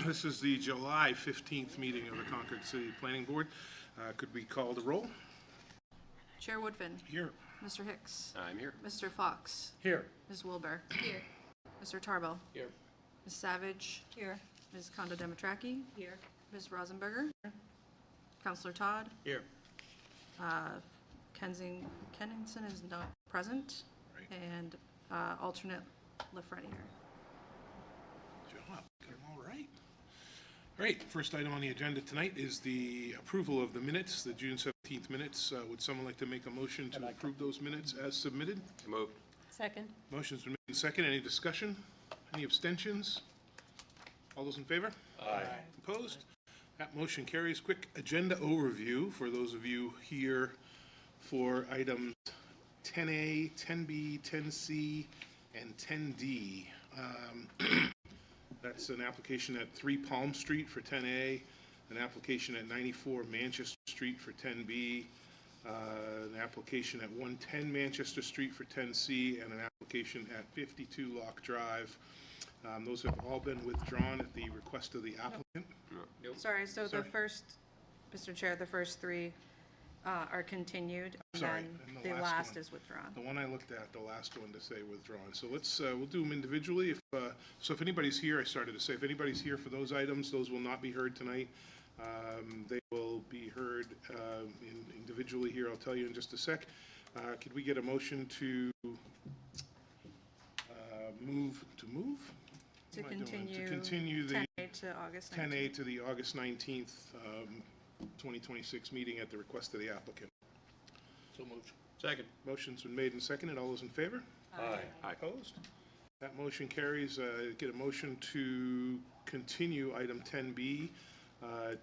This is the July 15th meeting of the Concord City Planning Board. Could we call the roll? Chair Woodfin. Here. Mr. Hicks. I'm here. Mr. Fox. Here. Ms. Wilbur. Here. Mr. Tarbo. Here. Ms. Savage. Here. Ms. Kondo Demitraki. Here. Ms. Rosenberger. Here. Counselor Todd. Here. Kenningson is not present. Right. And alternate LaFreniere. Job. Got them all right. All right. First item on the agenda tonight is the approval of the minutes, the June 17th minutes. Would someone like to make a motion to approve those minutes as submitted? Moved. Second. Motion's been made and second. Any discussion? Any abstentions? All those in favor? Aye. Opposed? That motion carries. Quick agenda overview for those of you here for items 10A, 10B, 10C, and 10D. That's an application at 3 Palm Street for 10A, an application at 94 Manchester Street for 10B, an application at 110 Manchester Street for 10C, and an application at 52 Lock Drive. Those have all been withdrawn at the request of the applicant. Nope. Sorry, so Sorry. the first, Mr. Chair, the first three are continued. And Sorry, then and the the last last one. is withdrawn. The one I looked at, the last one to say withdrawn. So let's, we'll do them individually. If anybody's here, I started to say, if anybody's here for those items, those will not be heard tonight. They will be heard individually here. I'll tell you in just a sec. Could we get a motion to move? To What am I doing? continue. To continue the 10A to August 19th. 10A to the August 19th, 2026 meeting at the request of the applicant. So moved. Second. Motion's been made and seconded. All those in favor? Aye. Aye. Opposed? That motion carries. Get a motion to continue item 10B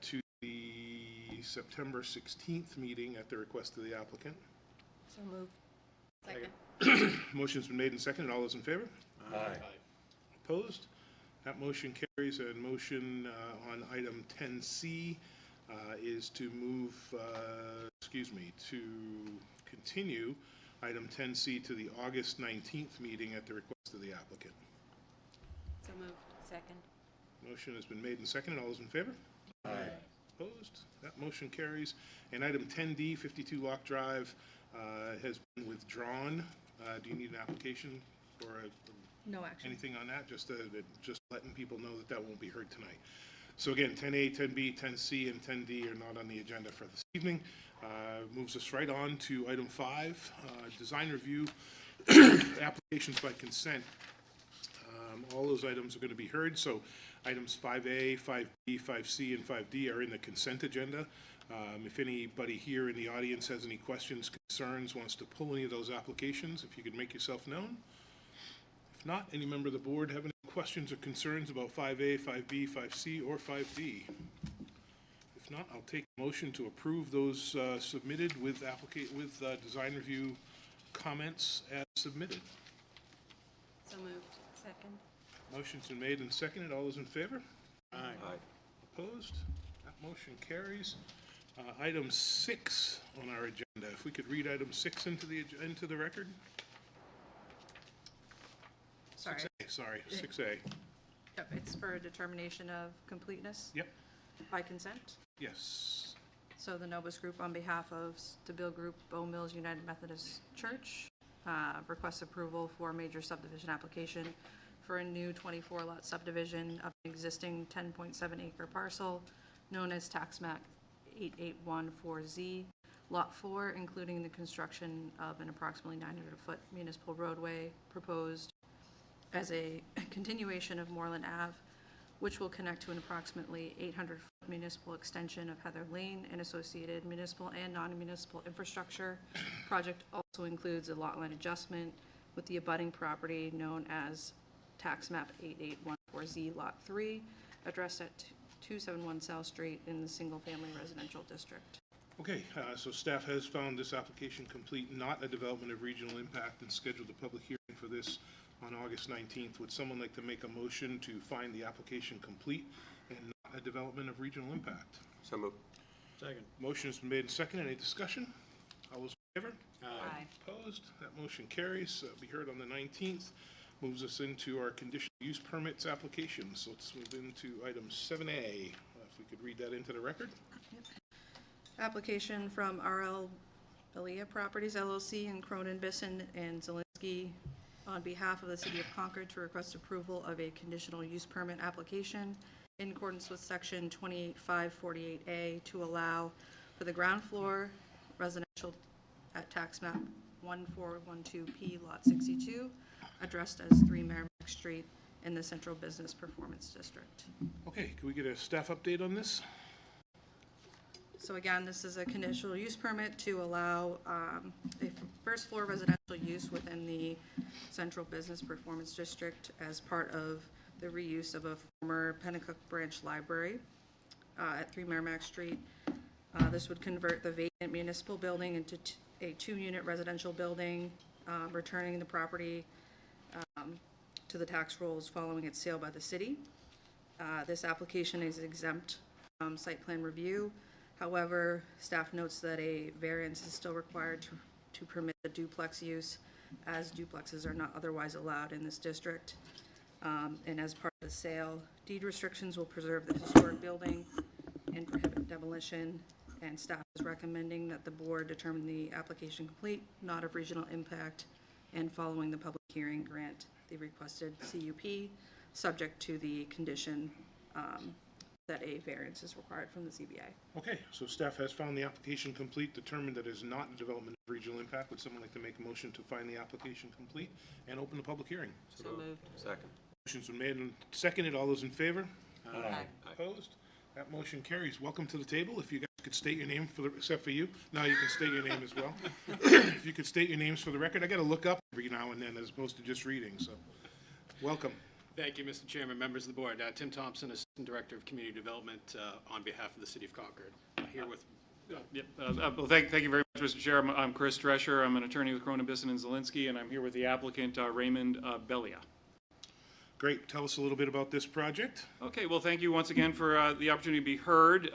to the September 16th meeting at the request of the applicant. So moved. Second. Motion's been made and seconded. All those in favor? Aye. Opposed? That motion carries. And motion on item 10C is to move, to continue item 10C to the August 19th meeting at the request of the applicant. So moved. Second. Motion has been made and seconded. All those in favor? Aye. Opposed? That motion carries. And item 10D, 52 Lock Drive, has been withdrawn. Do you need an application or No action. anything on that? Just letting people know that that won't be heard tonight. So again, 10A, 10B, 10C, and 10D are not on the agenda for this evening. Moves us right on to item 5, design review, applications by consent. All those items are going to be heard. So items 5A, 5B, 5C, and 5D are in the consent agenda. If anybody here in the audience has any questions, concerns, wants to pull any of those applications, if you could make yourself known. If not, any member of the board have any questions or concerns about 5A, 5B, 5C, or 5D? If not, I'll take a motion to approve those submitted with design review comments as submitted. So moved. Second. Motion's been made and seconded. All those in favor? Aye. Opposed? That motion carries. Item 6 on our agenda. If we could read item 6 into the record. Sorry. 6A, sorry, 6A. Yep, it's for a determination of completeness. Yep. By consent. Yes. So the Novus Group, on behalf of Stabile Group, Bow Mills United Methodist Church, requests approval for a major subdivision application for a new 24-lot subdivision of an existing 10.7-acre parcel known as Tax Map 8814Z, Lot 4, including the construction of an approximately 900-foot municipal roadway proposed as a continuation of Moreland Ave, which will connect to an approximately 800-foot municipal extension of Heather Lane and associated municipal and non-municipal infrastructure. Project also includes a lot line adjustment with the abutting property known as Tax Map 8814Z Lot 3, addressed at 271 South Street in the single-family residential district. Okay, so staff has found this application complete, not a development of regional impact, and scheduled a public hearing for this on August 19th. Would someone like to make a motion to find the application complete and not a development of regional impact? So moved. Second. Motion has been made and seconded. Any discussion? All those in favor? Aye. Opposed? That motion carries. Be heard on the 19th. Moves us into our conditional use permits applications. Let's move into item 7A. If we could read that into the record. Application from RL Belia Properties LLC in Cronin, Bisson, and Zelinski on behalf of the City of Concord to request approval of a conditional use permit application in accordance with Section 28548A to allow for the ground floor residential at tax map 1412P Lot 62, addressed as 3 Merrimack Street in the Central Business Performance District. Okay, can we get a staff update on this? So again, this is a conditional use permit to allow a first floor residential use within the Central Business Performance District as part of the reuse of a former Pennacook Branch Library at 3 Merrimack Street. This would convert the vacant municipal building into a 2-unit residential building, returning the property to the tax rolls following its sale by the city. This application is exempt from site plan review. However, staff notes that a variance is still required to permit the duplex use, as duplexes are not otherwise allowed in this district. And as part of the sale, deed restrictions will preserve the historic building and prohibit demolition. And staff is recommending that the board determine the application complete, not of regional impact, and following the public hearing, grant the requested CUP, subject to the condition that a variance is required from the ZBA. Okay, so staff has found the application complete, determined that it is not a development of regional impact. Would someone like to make a motion to find the application complete and open the public hearing? So moved. Second. Motion's been made and seconded. All those in favor? Aye. Opposed? That motion carries. Welcome to the table. If you guys could state your name, except for you. Now you can state your name as well. If you could state your names for the record. I got to look up every now and then as opposed to just reading, so welcome. Thank you, Mr. Chairman, members of the board. Tim Thompson, Assistant Director of Community Development on behalf of the City of Concord. Here with... Well, thank you very much, Mr. Chair. I'm Chris Drescher. I'm an attorney with Cronin, Bisson & Zelinski, and I'm here with the applicant, Raymond Belia. Great. Tell us a little bit about this project. Okay, well, thank you once again for the opportunity to be heard.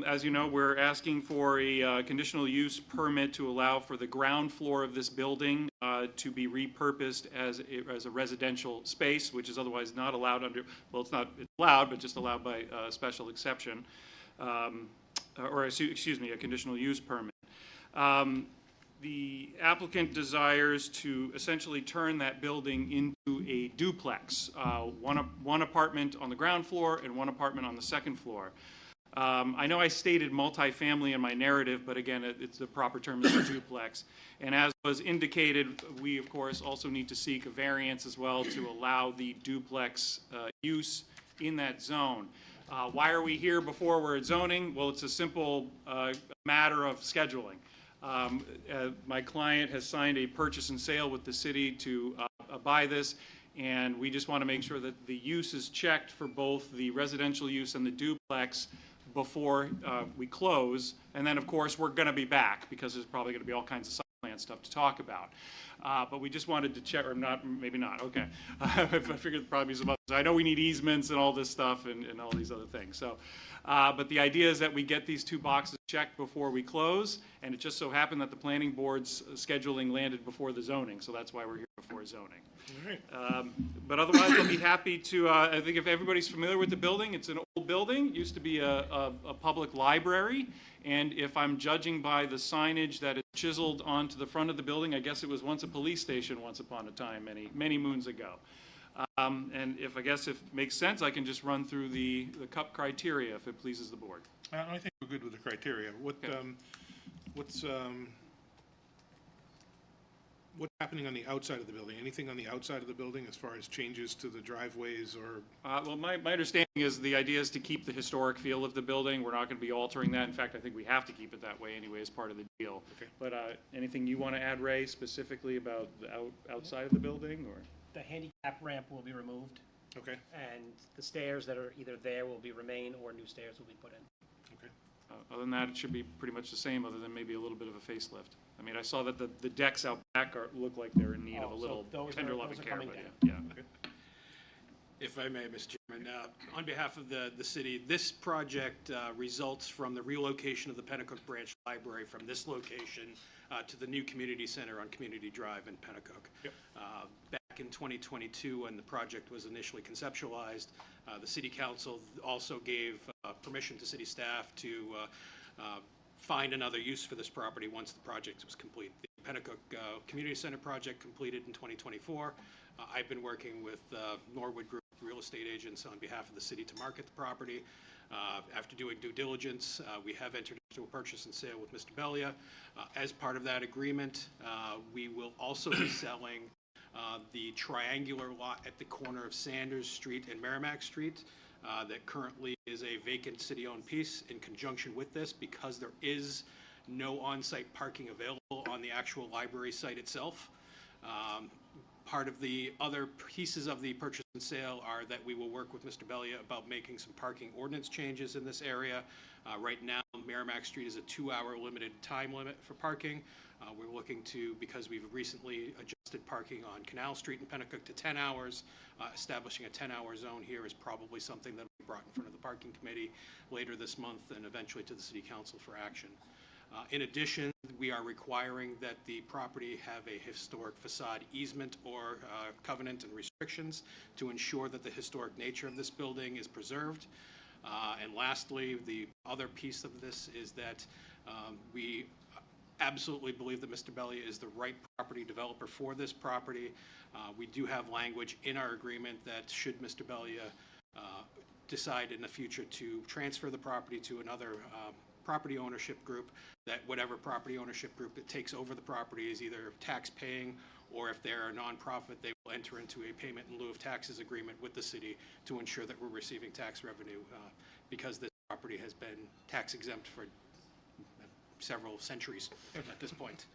As you know, we're asking for a conditional use permit to allow for the ground floor of this building to be repurposed as a residential space, which is otherwise not allowed under, well, it's allowed, but just allowed by special exception, excuse me, a conditional use permit. The applicant desires to essentially turn that building into a duplex, one apartment on the ground floor and one apartment on the second floor. I know I stated multifamily in my narrative, but again, it's the proper term is a duplex. And as was indicated, we of course also need to seek a variance as well to allow the duplex use in that zone. Why are we here before we're at zoning? Well, it's a simple matter of scheduling. My client has signed a purchase and sale with the city to buy this, and we just want to make sure that the use is checked for both the residential use and the duplex before we close. And then, of course, we're going to be back because there's probably going to be all kinds of site plan stuff to talk about. But we just wanted to check, or not, maybe not, okay. I figured probably some others. I know we need easements and all this stuff and all these other things. So, but the idea is that we get these 2 boxes checked before we close, and it just so happened that the planning board's scheduling landed before the zoning, so that's why we're here before zoning. All right. But otherwise, I'll be happy to, I think if everybody's familiar with the building, it's an old building, used to be a public library, and if I'm judging by the signage that is chiseled onto the front of the building, I guess it was once a police station once upon a time, many moons ago. And if it makes sense, I can just run through the CUP criteria if it pleases the board. I think we're good with the criteria. What's happening on the outside of the building? Anything on the outside of the building as far as changes to the driveways or? Well, my understanding is the idea is to keep the historic feel of the building. We're not going to be altering that. In fact, I think we have to keep it that way anyway as part of the deal. Okay. But anything you want to add, Ray, specifically about the outside of the building, or? The handicap ramp will be removed, Okay. and the stairs that are either there will remain, or new stairs will be put in. Okay. Other than that, it should be pretty much the same, other than maybe a little bit of a facelift. I mean, I saw that the decks out back look like they're in need of a Oh, so little those tender are loving care, coming but down. yeah. Okay. If I may, Mr. Chairman, on behalf of the city, this project results from the relocation of the Pennacook Branch Library from this location to the new community center on Community Drive in Pennacook. Yep. Back in 2022, when the project was initially conceptualized, the city council also gave permission to city staff to find another use for this property once the project was complete. The Pennacook Community Center project completed in 2024. I've been working with Norwood Group real estate agents on behalf of the city to market the property. After doing due diligence, we have entered into a purchase and sale with Mr. Bellia. As part of that agreement, we will also be selling the triangular lot at the corner of Sanders Street and Merrimack Street that currently is a vacant city-owned piece. In conjunction with this, because there is no on-site parking available on the actual library site itself, part of the other pieces of the purchase and sale are that we will work with Mr. Bellia about making some parking ordinance changes in this area. Right now, Merrimack Street is a 2-hour limited time limit for parking. We're looking to, because we've recently adjusted parking on Canal Street in Pennacook to 10 hours, establishing a 10-hour zone here is probably something that will be brought in front of the parking committee later this month and eventually to the city council for action. In addition, we are requiring that the property have a historic facade easement or covenant and restrictions to ensure that the historic nature of this building is preserved. And lastly, the other piece of this is that we absolutely believe that Mr. Bellia is the right property developer for this property. We do have language in our agreement that should Mr. Bellia decide in the future to transfer the property to another property ownership group, that whatever property ownership group that takes over the property is either tax paying, or if they're a nonprofit, they will enter into a payment in lieu of taxes agreement with the city to ensure that we're receiving tax revenue, because this property has been tax exempt for several centuries at this point.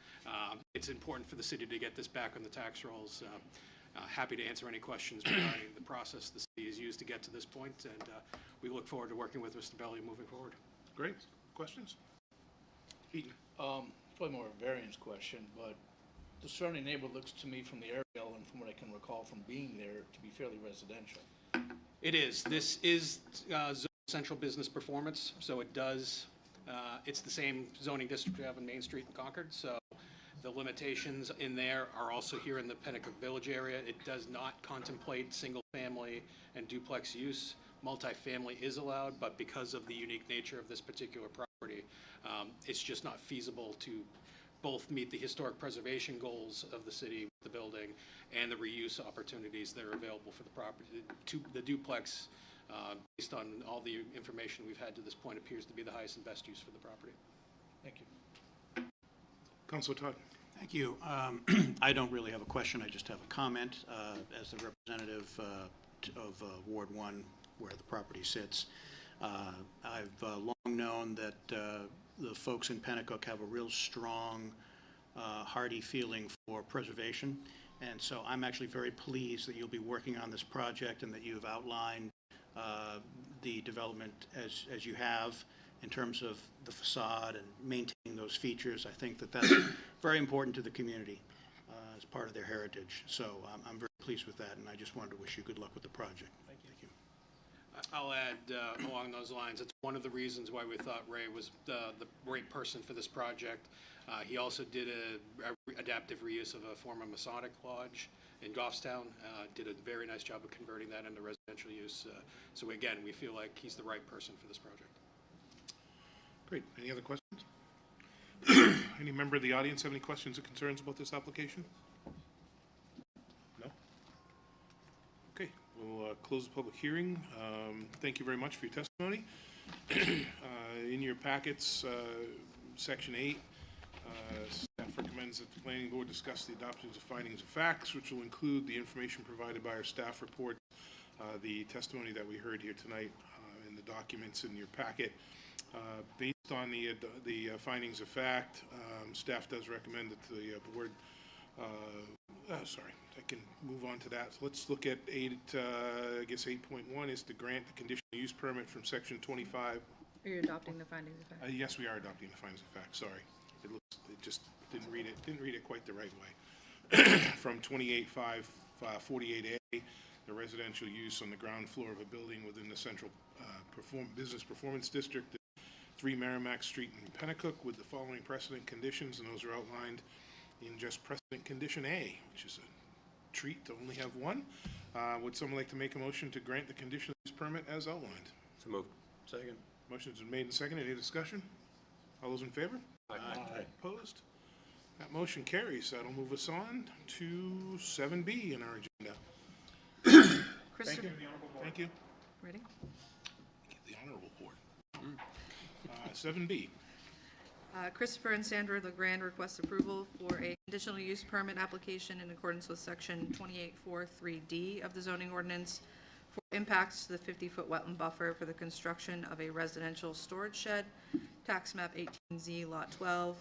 It's important for the city to get this back on the tax rolls. Happy to answer any questions regarding the process the city has used to get to this point, and we look forward to working with Mr. Bellia moving forward. Great. Questions? Eaton. Probably more a variance question, but the surrounding neighborhood looks to me from the aerial and from what I can recall from being there to be fairly residential. It is. This is central business performance, so it does, it's the same zoning district we have in Main Street in Concord, so the limitations in there are also here in the Pennacook Village area. It does not contemplate single-family and duplex use. Multifamily is allowed, but because of the unique nature of this particular property, it's just not feasible to both meet the historic preservation goals of the city with the building and the reuse opportunities that are available for the property. The duplex, based on all the information we've had to this point, appears to be the highest and best use for the property. Thank you. Councilor Todd. Thank you. I don't really have a question. I just have a comment as the representative of Ward 1, where the property sits. I've long known that the folks in Pennacook have a real strong, hearty feeling for preservation, and so I'm actually very pleased that you'll be working on this project and that you've outlined the development as you have in terms of the facade and maintaining those features. I think that that's very important to the community as part of their heritage. So I'm very pleased with that, and I just wanted to wish you good luck with the project. Thank you. I'll add along those lines, it's one of the reasons why we thought Ray was the right person for this project. He also did a adaptive reuse of a former Masonic lodge in Goffstown, did a very nice job of converting that into residential use. So again, we feel like he's the right person for this project. Great. Any other questions? Any member of the audience have any questions or concerns about this application? No? Okay, we'll close the public hearing. Thank you very much for your testimony. In your packets, Section 8, staff recommends that the Planning Board discuss the adoption of findings of facts, which will include the information provided by our staff report, the testimony that we heard here tonight, and the documents in your packet. Based on the findings of fact, staff does recommend that the board, sorry, I can move on to that. So let's look at 8, I guess 8.1 is to grant the conditional use permit from section 25. Are you adopting the findings of fact? Yes, we are adopting the findings of fact, sorry. It just didn't read it quite the right way. From 28.548A, the residential use on the ground floor of a building within the central business performance district, 3 Merrimack Street in Pennacook, with the following precedent conditions, and those are outlined in just precedent condition A, which is treat to only have one. Would someone like to make a motion to grant the conditional use permit as outlined? So moved. Second. Motion's been made and seconded. Any discussion? All those in favor? Aye. Opposed? That motion carries. That'll move us on to 7B in our agenda. Thank Christopher, you. Thank you. ready? The Honorable Board. 7B. Christopher and Sandra LeGrand request approval for a conditional use permit application in accordance with section 2843D of the zoning ordinance for impacts to the 50-foot wetland buffer for the construction of a residential storage shed, tax map 18Z, lot 12,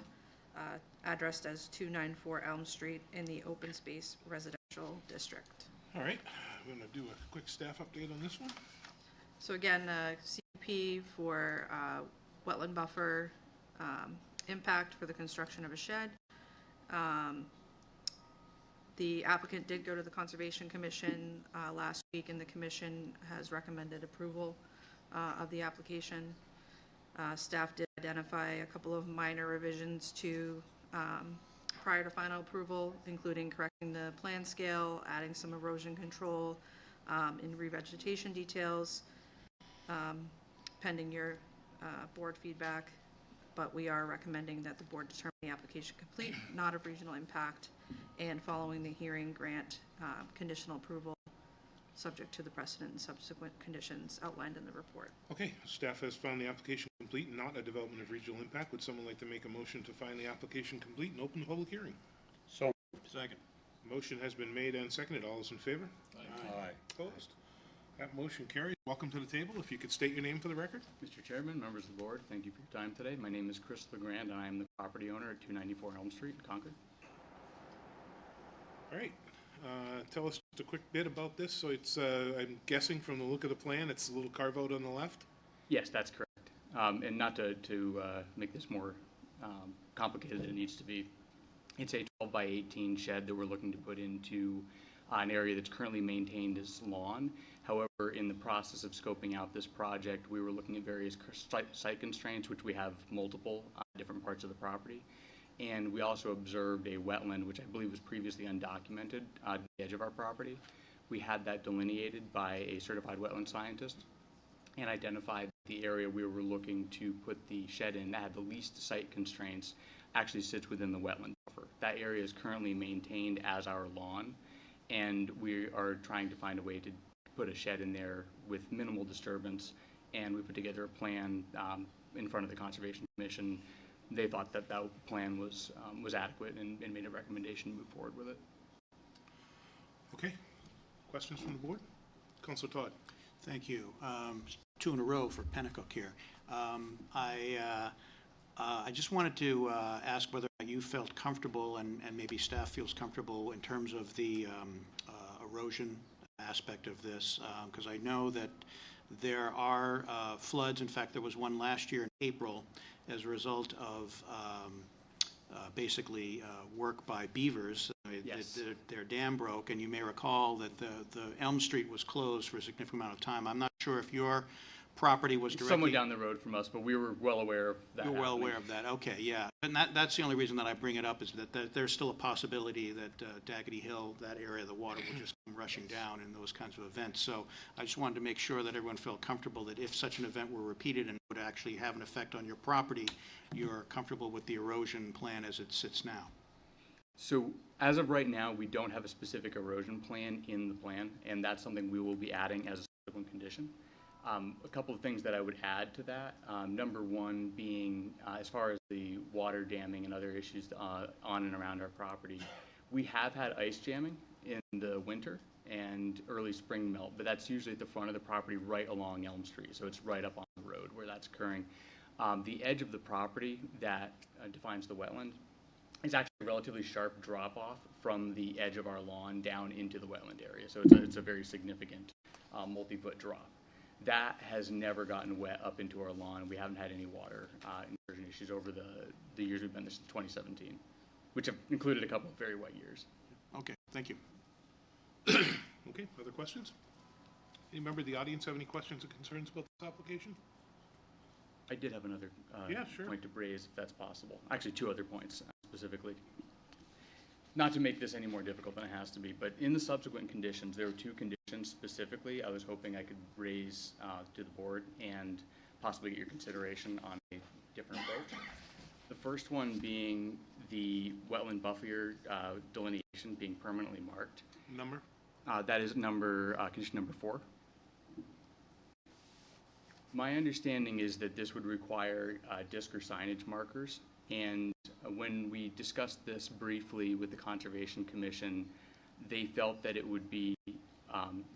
addressed as 294 Elm Street in the open space residential district. All right, I'm going to do a quick staff update on this one. So again, CUP for wetland buffer impact for the construction of a shed. The applicant did go to the Conservation Commission last week, and the commission has recommended approval of the application. Staff did identify a couple of minor revisions to prior to final approval, including correcting the plan scale, adding some erosion control, and revegetation details, pending your board feedback. But we are recommending that the board determine the application complete, not of regional impact, and following the hearing, grant conditional approval, subject to the precedent and subsequent conditions outlined in the report. Okay, staff has found the application complete and not a development of regional impact. Would someone like to make a motion to find the application complete and open the public hearing? So. Second. Motion has been made and seconded. All those in favor? Aye. Opposed? That motion carries. Welcome to the table. If you could state your name for the record. Mr. Chairman, members of the board, thank you for your time today. My name is Chris LeGrand, and I am the property owner at 294 Elm Street in Concord. All right. Tell us just a quick bit about this. So it's, I'm guessing from the look of the plan, it's a little carve out on the left? Yes, that's correct. And not to make this more complicated than it needs to be, it's a 12 by 18 shed that we're looking to put into an area that's currently maintained as lawn. However, in the process of scoping out this project, we were looking at various site constraints, which we have multiple different parts of the property. And we also observed a wetland, which I believe was previously undocumented, at the edge of our property. We had that delineated by a certified wetland scientist and identified the area we were looking to put the shed in that had the least site constraints actually sits within the wetland buffer. That area is currently maintained as our lawn, and we are trying to find a way to put a shed in there with minimal disturbance, and we put together a plan in front of the Conservation Commission. They thought that that plan was adequate and made a recommendation to move forward with it. Okay. Questions from the board? Councilor Todd. Thank you. 2 in a row for Pennacook here. I just wanted to ask whether you felt comfortable and maybe staff feels comfortable in terms of the erosion aspect of this, because I know that there are floods. In fact, there was one last year in April as a result of basically work by beavers. Yes. Their dam broke, and you may recall that the Elm Street was closed for a significant amount of time. I'm not sure if your property was directly... Somewhat down the road from us, but we were well aware of that. You're well aware of that. Okay, yeah. And that's the only reason that I bring it up, is that there's still a possibility that Daggett Hill, that area, the water will just come rushing down in those kinds of events. So I just wanted to make sure that everyone felt comfortable that if such an event were repeated and would actually have an effect on your property, you're comfortable with the erosion plan as it sits now. So as of right now, we don't have a specific erosion plan in the plan, and that's something we will be adding as a subsequent condition. A couple of things that I would add to that. Number one being, as far as the water damming and other issues on and around our property, we have had ice jamming in the winter and early spring melt, but that's usually at the front of the property right along Elm Street, so it's right up on the road where that's occurring. The edge of the property that defines the wetland is actually a relatively sharp drop-off from the edge of our lawn down into the wetland area, so it's a very significant multi-foot drop. That has never gotten wet up into our lawn. We haven't had any water intrusion issues over the years we've been there since 2017, which have included a couple of very wet years. Okay, thank you. Okay, other questions? Any member of the audience have any questions or concerns about this application? I did have another Yeah, sure. point to raise, if that's possible. Actually, 2 other points specifically. Not to make this any more difficult than it has to be, but in the subsequent conditions, there were two conditions specifically I was hoping I could raise to the board and possibly get your consideration on a different approach. The first one being the wetland buffer delineation being permanently marked. Number? That is condition number 4. My understanding is that this would require disc or signage markers, and when we discussed this briefly with the Conservation Commission, they felt that it would be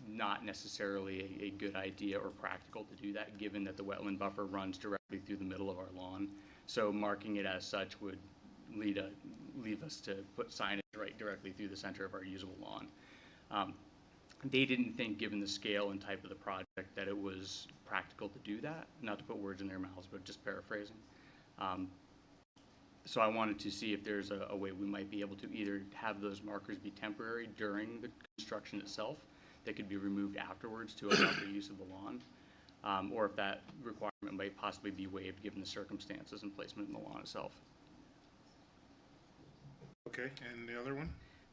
not necessarily a good idea or practical to do that, given that the wetland buffer runs directly through the middle of our lawn. So marking it as such would leave us to put signage right directly through the center of our usable lawn. They didn't think, given the scale and type of the project, that it was practical to do that. Not to put words in their mouths, but just paraphrasing. So I wanted to see if there's a way we might be able to either have those markers be temporary during the construction itself, that could be removed afterwards to allow the use of the lawn, or if that requirement might possibly be waived given the circumstances and placement in the lawn itself. Okay, and the other one?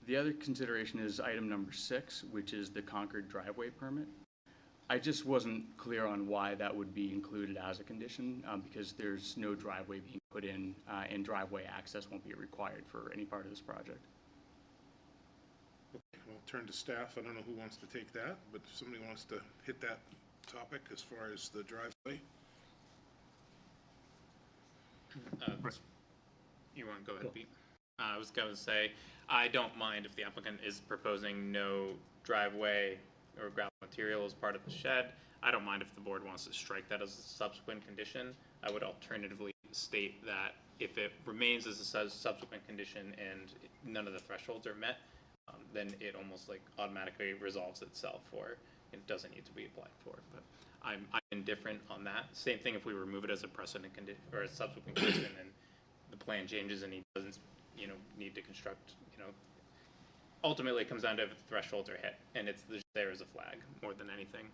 The other consideration is item number 6, which is the Concord driveway permit. I just wasn't clear on why that would be included as a condition, because there's no driveway being put in, and driveway access won't be required for any part of this project. Okay, I'll turn to staff. I don't know who wants to take that, but if somebody wants to hit that topic as far as the driveway. You want to go ahead, Pete? I was going to say, I don't mind if the applicant is proposing no driveway or gravel material as part of the shed. I don't mind if the board wants to strike that as a subsequent condition. I would alternatively state that if it remains as a subsequent condition and none of the thresholds are met, then it almost like automatically resolves itself, or it doesn't need to be applied for. But I'm indifferent on that. Same thing if we remove it as a precedent condition or a subsequent condition and the plan changes and he doesn't, need to construct, ultimately it comes down to if the thresholds are hit, and it's there as a flag more than anything.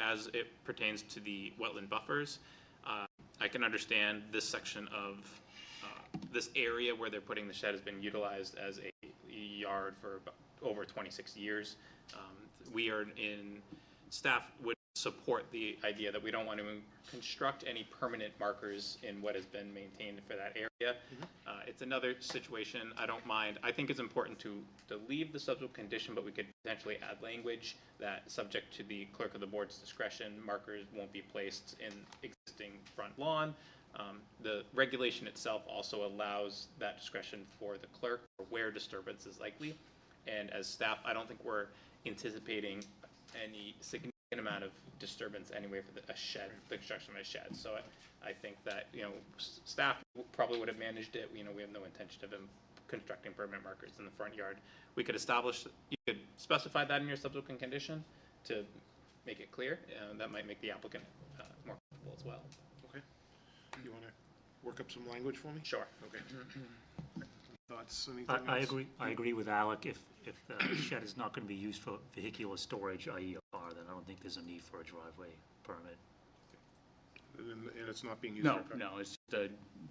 As it pertains to the wetland buffers, I can understand this section of this area where they're putting the shed has been utilized as a yard for about over 26 years. Staff would support the idea that we don't want to construct any permanent markers in what has been maintained for that area. It's another situation. I don't mind. I think it's important to leave the subsequent condition, but we could potentially add language that, subject to the clerk of the board's discretion, markers won't be placed in existing front lawn. The regulation itself also allows that discretion for the clerk for where disturbance is likely. And as staff, I don't think we're anticipating any significant amount of disturbance anyway for the construction of a shed. So I think that, staff probably would have managed it. We have no intention of constructing permanent markers in the front yard. We could you could specify that in your subsequent condition to make it clear. That might make the applicant more comfortable as well. Okay. You want to work up some language for me? Sure. Okay. Thoughts? Anything I else? agree. I agree with Alec. If the shed is not going to be used for vehicular storage, i.e. a car, then I don't think there's a need for a driveway permit. And it's not being used No, for a car? no, it's just a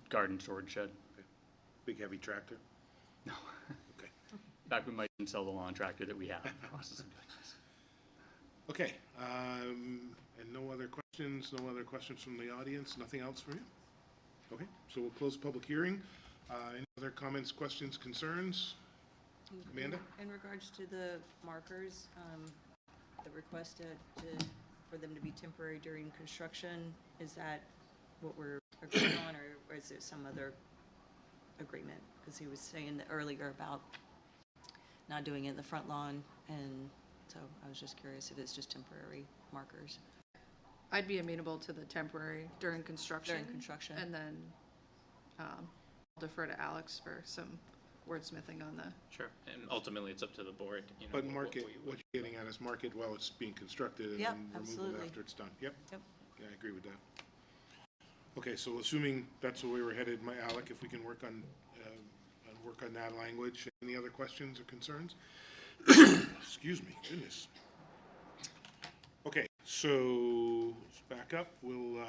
garden storage shed. Big heavy tractor? No. Okay. In fact, we might even sell the lawn tractor that we have in the process of doing this. Okay, and no other questions from the audience, nothing else from you? Okay, so we'll close the public hearing. Any other comments, questions, concerns? Amanda? In regards to the markers, the request for them to be temporary during construction, is that what we're agreeing on, or is there some other agreement? Because he was saying earlier about not doing it in the front lawn, and so I was just curious if it's just temporary markers. I'd be amenable to the temporary during construction. During construction. And then I'll defer to Alex for some wordsmithing on the. Sure. And ultimately, it's up to the board. But what you're getting at is mark it while it's being constructed and Yep, then remove it absolutely. after it's done. Yep. Yep. Yeah, I agree with that. Okay, so assuming that's the way we're headed, Alec, if we can work on that language. Any other questions or concerns? Excuse me, goodness. Okay, so let's back up. We'll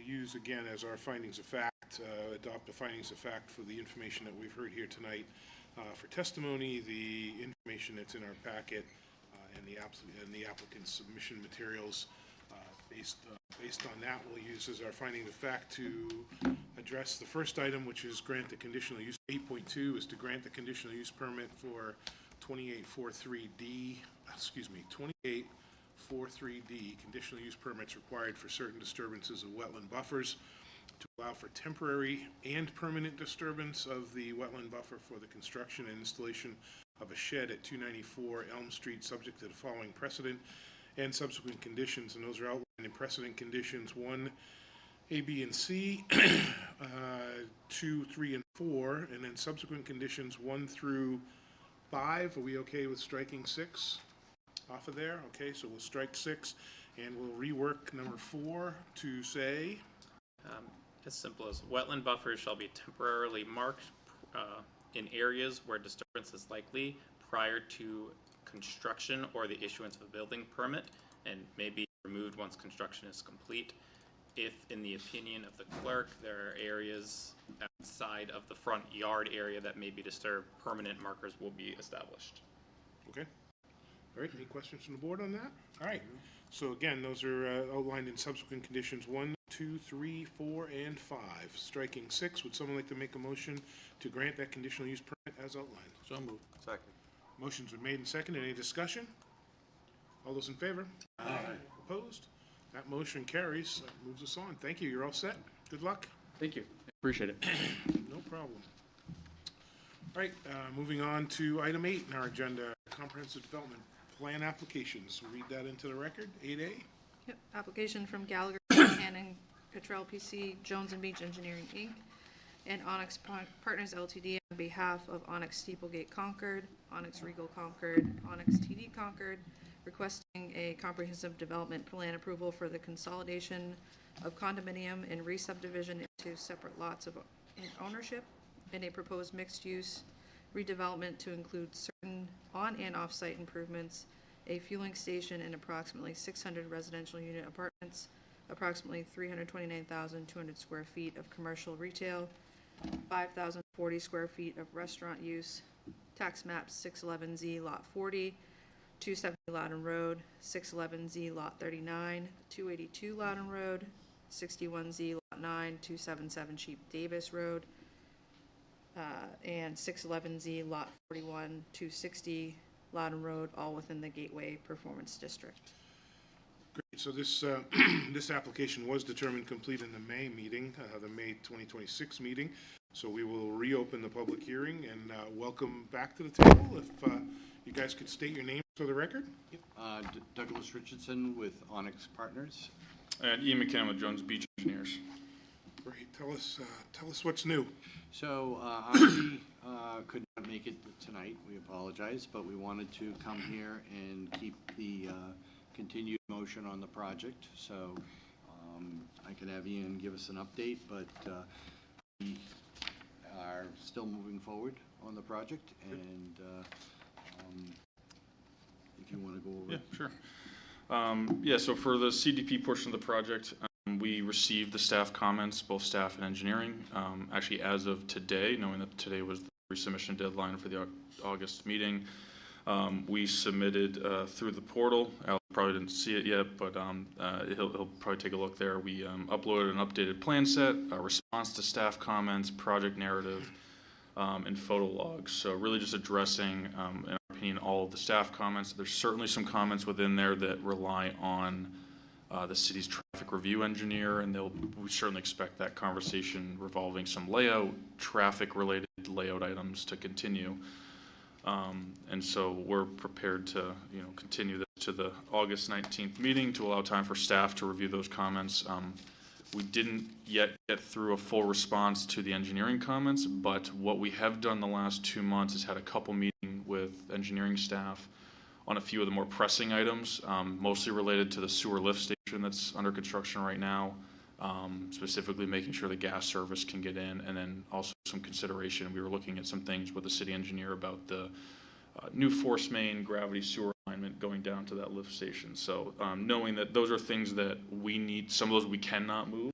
use again as our findings of fact adopt the findings of fact for the information that we've heard here tonight for testimony, the information that's in our packet, and the applicant's submission materials. Based on that, we'll use as our finding of fact to address the first item, which is grant the conditional use. 8.2 is to grant the conditional use permit for 2843D, 2843D, conditional use permits required for certain disturbances of wetland buffers to allow for temporary and permanent disturbance of the wetland buffer for the construction and installation of a shed at 294 Elm Street, subject to the following precedent and subsequent conditions, and those are outlined in precedent conditions 1, A, B, and C, 2, 3, and 4, and then subsequent conditions 1 through 5. Are we okay with striking 6 off of there? Okay, so we'll strike 6, and we'll rework number 4 to say, As simple as wetland buffers shall be temporarily marked in areas where disturbance is likely prior to construction or the issuance of a building permit, and may be removed once construction is complete. If, in the opinion of the clerk, there are areas outside of the front yard area that may be disturbed, permanent markers will be established. okay? All right, any questions from the board on that? All right, so again, those are outlined in subsequent conditions 1, 2, 3, 4, and 5. Striking 6, would someone like to make a motion to grant that conditional use permit as outlined? So moved. Second. Motion's been made and seconded. Any discussion? All those in favor? Aye. Opposed? That motion carries. That moves us on. Thank you. You're all set. Good luck. Thank you. Appreciate it. No problem. All right, moving on to item 8 in our agenda, comprehensive development plan applications. Read that into the record. 8A. Yep, application from Gallagher, Hannon, Cottrell PC, Jones and Beach Engineering, Inc., and Onyx Partners Ltd. on behalf of Onyx Steeplegate Concord, Onyx Regal Concord, Onyx TD Concord, requesting a comprehensive development plan approval for the consolidation of condominium and re-subdivision into separate lots of ownership in a proposed mixed-use redevelopment to include certain on- and off-site improvements, a fueling station, and approximately 600 residential unit apartments, approximately 329,200 square feet of commercial retail, 5,040 square feet of restaurant use, tax map 611Z Lot 40, 270 Loudon Road, 611Z Lot 39, 282 Loudon Road, 61Z Lot 9, 277 Cheap Davis Road, and 611Z Lot 41, 260 Loudon Road, all within the Gateway Performance District. Great. So this this application was determined complete in the May meeting, the May 2026 meeting. So we will reopen the public hearing and welcome back to the table. If you guys could state your names for the record. Douglas Richardson with Onyx Partners. And Ian McCann with Jones Beach Engineers. Great. Tell us what's new. So I could not make it tonight. We apologize, but we wanted to come here and keep the continued motion on the project. So I can have Ian give us an update, but we are still moving forward on the project, and if you want to go over. Yeah, sure. Yeah, so for the CDP portion of the project, we received the staff comments, both staff and engineering, actually as of today, knowing that today was the resubmission deadline for the August meeting. We submitted through the portal. Al probably didn't see it yet, but he'll probably take a look there. We uploaded an updated plan set, a response to staff comments, project narrative, and photo logs. So really just addressing, in our opinion, all of the staff comments. There's certainly some comments within there that rely on the city's traffic review engineer, and we certainly expect that conversation revolving some layout, traffic-related layout items to continue. And so we're prepared to, continue this to the August 19th meeting to allow time for staff to review those comments. We didn't yet get through a full response to the engineering comments, but what we have done the last 2 months is had a couple meetings with engineering staff on a few of the more pressing items, mostly related to the sewer lift station that's under construction right now, specifically making sure the gas service can get in, and then also some consideration. We were looking at some things with the city engineer about the new force main gravity sewer alignment going down to that lift station. So knowing that those are things that we need, some of those we cannot move,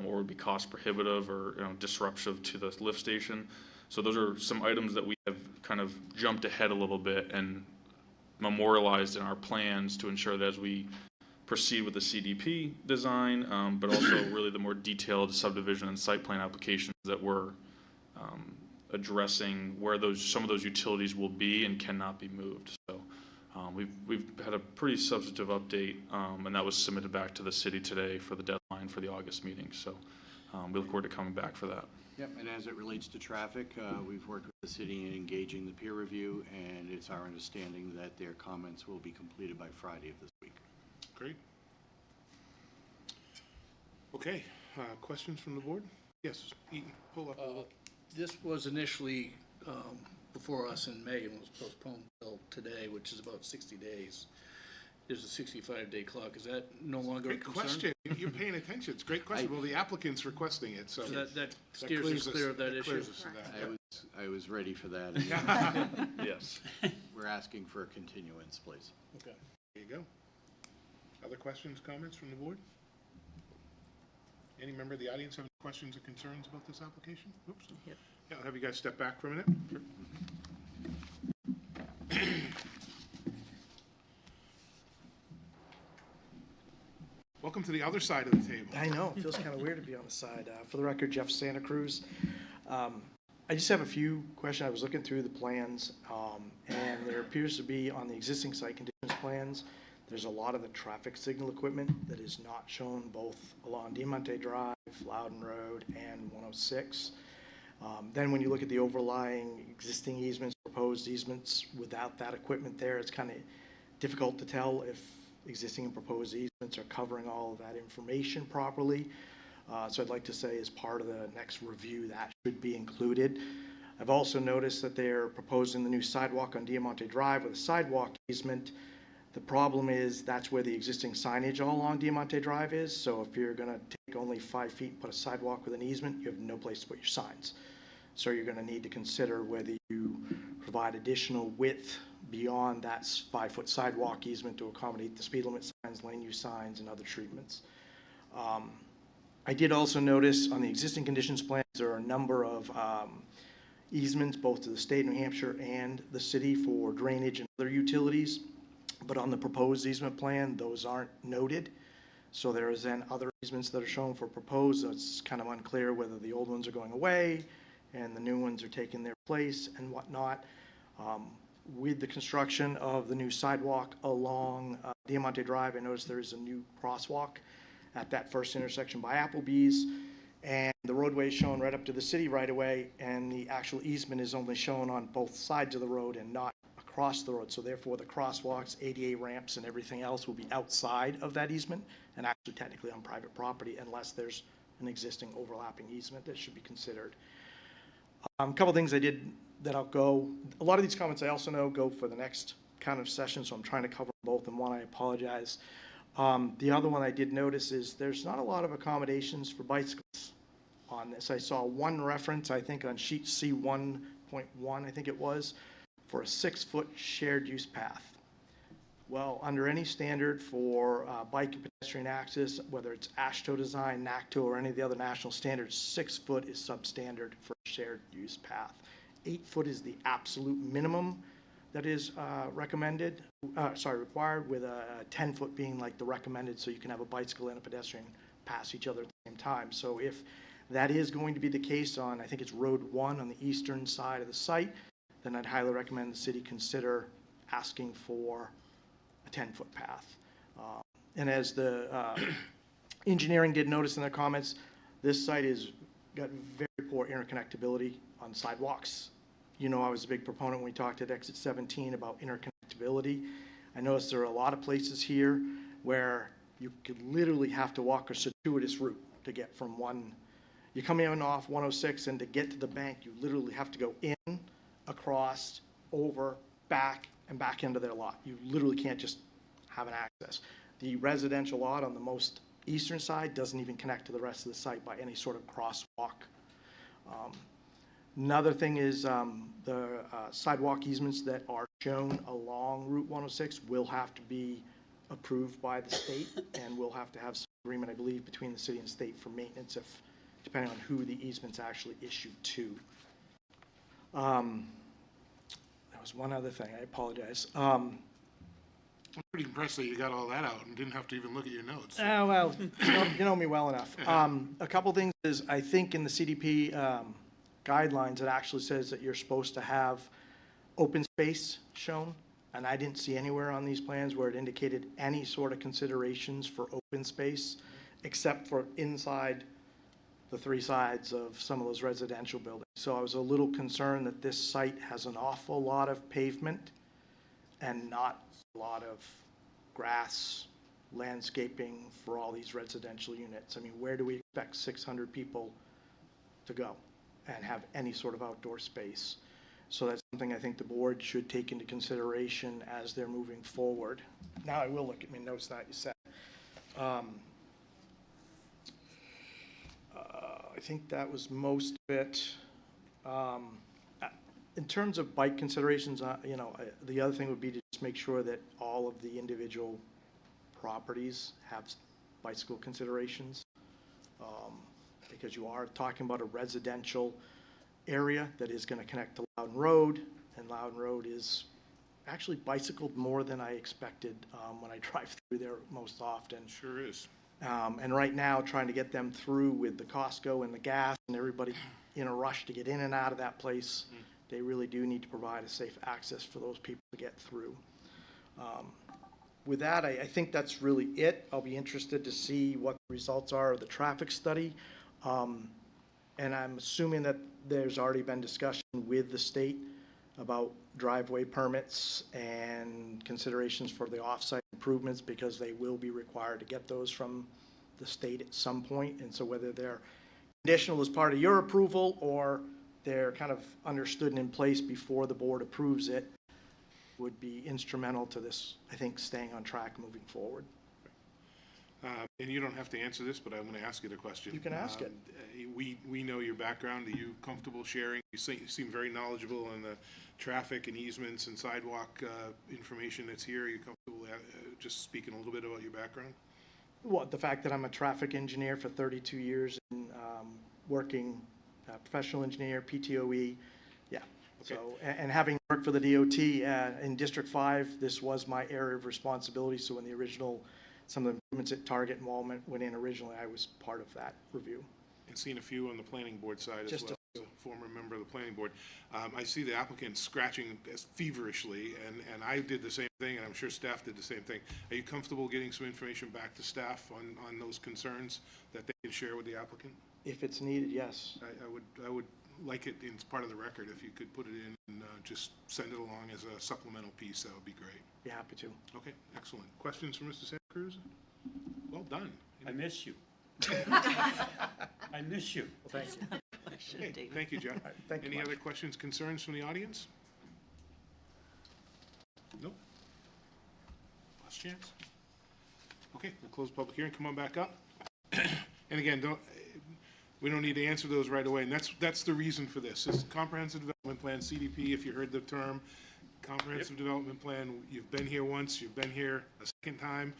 or would be cost prohibitive or disruptive to the lift station. So those are some items that we have kind of jumped ahead a little bit and memorialized in our plans to ensure that as we proceed with the CDP design, but also really the more detailed subdivision and site plan applications that we're addressing where some of those utilities will be and cannot be moved. So we've had a pretty substantive update, and that was submitted back to the city today for the deadline for the August meeting. So we look forward to coming back for that. Yep, and as it relates to traffic, we've worked with the city in engaging the peer review, and it's our understanding that their comments will be completed by Friday of this week. Great. Okay, questions from the board? Yes, Eaton, pull up a little. This was initially before us in May and was postponed till today, which is about 60 days. There's a 65-day clock. Is that no longer a Great concern? question. You're paying attention. It's a great question. Well, the applicant's requesting it, so. That steers us clear of that issue. clears us of that. I was ready for that. Yes. We're asking for a continuance, please. Okay. There you go. Other questions, comments from the board? Any member of the audience have any questions or concerns about this application? Oops. Yep. Yeah, I'll have you guys step back for a minute. Welcome to the other side of the table. I know, it feels kind of weird to be on the side. For the record, Jeff Santa Cruz. I just have a few questions. I was looking through the plans, and there appears to be on the existing site conditions plans, there's a lot of the traffic signal equipment that is not shown both along Diamante Drive, Loudon Road, and 106. Then when you look at the overlying existing easements, proposed easements, without that equipment there, it's kind of difficult to tell if existing and proposed easements are covering all of that information properly. So I'd like to say as part of the next review that should be included. I've also noticed that they're proposing the new sidewalk on Diamante Drive with a sidewalk easement. The problem is that's where the existing signage all along Diamante Drive is. So if you're going to take only 5 feet and put a sidewalk with an easement, you have no place to put your signs. So you're going to need to consider whether you provide additional width beyond that 5-foot sidewalk easement to accommodate the speed limit signs, lane use signs, and other treatments. I did also notice on the existing conditions plans there are a number of easements both to the state of New Hampshire and the city for drainage and other utilities. But on the proposed easement plan, those aren't noted. So there is then other easements that are shown for proposed. So it's kind of unclear whether the old ones are going away and the new ones are taking their place and whatnot. With the construction of the new sidewalk along Diamante Drive, I noticed there is a new crosswalk at that first intersection by Applebee's. And the roadway is shown right up to the city right away, and the actual easement is only shown on both sides of the road and not across the road. So therefore, the crosswalks, ADA ramps, and everything else will be outside of that easement and actually technically on private property unless there's an existing overlapping easement that should be considered. A couple things I did that I'll go. A lot of these comments I also know go for the next kind of session, so I'm trying to cover both in one. I apologize. The other one I did notice is there's not a lot of accommodations for bicycles on this. I saw one reference, I think on sheet C1.1, I think it was, for a 6-foot shared use path. Well, under any standard for bike and pedestrian access, whether it's AASHTO design, NACTO, or any of the other national standards, 6 foot is substandard for a shared use path. 8 foot is the absolute minimum that is required, with a 10 foot being like the recommended, so you can have a bicycle and a pedestrian pass each other at the same time. So if that is going to be the case on, I think it's Road 1 on the eastern side of the site, then I'd highly recommend the city consider asking for a 10-foot path. And as the engineering did notice in their comments, this site has got very poor interconnectability on sidewalks. You know, I was a big proponent when we talked at Exit 17 about interconnectability. I noticed there are a lot of places here where you could literally have to walk a circuitous route to get from one. You come in off 106, and to get to the bank, you literally have to go in, across, over, back, and back into their lot. You literally can't just have an access. The residential lot on the most eastern side doesn't even connect to the rest of the site by any sort of crosswalk. Another thing is the sidewalk easements that are shown along Route 106 will have to be approved by the state, and will have to have some agreement, I believe, between the city and state for maintenance if, depending on who the easement's actually issued to. There was one other thing, I apologize. I'm pretty impressed that you got all that out and didn't have to even look at your notes. Oh, well, you know me well enough. A couple things is, I think in the CDP guidelines, it actually says that you're supposed to have open space shown, and I didn't see anywhere on these plans where it indicated any sort of considerations for open space, except for inside the three sides of some of those residential buildings. So I was a little concerned that this site has an awful lot of pavement and not a lot of grass, landscaping for all these residential units. I mean, where do we expect 600 people to go and have any sort of outdoor space? So that's something I think the board should take into consideration as they're moving forward. Now I will look at my notes that you said. I think that was most of it. In terms of bike considerations, the other thing would be to just make sure that all of the individual properties have bicycle considerations, because you are talking about a residential area that is going to connect to Loudon Road, and Loudon Road is actually bicycled more than I expected when I drive through there most often. Sure is. And right now, trying to get them through with the Costco and the gas and everybody in a rush to get in and out of that place, they really do need to provide a safe access for those people to get through. With that, I think that's really it. I'll be interested to see what the results are of the traffic study. And I'm assuming that there's already been discussion with the state about driveway permits and considerations for the off-site improvements, because they will be required to get those from the state at some point. And so whether they're conditional as part of your approval or they're kind of understood and in place before the board approves it would be instrumental to this, I think, staying on track moving forward. And you don't have to answer this, but I'm going to ask you the question. You can ask it. We know your background. Are you comfortable sharing? You seem very knowledgeable on the traffic and easements and sidewalk information that's here. Are you comfortable just speaking a little bit about your background? Well, the fact that I'm a traffic engineer for 32 years and working professional engineer, PTOE, yeah. Okay. So, and having worked for the DOT in District 5, this was my area of responsibility. So when the original, some of the improvements at Target and Walmart went in originally, I was part of that review. And seen a few on the planning board side Just as well. As a former member of the planning board. I see the applicant scratching feverishly, and I did the same thing, and I'm sure staff did the same thing. Are you comfortable getting some information back to staff on those concerns that they can share with the applicant? If it's needed, yes. I would like it as part of the record. If you could put it in and just send it along as a supplemental piece, that would be great. Be happy to. Okay, excellent. Questions for Mr. Santa Cruz? Well done. I miss you. I miss you. Well, thank you. Okay, thank you, Jeff. Thank you Any much. other questions, concerns from the audience? Nope. Last chance. Okay, we'll close the public hearing. Come on back up. And again, we don't need to answer those right away, and that's the reason for this. This is Comprehensive Development Plan, CDP, if you heard the term. Comprehensive Development Plan, you've been here once, you've been here a second time,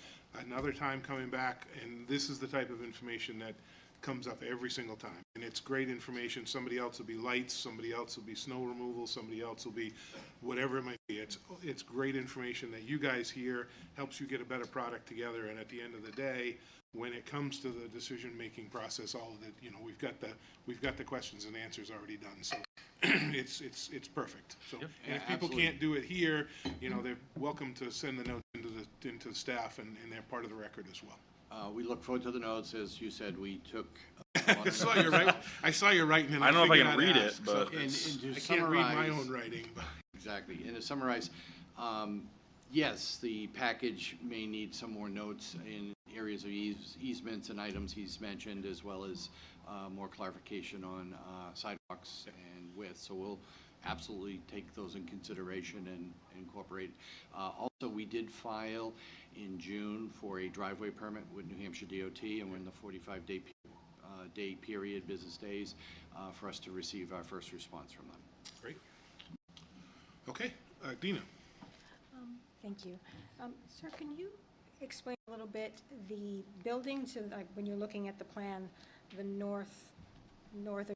another time coming back, and this is the type of information that comes up every single time. And it's great information. Somebody else will be lights, somebody else will be snow removal, somebody else will be whatever it might be. It's great information that you guys hear, helps you get a better product together, and at the end of the day, when it comes to the decision-making process, all of it, we've got the questions and answers already done. So it's perfect. So, and if people can't do it here, they're welcome to send the notes into the staff, and they're part of the record as well. We look forward to the notes. As you said, we took. I saw you writing, and I don't know if I figured can I'd read ask. it, but And I can't read my own writing. But. Exactly. And to summarize, yes, the package may need some more notes in areas of easements and items he's mentioned, as well as more clarification on sidewalks and width. So we'll absolutely take those in consideration and incorporate. Also, we did file in June for a driveway permit with New Hampshire DOT, and we're in the 45-day day period, business days, for us to receive our first response from them. Great. Okay, Dina. Thank you. Sir, can you explain a little bit the buildings, and like when you're looking at the plan, the north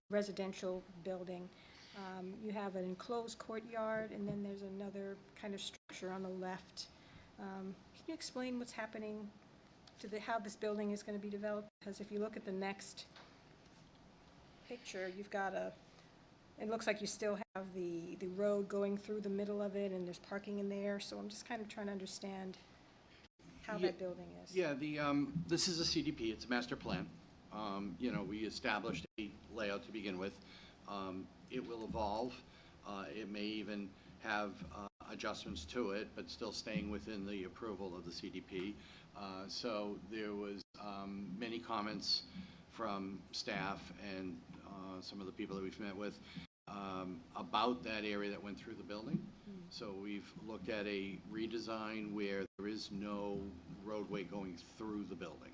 residential building, you have an enclosed courtyard, and then there's another kind of structure on the left. Can you explain what's happening to how this building is going to be developed? Because if you look at the next picture, you've got it looks like you still have the road going through the middle of it, and there's parking in there, so I'm just kind of trying to understand how that building is. Yeah, this is a CDP, it's a master plan. You know, we established a layout to begin with. It will evolve. It may even have adjustments to it, but still staying within the approval of the CDP. So there was many comments from staff and some of the people that we've met with about that area that went through the building. So we've looked at a redesign where there is no roadway going through the building.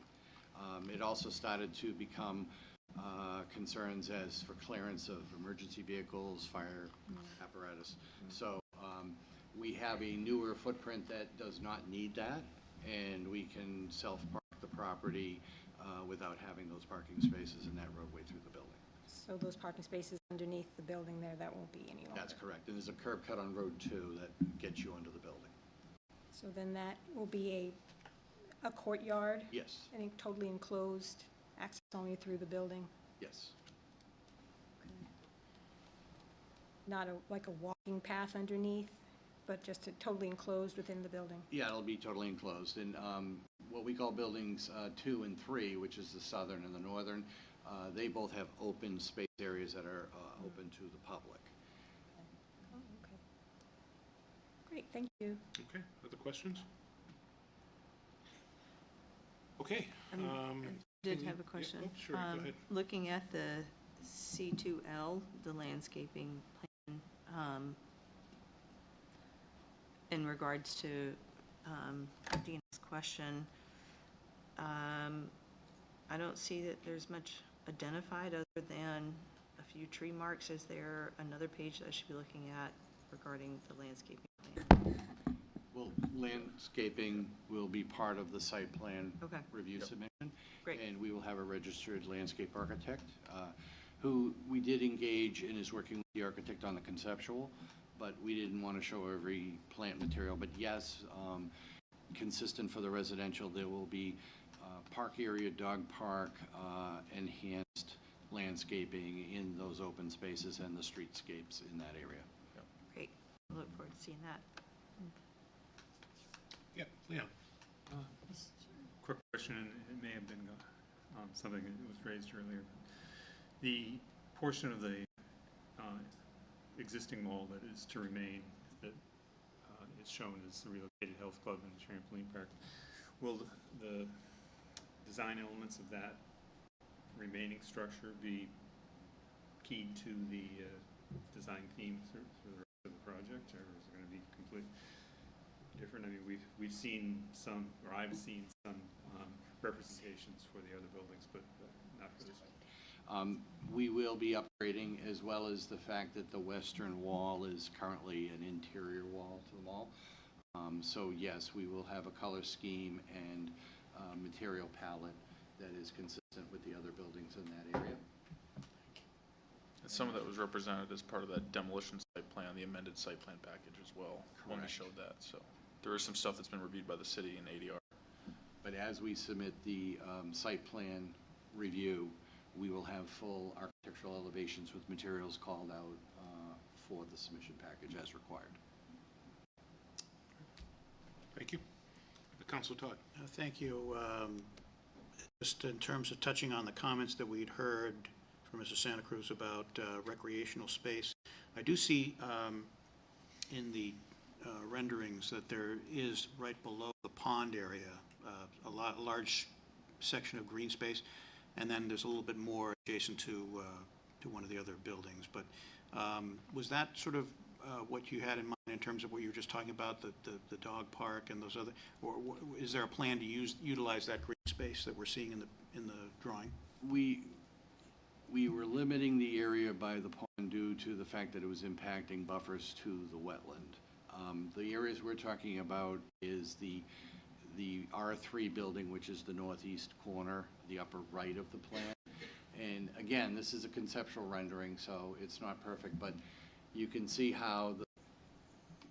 It also started to become concerns as for clearance of emergency vehicles, fire apparatus. So we have a newer footprint that does not need that, and we can self-park the property without having those parking spaces in that roadway through the building. So those parking spaces underneath the building there, that won't be any longer? That's correct. And there's a curb cut on Road 2 that gets you under the building. So then that will be a courtyard? Yes. And totally enclosed, access only through the building? Yes. Not like a walking path underneath, but just totally enclosed within the building? Yeah, it'll be totally enclosed. And what we call buildings 2 and 3, which is the southern and the northern, they both have open space areas that are open to the public. Oh, okay. Great, thank you. Okay, other questions? Okay. I did have a question. Yeah, sure, go ahead. Looking at the C2L, the landscaping plan, in regards to Dina's question, I don't see that there's much identified other than a few tree marks. Is there another page that I should be looking at regarding the landscaping plan? Well, landscaping will be part of the site plan Okay. review submission. Great. And we will have a registered landscape architect who we did engage and is working with the architect on the conceptual, but we didn't want to show every plant material. But yes, consistent for the residential, there will be park area, dog park, enhanced landscaping in those open spaces and the streetscapes in that area. Great. I look forward to seeing that. Yeah, Leon. Quick question, and it may have been something that was raised earlier. The portion of the existing mall that is to remain, that is shown as the relocated health club and trampoline park, will the design elements of that remaining structure be keyed to the design theme for the rest of the project, or is it going to be completely different? I mean, we've seen some, or I've seen some representations for the other buildings, but not for this one. We will be upgrading, as well as the fact that the western wall is currently an interior wall to the mall. So yes, we will have a color scheme and material palette that is consistent with the other buildings in that area. And some of that was represented as part of that demolition site plan, the amended site plan package as well, when we Correct. showed that. So there is some stuff that's been reviewed by the city and ADR. But as we submit the site plan review, we will have full architectural elevations with materials called out for the submission package as required. Thank you. Councilor Todd. Thank you. Just in terms of touching on the comments that we'd heard from Mr. Santa Cruz about recreational space, I do see in the renderings that there is right below the pond area a large section of green space, and then there's a little bit more adjacent to one of the other buildings. But was that sort of what you had in mind in terms of what you were just talking about, the dog park and those other, or is there a plan to utilize that green space that we're seeing in the drawing? We were limiting the area by the pond due to the fact that it was impacting buffers to the wetland. The areas we're talking about is the R3 building, which is the northeast corner, the upper right of the plan. And again, this is a conceptual rendering, so it's not perfect, but you can see how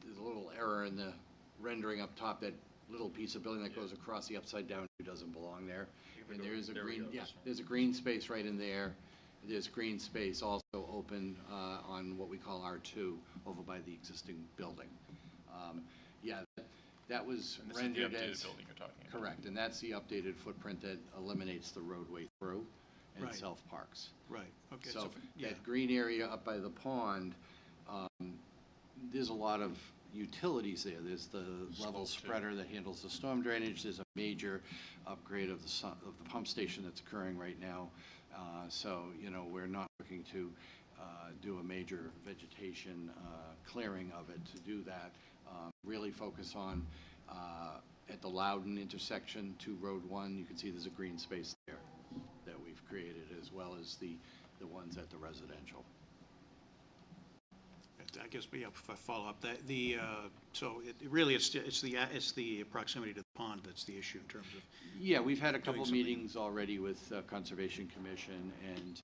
there's a little error in the rendering up top. That little piece of building that goes across the upside down doesn't belong there. And there is a green, there's a green space right in there. There's green space also open on what we call R2 over by the existing building. That was rendered as building you're talking about. correct, and that's the updated footprint that eliminates the roadway through and Right. self-parks. Right, okay. So yeah. that green area up by the pond, there's a lot of utilities there. There's the level spreader that handles the storm drainage. There's a major upgrade of the pump station that's occurring right now. So, we're not looking to do a major vegetation clearing of it to do that. Really focus on at the Loudon intersection to Road 1. You can see there's a green space there that we've created, as well as the ones at the residential. I guess, yeah, if I follow up, so it really, it's the proximity to the pond that's the issue in terms of. Yeah, we've had a couple something. meetings already with Conservation Commission, and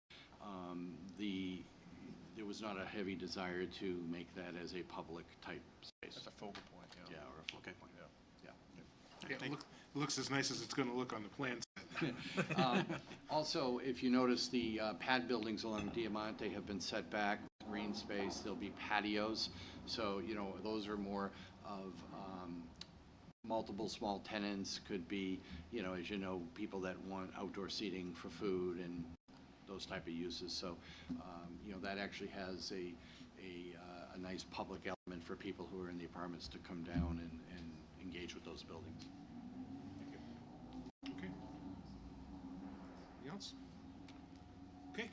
there was not a heavy desire to make that as a public type space. That's a focal point, yeah. Yeah, or a focal point, Yeah, it looks as nice as it's going to look on the plan set. Also, if you notice, the pad buildings along Diamante have been set back with green space. There'll be patios. So, those are more of multiple small tenants. Could be, as you know, people that want outdoor seating for food and those type of uses. So, that actually has a nice public element for people who are in the apartments to come down and engage with those buildings. Okay. Anything else? Okay.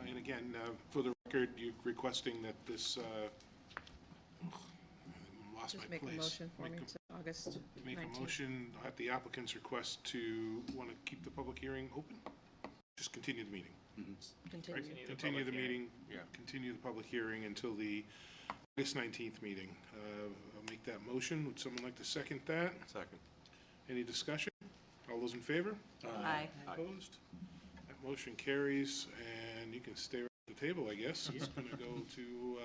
And again, for the record, you're requesting that this, lost my Just place. make a motion for me to August 19th. Make a motion at the applicant's request to want to keep the public hearing open? Just continue the meeting. Continue. Right? Continue the meeting, continue the public hearing until the August 19th meeting. I'll make that motion. Would someone like to second that? Second. Any discussion? All those in favor? Aye. Opposed? That motion carries, and you can stay right at the table, I guess. It's going to go to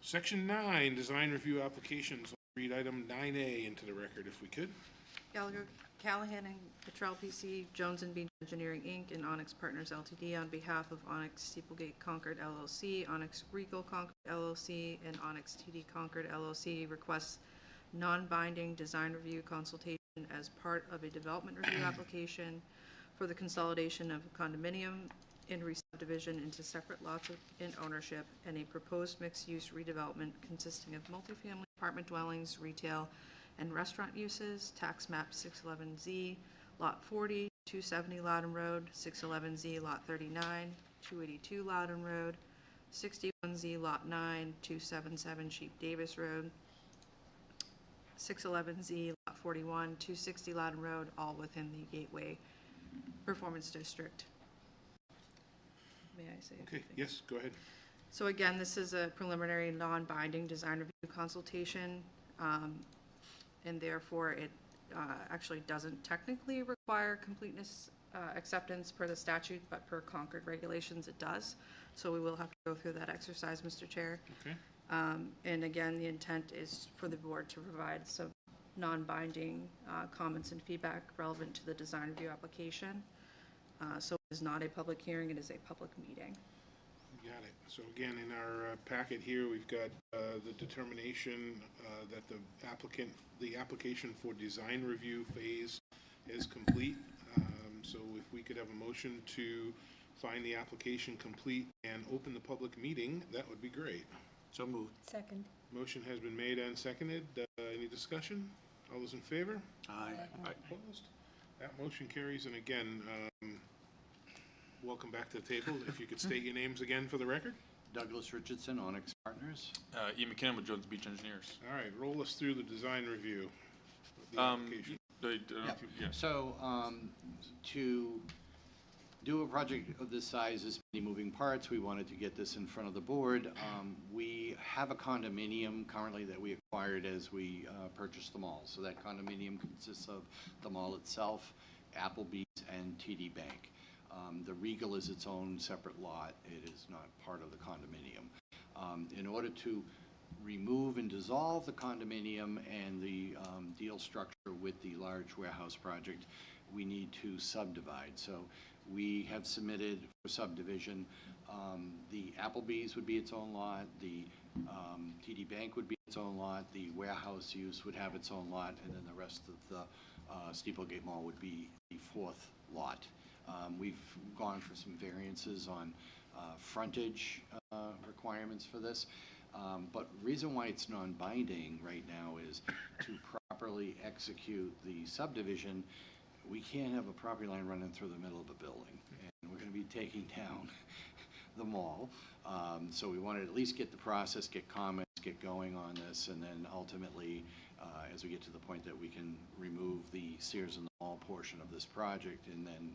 Section 9, Design Review Applications. I'll read item 9A into the record if we could. Gallagher, Callahan and Cottrell PC, Jones and Beach Engineering, Inc., and Onyx Partners Ltd. On behalf of Onyx Steeplegate Concord LLC, Onyx Regal Concord LLC, and Onyx TD Concord LLC requests non-binding design review consultation as part of a development review application for the consolidation of a condominium in re-subdivision into separate lots in ownership and a proposed mixed-use redevelopment consisting of multifamily apartment dwellings, retail, and restaurant uses, tax map 611Z, lot 40, 270 Loudon Road, 611Z, lot 39, 282 Loudon Road, 61Z, lot 9, 277 Sheep Davis Road, 611Z, lot 41, 260 Loudon Road, all within the Gateway Performance District. May I say Okay, anything? yes, go ahead. So again, this is a preliminary non-binding design review consultation, and therefore it actually doesn't technically require completeness acceptance per the statute, but per Concord regulations it does. So we will have to go through that exercise, Mr. Chair. Okay. And again, the intent is for the board to provide some non-binding comments and feedback relevant to the design review application. So it is not a public hearing, it is a public meeting. Got it. So again, in our packet here, we've got the determination that the application for design review phase is complete. So if we could have a motion to find the application complete and open the public meeting, that would be great. So moved. Second. Motion has been made and seconded. Any discussion? All those in favor? Aye. Opposed? That motion carries, and again, welcome back to the table. If you could state your names again for the record. Douglas Richardson, Onyx Partners. Ian McKinnon with Jones Beach Engineers. All right, roll us through the design review of the application. So, to do a project of this size, this many moving parts, we wanted to get this in front of the board. We have a condominium currently that we acquired as we purchased the mall. So that condominium consists of the mall itself, Applebee's, and TD Bank. The Regal is its own separate lot. It is not part of the condominium. In order to remove and dissolve the condominium and the deal structure with the large warehouse project, we need to subdivide. So we have submitted for subdivision. The Applebee's would be its own lot, the TD Bank would be its own lot, the warehouse use would have its own lot, and then the rest of the Steeplegate Mall would be the fourth lot. We've gone for some variances on frontage requirements for this. But the reason why it's non-binding right now is to properly execute the subdivision, we can't have a property line running through the middle of a building. And we're going to be taking down the mall. So we wanted to at least get the process, get comments, get going on this, and then ultimately, as we get to the point that we can remove the Sears and the Mall portion of this project and then,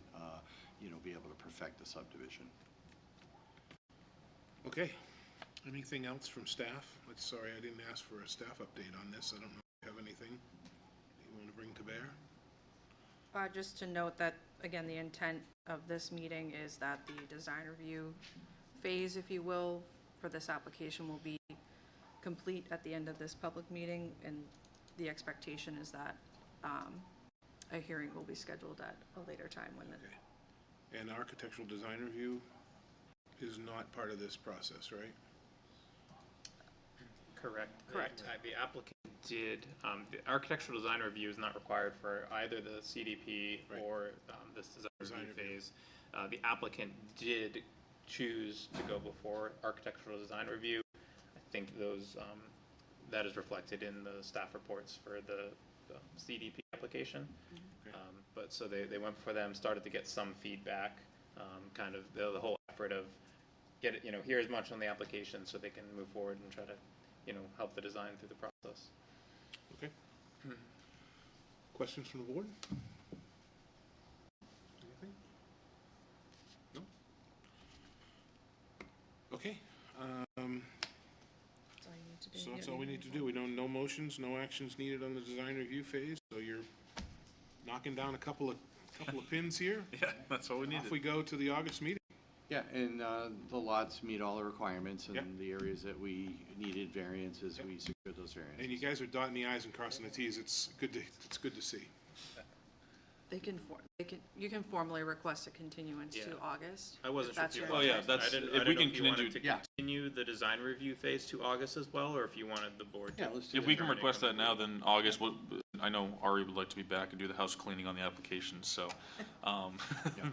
be able to perfect the subdivision. Okay. Anything else from staff? Sorry, I didn't ask for a staff update on this. I don't know if you have anything you want to bring to bear? Just to note that, again, the intent of this meeting is that the design review phase, if you will, for this application will be complete at the end of this public meeting, and the expectation is that a hearing will be scheduled at a later time when the... Okay. And architectural design review is not part of this process, right? Correct. Correct. The applicant did, the architectural design review is not required for either the CDP Right. or this design review phase. The applicant did choose to go before architectural design review. I think those, that is reflected in the staff reports for the CDP application. Okay. But so they went for them, started to get some feedback, kind of the whole effort of get it, hear as much on the application so they can move forward and try to, help the design through the process. Okay. Questions from the board? Anything? No? Okay. That's all you need to do. So that's all we need to do. We don't, no motions, no actions needed on the design review phase, so you're knocking down a couple of pins here. Yeah, that's all we needed. Off we go to the August meeting. Yeah, and the lots meet all the requirements, and Yep. the areas that we needed variances, we secured those variances. And you guys are dotting the i's and crossing the t's. It's good to see. You can formally request a continuance to Yeah. August. I wasn't if sure that's if you your wanted, Oh, yeah, that's- I didn't if we know can if you wanted continue- to yeah. continue the design review phase to August as well, or if you wanted the board to. Yeah, let's do If that. we can request that now, then August, I know Ari would like to be back and do the house cleaning on the application, so,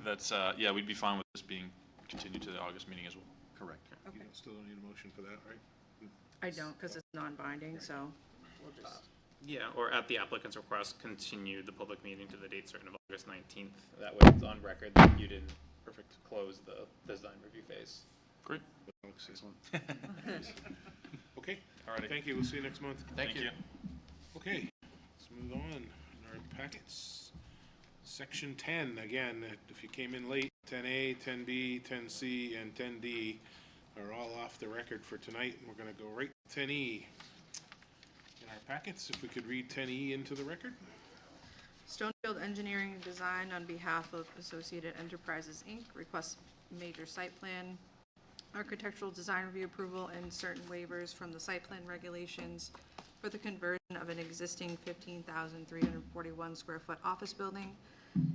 that's, yeah, we'd be fine with this being continued to the August meeting as well. Correct. You still don't need a motion for that, right? I don't, because it's non-binding, so we'll just... Yeah, or at the applicant's request, continue the public meeting to the date certain of August 19th. That way it's on record that you didn't close the design review phase. Great. Excellent. Okay. All righty. Thank you. We'll see you next month. Thank you. Okay, let's move on in our packets. Section 10, again, if you came in late, 10A, 10B, 10C, and 10D are all off the record for tonight, and we're going to go right to 10E. In our packets, if we could read 10E into the record. Stonefield Engineering and Design, on behalf of Associated Enterprises, Inc., requests major site plan, architectural design review approval, and certain waivers from the site plan regulations for the conversion of an existing 15,341 square foot office building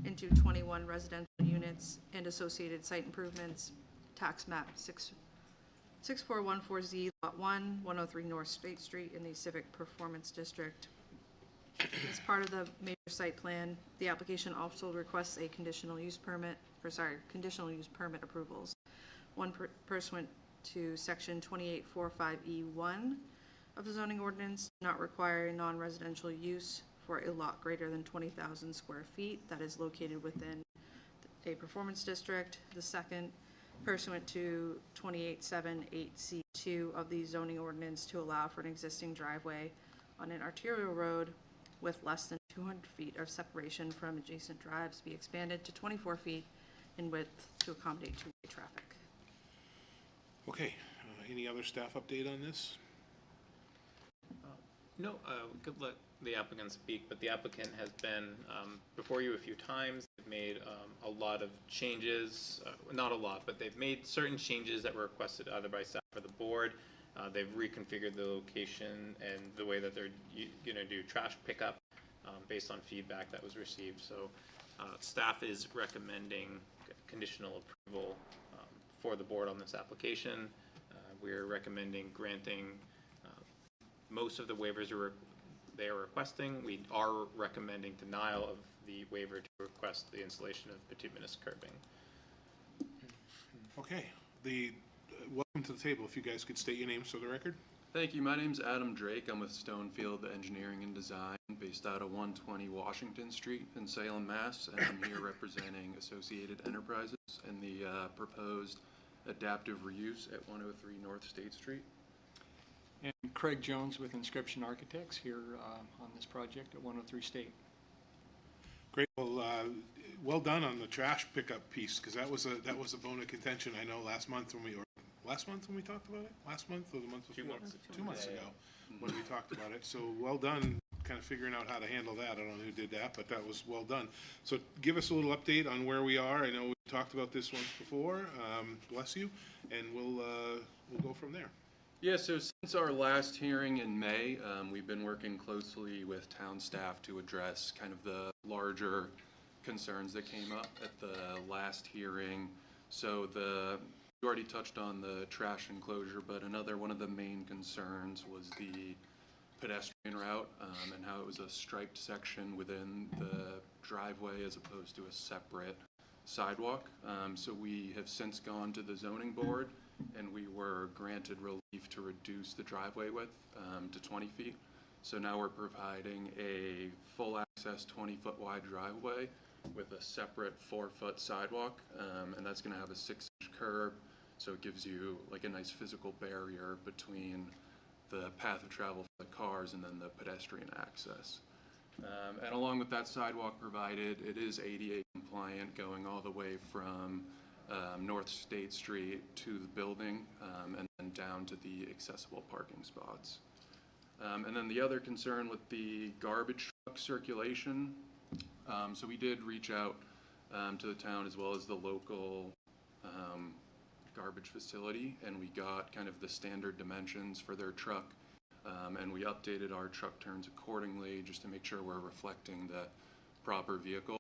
into 21 residential units and associated site improvements, tax map 6414Z, Lot 1, 103 North State Street in the Civic Performance District. As part of the major site plan, the application also requests a conditional use permit approvals. One pursuant to section 2845E1 of the zoning ordinance, not require a non-residential use for a lot greater than 20,000 square feet that is located within a performance district. The second, pursuant to 28778C2 of the zoning ordinance, to allow for an existing driveway on an arterial road with less than 200 feet of separation from adjacent drives be expanded to 24 feet in width to accommodate two-way traffic. Okay, any other staff update on this? No, we could let the applicant speak, but the applicant has been before you a few times. They've made a lot of changes, not a lot, but they've made certain changes that were requested either by staff or the board. They've reconfigured the location and the way that they're going to do trash pickup based on feedback that was received. So staff is recommending conditional approval for the board on this application. We're recommending granting most of the waivers they are requesting. We are recommending denial of the waiver to request the installation of bituminous curbing. Okay, welcome to the table. If you guys could state your names for the record. Thank you. My name's Adam Drake. I'm with Stonefield Engineering and Design, based out of 120 Washington Street in Salem, Mass. And I'm here representing Associated Enterprises and the proposed adaptive reuse at 103 North State Street. And Craig Jones with Inscription Architects here on this project at 103 State. Great. Well, well done on the trash pickup piece, because that was a bone of contention. I know last month when we talked about it. Last month or the month before? 2 months ago when we talked about it. So well done, kind of figuring out how to handle that. I don't know who did that, but that was well done. So give us a little update on where we are. I know we talked about this once before. Bless you, and we'll go from there. Yeah, so since our last hearing in May, we've been working closely with town staff to address kind of the larger concerns that came up at the last hearing. So you already touched on the trash enclosure, but another one of the main concerns was the pedestrian route and how it was a striped section within the driveway as opposed to a separate sidewalk. So we have since gone to the zoning board and we were granted relief to reduce the driveway width to 20 feet. So now we're providing a full access 20-foot wide driveway with a separate 4-foot sidewalk, and that's going to have a 6-inch curb, so it gives you like a nice physical barrier between the path of travel for the cars and then the pedestrian access. And along with that sidewalk provided, it is ADA compliant, going all the way from North State Street to the building and then down to the accessible parking spots. And then the other concern with the garbage truck circulation, so we did reach out to the town as well as the local garbage facility, and we got kind of the standard dimensions for their truck, and we updated our truck turns accordingly just to make sure we're reflecting the proper vehicle.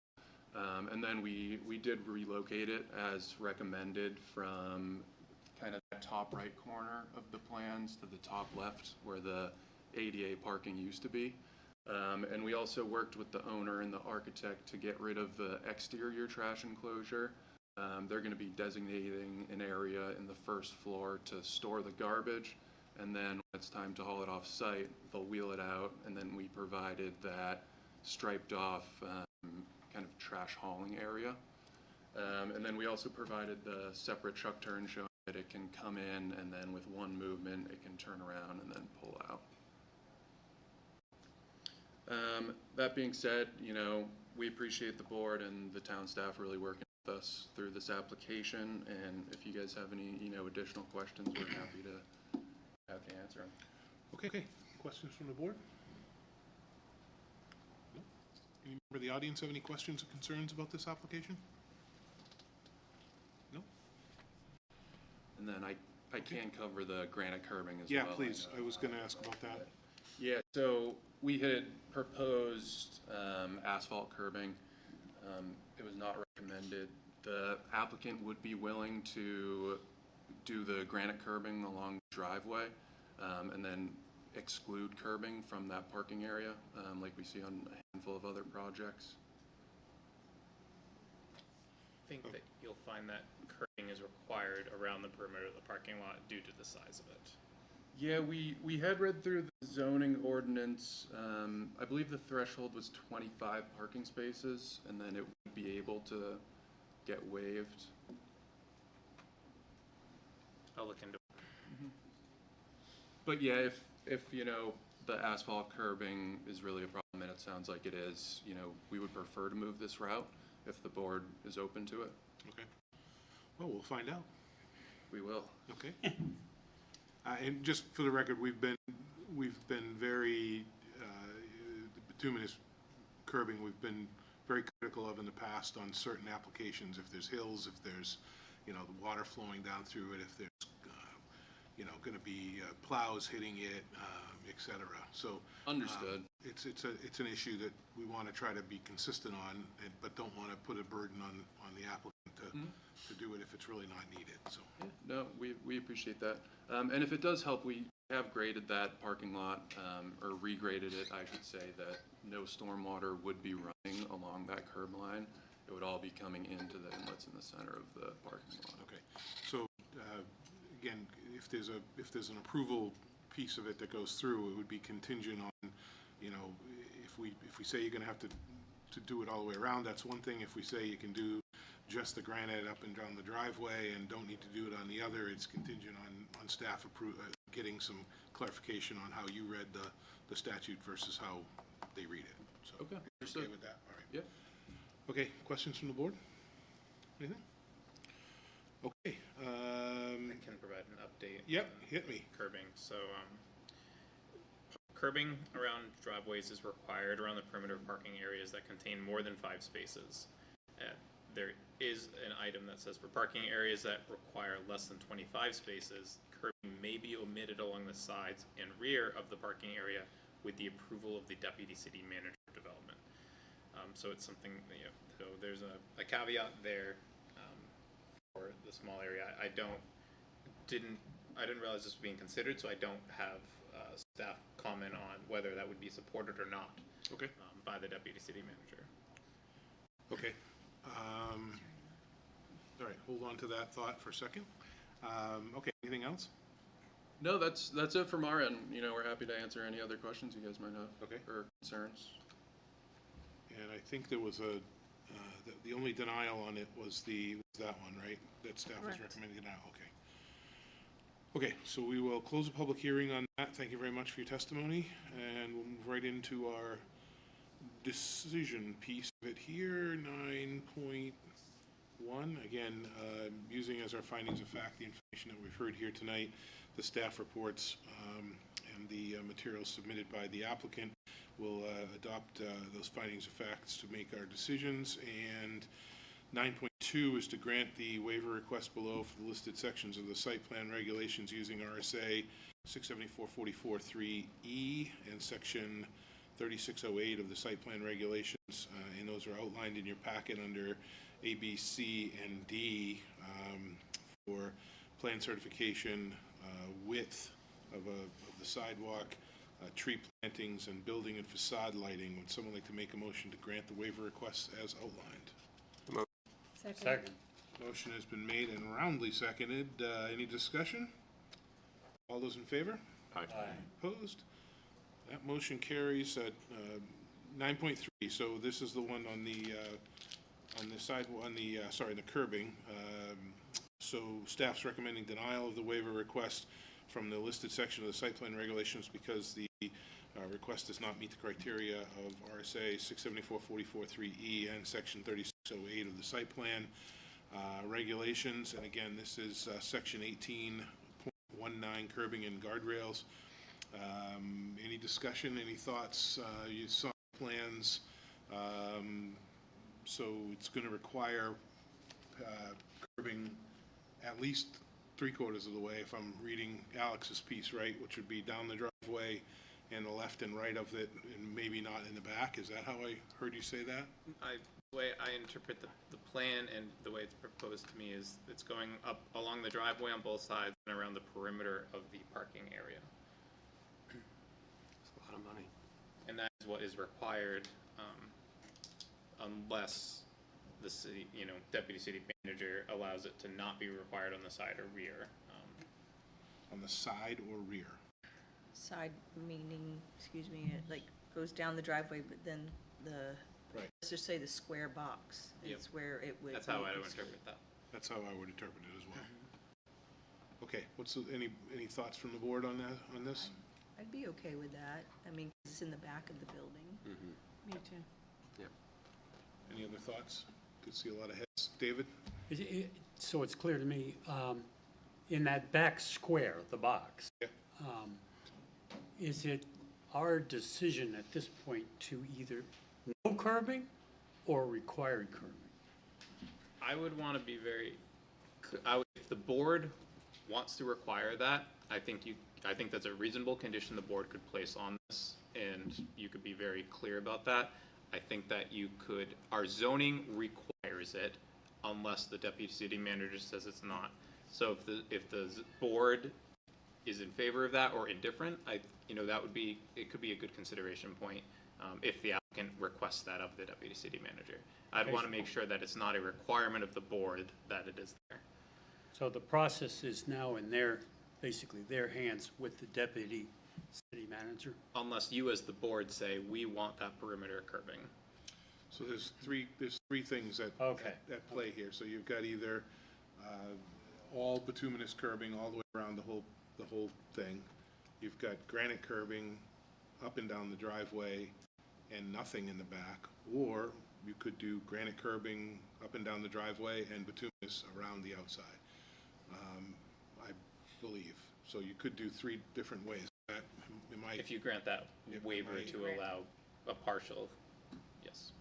And then we did relocate it as recommended from kind of that top right corner of the plans to the top left where the ADA parking used to be. And we also worked with the owner and the architect to get rid of the exterior trash enclosure. They're going to be designating an area in the first floor to store the garbage, and then when it's time to haul it off site, they'll wheel it out, and then we provided that striped off kind of trash hauling area. And then we also provided the separate truck turn showing that it can come in and then with one movement it can turn around and then pull out. That being said, we appreciate the board and the town staff really working with us through this application, and if you guys have any additional questions, we're happy to answer them. Okay. Questions from the board? No? Any member of the audience have any questions or concerns about this application? No? And then I can cover the granite curbing as well. Yeah, please. I was going to ask about that. Yeah, so we had proposed asphalt curbing. It was not recommended. The applicant would be willing to do the granite curbing along the driveway and then exclude curbing from that parking area like we see on a handful of other projects. I think that you'll find that curbing is required around the perimeter of the parking lot due to the size of it. Yeah, we had read through the zoning ordinance. I believe the threshold was 25 parking spaces, and then it would be able to get waived. I'll look into it. But yeah, if the asphalt curbing is really a problem, and it sounds like it is, we would prefer to move this route if the board is open to it. Okay. Well, we'll find out. We will. Okay. And just for the record, we've been very, the bituminous curbing, we've been very critical of in the past on certain applications. If there's hills, if there's, the water flowing down through it, if there's, going to be plows hitting it, et cetera. So. Understood. It's an issue that we want to try to be consistent on, but don't want to put a burden on the applicant to do it if it's really not needed, so. Yeah, no, we appreciate that. And if it does help, we have graded that parking lot, or regraded it, I should say, that no stormwater would be running along that curb line. It would all be coming into the inlets in the center of the parking lot. Okay, so, again, if there's an approval piece of it that goes through, it would be contingent on, if we say you're gonna have to do it all the way around, that's one thing. If we say you can do just the granite up and down the driveway and don't need to do it on the other, it's contingent on staff getting some clarification on how you read the statute versus how they read it. So, Okay. Okay with that, all right. Yep. Okay, questions from the board? Anything? Okay. I can provide an update. Yep, on hit me. Curbing. So, curbing around driveways is required around the perimeter parking areas that contain more than 5 spaces. There is an item that says for parking areas that require less than 25 spaces, curbing may be omitted along the sides and rear of the parking area with the approval of the Deputy City Manager of Development. So it's something, so there's a caveat there for the small area. I didn't realize this was being considered, so I don't have staff comment on whether that would be supported or not. Okay. By the Deputy City Manager. Okay. All right, hold on to that thought for a second. Okay, anything else? No, that's it from our end. We're happy to answer any other questions you guys might have. Okay. Or concerns. And I think there was the only denial on it was that one, right? That staff was Correct. recommending denial, okay. Okay, so we will close the public hearing on that. Thank you very much for your testimony, and we'll move right into our decision piece of it here, 9.1. Again, using as our findings of fact the information that we've heard here tonight, the staff reports, and the materials submitted by the applicant. We'll adopt those findings of facts to make our decisions. And 9.2 is to grant the waiver request below for the listed sections of the site plan regulations using RSA 674-44-3E and section 3608 of the site plan regulations, and those are outlined in your packet under A, B, C, and D for plan certification, width of the sidewalk, tree plantings, and building and facade lighting. Would someone like to make a motion to grant the waiver requests as outlined? Second. Motion has been made and roundly seconded. Any discussion? All those in favor? Aye. Opposed? That motion carries at 9.3. So this is the one on the curbing. So staff's recommending denial of the waiver request from the listed section of the site plan regulations because the request does not meet the criteria of RSA 674-44-3E and section 3608 of the site plan regulations. And again, this is section 18.19 curbing and guardrails. Any discussion, any thoughts? You saw plans. So it's going to require curbing at least 3/4 of the way, if I'm reading Alex's piece right, which would be down the driveway and the left and right of it, and maybe not in the back. Is that how I heard you say that? The way I interpret the plan and the way it's proposed to me is it's going up along the driveway on both sides and around the perimeter of the parking area. That's a lot of money. And that is what is required, unless the city, Deputy City Manager allows it to not be required on the side or rear. On the side or rear? Side meaning, excuse me, it like goes down the driveway, but then let's just say the square box is where it would. That's how I would interpret that. That's how I would interpret it as well. Okay, any thoughts from the board on this? I'd be okay with that. I mean, it's in the back of the building. Me too. Any other thoughts? Could see a lot of heads. David? So it's clear to me, in that back square, the box, is it our decision at this point to either no curbing or required curbing? I would want to be very, if the board wants to require that, I think that's a reasonable condition the board could place on this, and you could be very clear about that. I think that our zoning requires it unless the deputy city manager says it's not. So if the board is in favor of that or indifferent, it could be a good consideration point if the applicant requests that of the deputy city manager. I'd want to make sure that it's not a requirement of the board that it is there. So the process is now in basically their hands with the deputy city manager? Unless you as the board say, we want that perimeter curbing. So there's three things at play here. So you've got either all bituminous curbing all the way around the whole thing. You've got granite curbing up and down the driveway and nothing in the back, or you could do granite curbing up and down the driveway and bituminous around the outside. I believe so. You could do three different ways. If you grant that waiver to allow a partial, yes.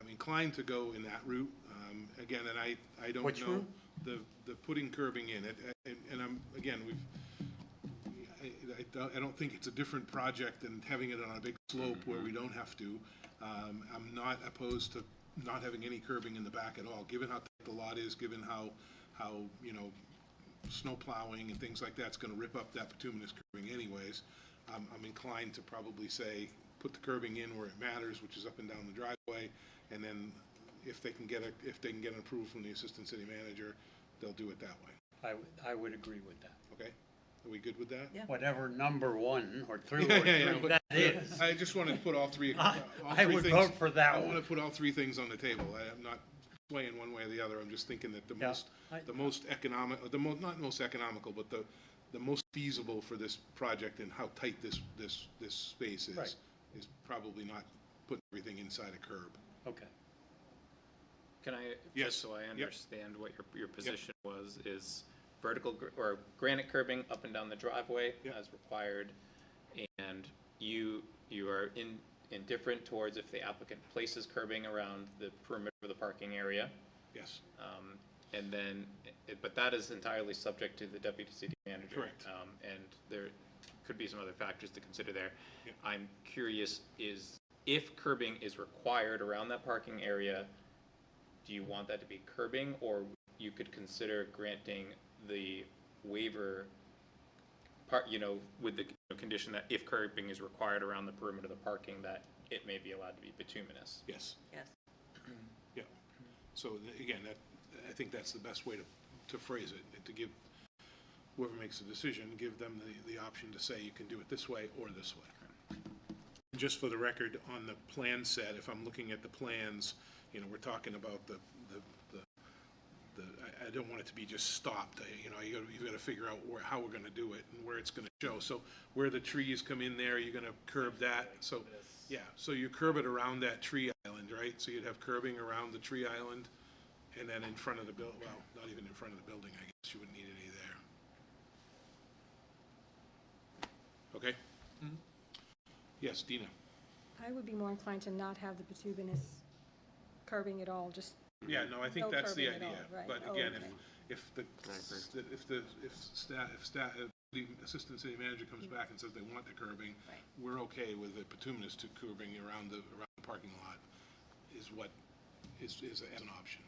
I'm inclined to go in that route. Again, and I don't Which know route? the putting curbing in it. And I don't think it's a different project than having it on a big slope where we don't have to. I'm not opposed to not having any curbing in the back at all, given how tight the lot is, given how snow plowing and things like that's going to rip up that bituminous curbing anyways. I'm inclined to probably say put the curbing in where it matters, which is up and down the driveway, and then if they can get an approval from the assistant city manager, they'll do it that way. I would agree with that. Okay, are we good with that? Yeah. Whatever number one or two or three but that is. I just wanted to put all three. I would vote for that I one. want to put all three things on the table. I'm not swaying one way or the other. I'm just thinking that the most economic, not most economical, but the most feasible for this project and how tight this space is, is probably not putting everything inside a curb. Okay. Can I, Yes. just so I understand what your position was, is vertical or granite curbing up and down the driveway as required, and you are indifferent towards if the applicant places curbing around the perimeter of the parking area. Yes. And then, but that is entirely subject to the deputy city manager. Correct. And there could be some other factors to consider there. Yep. I'm curious, if curbing is required around that parking area, do you want that to be curbing, or you could consider granting the waiver with the condition that if curbing is required around the perimeter of the parking, that it may be allowed to be bituminous? Yes. Yes. Yeah. So again, I think that's the best way to phrase it, and to give whoever makes the decision, give them the option to say you can do it this way or this way. Just for the record, on the plan set, if I'm looking at the plans, we're talking about I don't want it to be just stopped. You've got to figure out how we're going to do it and where it's going to show. So where the trees come in there, you're going to curb that. So so you curb it around that tree island, right? So you'd have curbing around the tree island, and then in front of the building. Well, not even in front of the building. I guess you wouldn't need any there. Okay. Mm-hmm. Yes, Dina. I would be more inclined to not have the bituminous curbing at all, just Yeah, no, I think no that's the curbing at idea. all, right. But Oh, again, okay. if the assistant city manager comes back and says they want the curbing, we're okay with the bituminous to curbing around the parking lot is an option,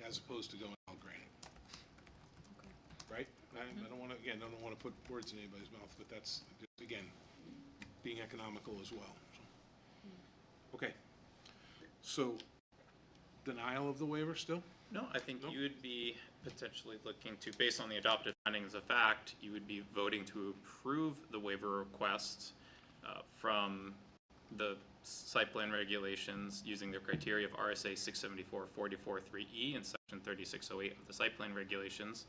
as opposed to going all granite. Right? I don't want to put words in anybody's mouth, but that's just, again, being economical as well. So. Okay. So, denial of the waiver still? No, I think you would be potentially looking to, based on the adopted findings of fact, you would be voting to approve the waiver request from the site plan regulations using the criteria of RSA 674-44-3E and section 3608 of the site plan regulations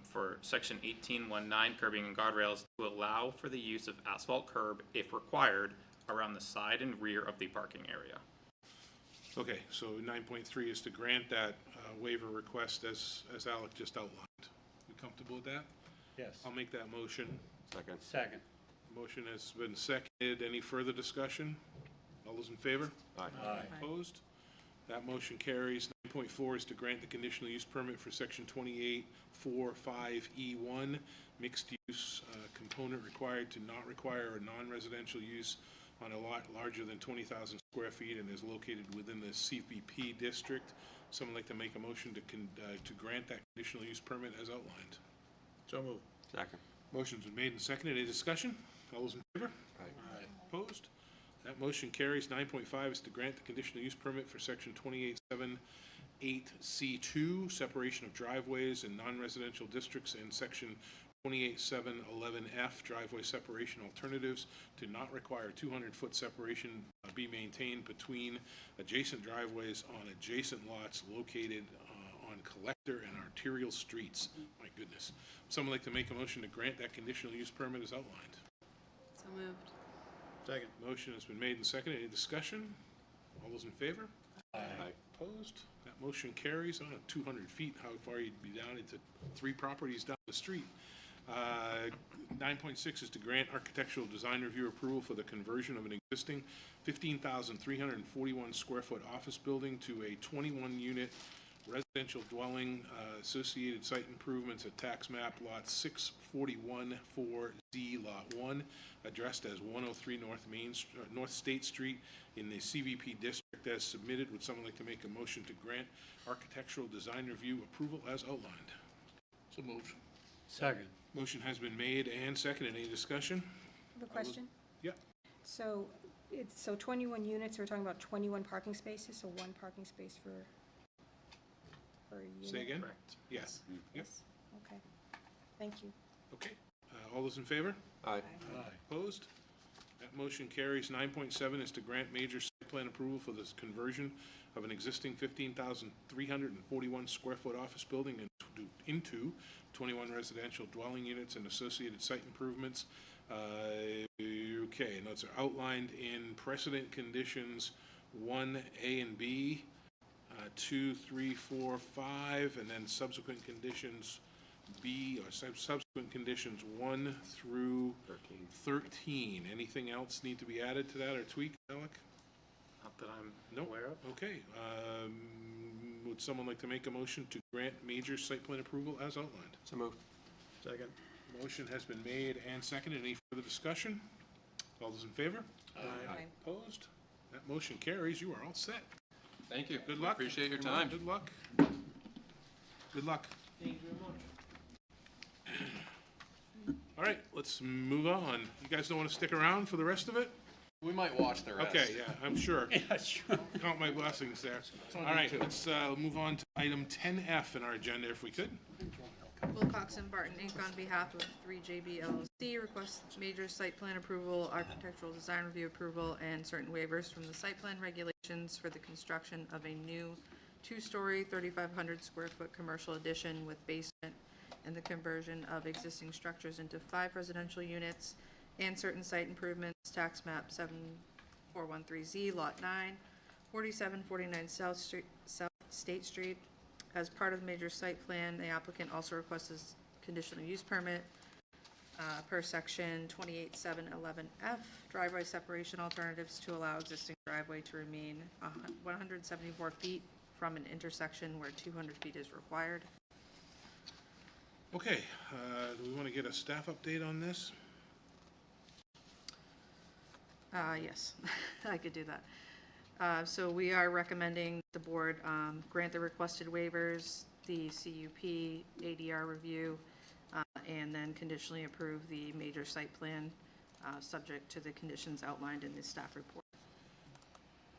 for section 1819 curbing and guardrails to allow for the use of asphalt curb if required around the side and rear of the parking area. Okay, so 9.3 is to grant that waiver request as Alec just outlined. You comfortable with that? Yes. I'll make that motion. Second. Second. Motion has been seconded. Any further discussion? All those in favor? Aye. Aye. Opposed? That motion carries. 9.4 is to grant the conditional use permit for section 2845E1, mixed use component required to not require a non-residential use on a lot larger than 20,000 square feet and is located within the CVP district. Someone like to make a motion to grant that conditional use permit as outlined? So moved. Second. Motion's been made and seconded. Any discussion? All those in favor? Aye. Opposed? That motion carries. 9.5 is to grant the conditional use permit for section 2878C2, separation of driveways in non-residential districts, and section 28711F, driveway separation alternatives, to not require 200-foot separation be maintained between adjacent driveways on adjacent lots located on collector and arterial streets. My goodness. Someone like to make a motion to grant that conditional use permit as outlined? So moved. Second. Motion has been made and seconded. Any discussion? All those in favor? Aye. Opposed? That motion carries. I don't know, 200 feet, how far you'd be down into 3 properties down the street. 9.6 is to grant architectural design review approval for the conversion of an existing 15,341 square foot office building to a 21-unit residential dwelling, associated site improvements at tax map lot 641-4Z lot 1, addressed as 103 North State Street in the CVP district as submitted. Would someone like to make a motion to grant architectural design review approval as outlined? So moved. Second. Motion has been made and seconded. Any discussion? I have a question. Yeah. So it's, 21 units, we're talking about 21 parking spaces, so 1 parking space per unit? Say again? Correct. Yes. Yep. Okay, thank you. Okay. All those in favor? Aye. Opposed? That motion carries. 9.7 is to grant major site plan approval for this conversion of an existing 15,341 square foot office building into 21 residential dwelling units and associated site improvements. Okay, notes are outlined in precedent conditions 1A and B, 2, 3, 4, 5, and then subsequent conditions B, or subsequent conditions 1 through 13. Anything else need to be added to that or tweaked, Alec? Not that I'm Nope. aware of. Okay. Would someone like to make a motion to grant major site plan approval as outlined? So moved. Second. Motion has been made and seconded. Any further discussion? All those in favor? Aye. Opposed? That motion carries. You are all set. Thank you. Good luck. Appreciate your Everyone, time. Good luck. Good luck. Thank you very much. All right, let's move on. You guys don't want to stick around for the rest of it? We might watch the rest. Okay, yeah, I'm sure. Yeah, sure. Count my blessings there. All right, let's move on to item 10F in our agenda, if we could. Wilcox and Barton Inc. on behalf of 3JB LLC requests major site plan approval, architectural design review approval, and certain waivers from the site plan regulations for the construction of a new 2-story, 3,500 square foot commercial addition with basement and the conversion of existing structures into 5 residential units and certain site improvements, tax map 7413Z, lot 9, 4749 South State Street. As part of the major site plan, the applicant also requests a conditional use permit per section 28711F, driveway separation alternatives to allow existing driveway to remain 174 feet from an intersection where 200 feet is required. Okay, do we want to get a staff update on this? Yes, I could do that. So we are recommending the board grant the requested waivers, the CUP, ADR review, and then conditionally approve the major site plan, subject to the conditions outlined in the staff report.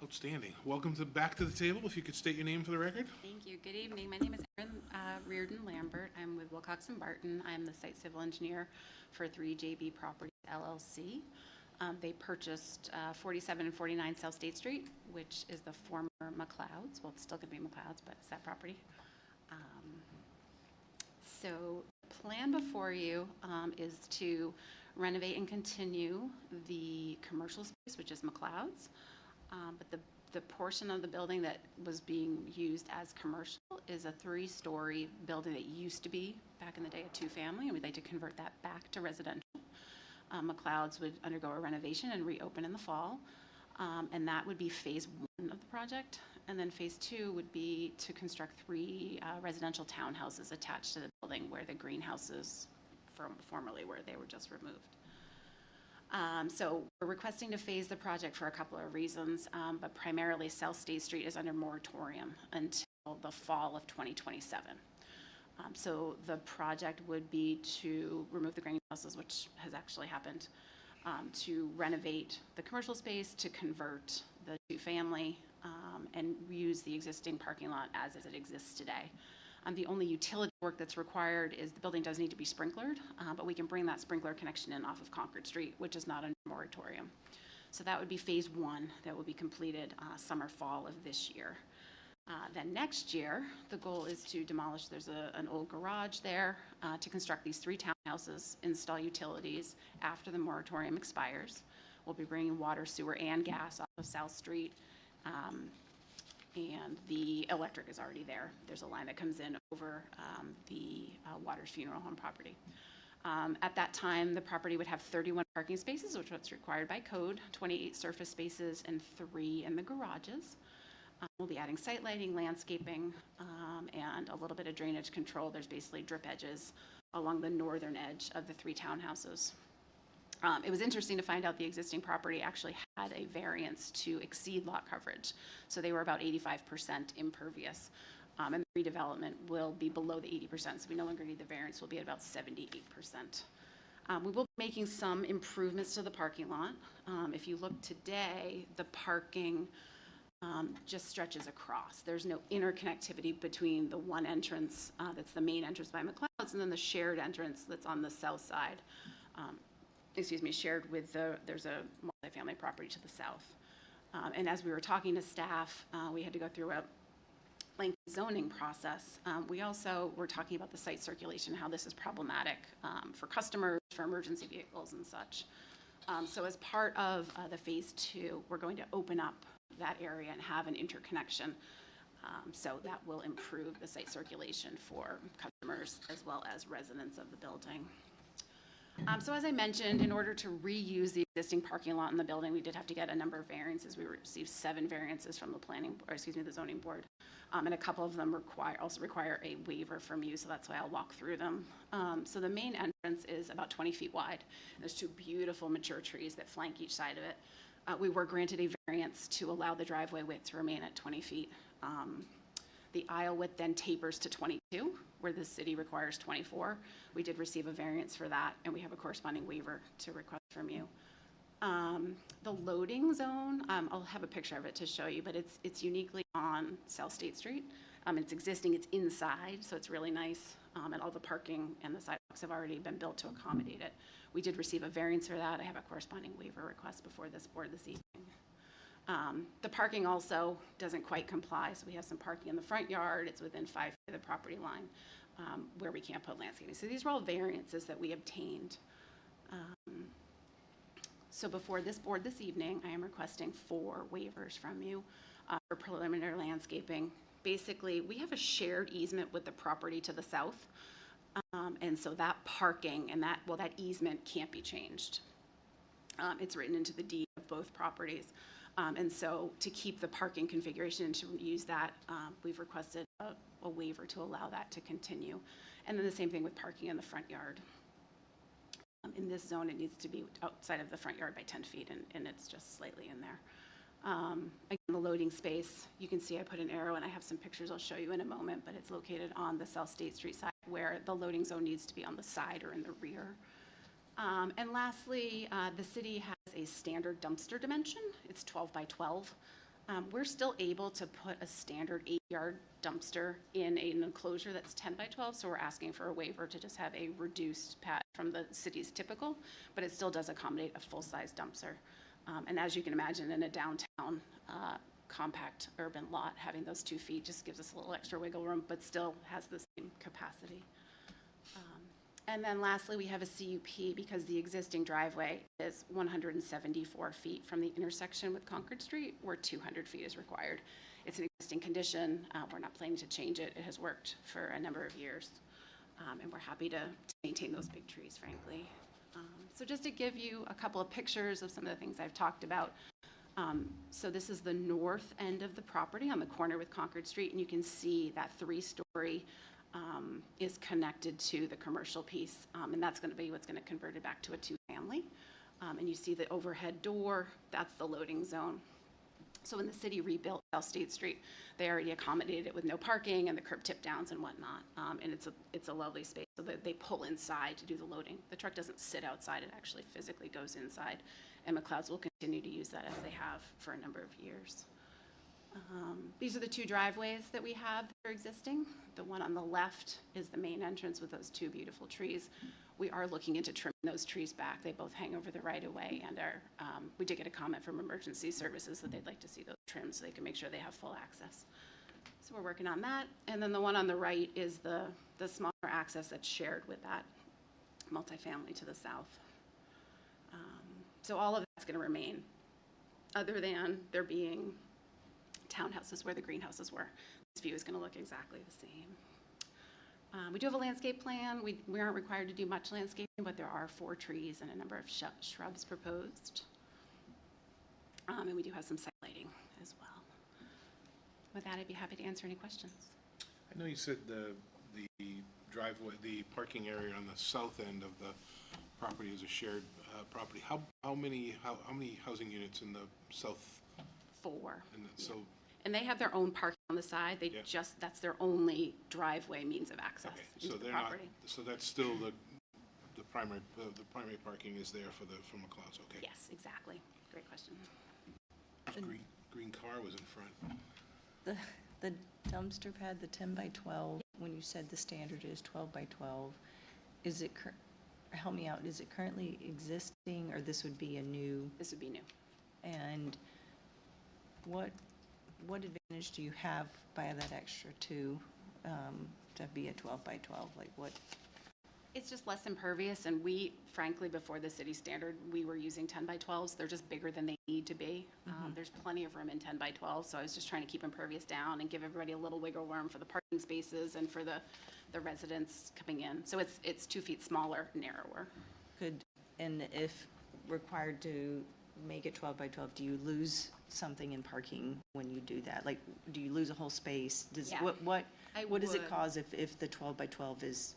Outstanding. Welcome back to the table. If you could state your name for the record. Thank you. Good evening. My name is Erin Reardon Lambert. I'm with Wilcox and Barton. I'm the site civil engineer for 3JB Properties LLC. They purchased 47 and 49 South State Street, which is the former McLeod's. Well, it's still going to be McLeod's, but it's that property. So the plan before you is to renovate and continue the commercial space, which is McLeod's. But The portion of the building that was being used as commercial is a 3-story building that used to be, back in the day, a 2-family, and we'd like to convert that back to residential. McLeod's would undergo a renovation and reopen in the fall, and that would be phase 1 of the project. And then phase 2 would be to construct 3 residential townhouses attached to the building where the greenhouses formerly were. They were just removed. So we're requesting to phase the project for a couple of reasons, but primarily South State Street is under moratorium until the fall of 2027. So the project would be to remove the greenhouses, which has actually happened, to renovate the commercial space, to convert the 2-family, and reuse the existing parking lot as it exists today. The only utility work that's required is the building does need to be sprinklered, but we can bring that sprinkler connection in off of Concord Street, which is not under moratorium. So that would be phase 1 that will be completed summer, fall of this year. Then next year, the goal is to demolish, there's an old garage there, to construct these 3 townhouses, install utilities after the moratorium expires. We'll be bringing water, sewer, and gas off of South Street. And the electric is already there. There's a line that comes in over the Waters Funeral Home property. At that time, the property would have 31 parking spaces, which is what's required by code, 28 surface spaces, and 3 in the garages. We'll be adding site lighting, landscaping, and a little bit of drainage control. There's basically drip edges along the northern edge of the 3 townhouses. It was interesting to find out the existing property actually had a variance to exceed lot coverage. So they were about 85% impervious. And the redevelopment will be below the 80%, so we no longer need the variance. We'll be at about 78%. We will be making some improvements to the parking lot. If you look today, the parking just stretches across. There's no interconnectivity between the one entrance that's the main entrance by McLeod's and then the shared entrance that's on the south side. Shared with there's a multifamily property to the south. And as we were talking to staff, we had to go through a lengthy zoning process. We also were talking about the site circulation, how this is problematic for customers, for emergency vehicles and such. So as part of the phase 2, we're going to open up that area and have an interconnection. So that will improve the site circulation for customers as well as residents of the building. So as I mentioned, in order to reuse the existing parking lot in the building, we did have to get a number of variances. We received 7 variances from the zoning board, and a couple of them also require a waiver from you, so that's why I'll walk through them. So the main entrance is about 20 feet wide. There's 2 beautiful mature trees that flank each side of it. We were granted a variance to allow the driveway width to remain at 20 feet. The aisle width then tapers to 22, where the city requires 24. We did receive a variance for that, and we have a corresponding waiver to request from you. The loading zone, I'll have a picture of it to show you, but it's uniquely on South State Street. It's existing, it's inside, so it's really nice, and all the parking and the sidewalks have already been built to accommodate it. We did receive a variance for that. I have a corresponding waiver request before this board this evening. The parking also doesn't quite comply, so we have some parking in the front yard. It's within 5 feet of the property line where we can't put landscaping. So these are all variances that we obtained. So before this board this evening, I am requesting 4 waivers from you for preliminary landscaping. Basically, we have a shared easement with the property to the south, and so that parking and that easement can't be changed. It's written into the deed of both properties. And so to keep the parking configuration and to use that, we've requested a waiver to allow that to continue. And then the same thing with parking in the front yard. In this zone, it needs to be outside of the front yard by 10 feet, and it's just slightly in there. Again, the loading space, you can see I put an arrow, and I have some pictures I'll show you in a moment, but it's located on the South State Street side where the loading zone needs to be on the side or in the rear. And lastly, the city has a standard dumpster dimension. It's 12 by 12. We're still able to put a standard 8-yard dumpster in an enclosure that's 10 by 12, so we're asking for a waiver to just have a reduced pad from the city's typical, but it still does accommodate a full-size dumpster. And as you can imagine, in a downtown compact urban lot, having those 2 feet just gives us a little extra wiggle room, but still has the same capacity. And then lastly, we have a CUP because the existing driveway is 174 feet from the intersection with Concord Street, where 200 feet is required. It's an existing condition. We're not planning to change it. It has worked for a number of years. And we're happy to maintain those big trees, frankly. So just to give you a couple of pictures of some of the things I've talked about. So this is the north end of the property on the corner with Concord Street, and you can see that 3-story is connected to the commercial piece, and that's going to be what's going to convert it back to a 2-family. And you see the overhead door, that's the loading zone. So when the city rebuilt South State Street, they already accommodated it with no parking and the curb tip downs and whatnot. And it's a lovely space, so that they pull inside to do the loading. The truck doesn't sit outside, it actually physically goes inside. And McLeod's will continue to use that as they have for a number of years. These are the 2 driveways that we have that are existing. The one on the left is the main entrance with those 2 beautiful trees. We are looking into trimming those trees back. They both hang over the right-of-way, and we did get a comment from Emergency Services that they'd like to see those trimmed so they can make sure they have full access. So we're working on that. And then the one on the right is the smaller access that's shared with that multifamily to the south. So all of that's going to remain, other than there being townhouses where the greenhouses were. This view is going to look exactly the same. We do have a landscape plan. We aren't required to do much landscaping, but there are 4 trees and a number of shrubs proposed. And we do have some site lighting as well. With that, I'd be happy to answer any questions. I know you said the driveway, the parking area on the south end of the property is a shared property. How many housing units in the south? 4. And so. And they have their own parking on the side. They that's their only driveway means of access into the property. So that's still the primary parking is there for McLeod's. Okay. Yes, exactly. Great question. Green car was in front. The dumpster pad, the 10 by 12, when you said the standard is 12 by 12, is it, help me out, is it currently existing, or this would be a new? This would be new. And what advantage do you have by that extra 2 to be a 12 by 12? Like what? It's just less impervious, and we, frankly, before the city standard, we were using 10 by 12s. They're just bigger than they need to be. There's plenty of room in 10 by 12, so I was just trying to keep impervious down and give everybody a little wiggle room for the parking spaces and for the residents coming in. So it's 2 feet smaller, narrower. And if required to make it 12 by 12, do you lose something in parking when you do that? Like, do you lose a whole space? What does it cause if the 12 by 12 is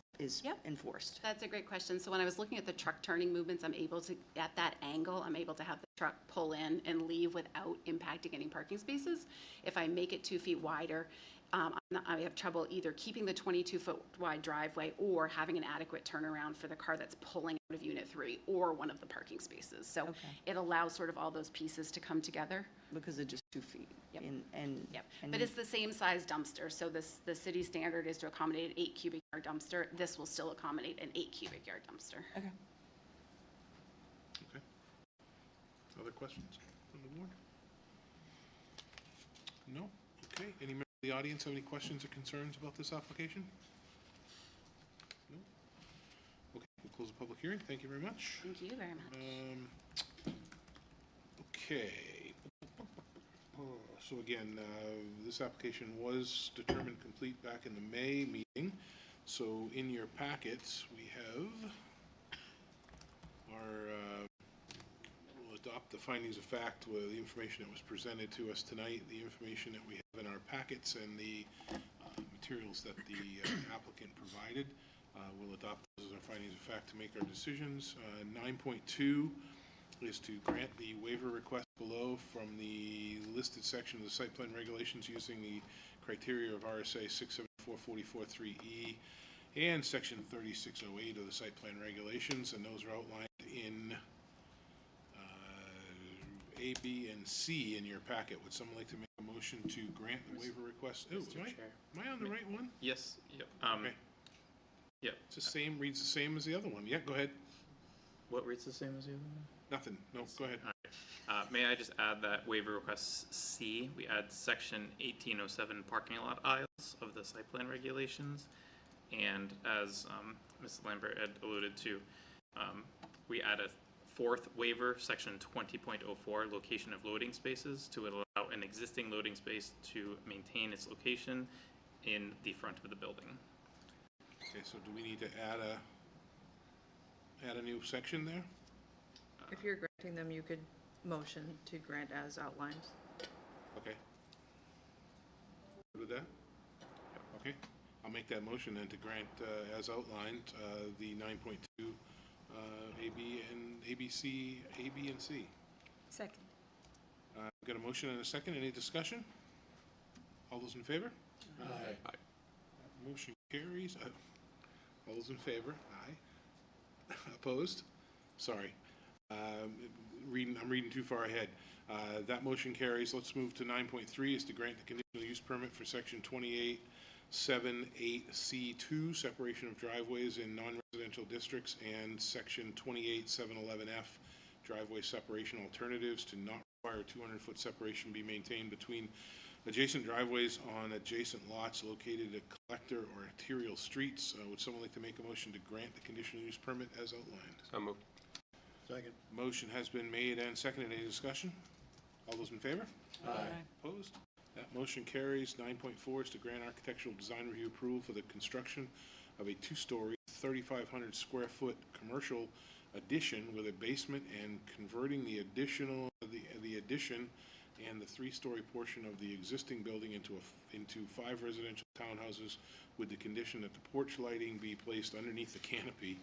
enforced? That's a great question. So when I was looking at the truck turning movements, I'm able to, at that angle, I'm able to have the truck pull in and leave without impacting any parking spaces. If I make it 2 feet wider, I have trouble either keeping the 22-foot wide driveway or having an adequate turnaround for the car that's pulling out of Unit 3 or one of the parking spaces. So it allows sort of all those pieces to come together. Because of just 2 feet. Yep. And but it's the same size dumpster. So the city standard is to accommodate an 8 cubic yard dumpster. This will still accommodate an 8 cubic yard dumpster. Okay. Okay. Other questions from the board? No? Okay. Any members of the audience have any questions or concerns about this application? No? Okay, we'll close the public hearing. Thank you very much. Thank you very much. Okay. So again, this application was determined complete back in the May meeting. So in your packets, we have we'll adopt the findings of fact with the information that was presented to us tonight, the information that we have in our packets, and the materials that the applicant provided. We'll adopt those as our findings of fact to make our decisions. 9.2 is to grant the waiver request below from the listed section of the site plan regulations using the criteria of RSA 674-44-3E and section 3608 of the site plan regulations, and those are outlined in A, B, and C in your packet. Would someone like to make a motion to grant the waiver request? Oh, am I on the right one? Yes. Yep. Okay. Yep. It's the same, reads the same as the other one. Yeah, go ahead. What reads the same as the other one? Nothing. No, go ahead. May I just add that waiver request C, we add section 1807 parking lot aisles of the site plan regulations. And as Ms. Lambert had alluded to, we add a fourth waiver, section 20.04, location of loading spaces, to allow an existing loading space to maintain its location in the front of the building. Okay, so do we need to add a new section there? If you're granting them, you could motion to grant as outlined. Okay. Good with that? Okay, I'll make that motion then to grant, as outlined, the 9.2 A, B, and ABC, A, B, and C. Second. Got a motion and a second. Any discussion? All those in favor? Aye. Motion carries. All those in favor? Aye. Opposed? Sorry. I'm reading too far ahead. That motion carries. Let's move to 9.3 is to grant the conditional use permit for section 28.7.8C2, separation of driveways in non-residential districts, and section 28.7.11F, driveway separation alternatives, to not require a 200-foot separation be maintained between adjacent driveways on adjacent lots located at collector or arterial streets. Would someone like to make a motion to grant the conditional use permit as outlined? So moved. Second. Motion has been made and seconded. Any discussion? All those in favor? Aye. Opposed? That motion carries. 9.4 is to grant architectural design review approval for the construction of a two-story, 3,500 square foot commercial addition with a basement and converting the addition and the three-story portion of the existing building into 5 residential townhouses, with the condition that the porch lighting be placed underneath the canopy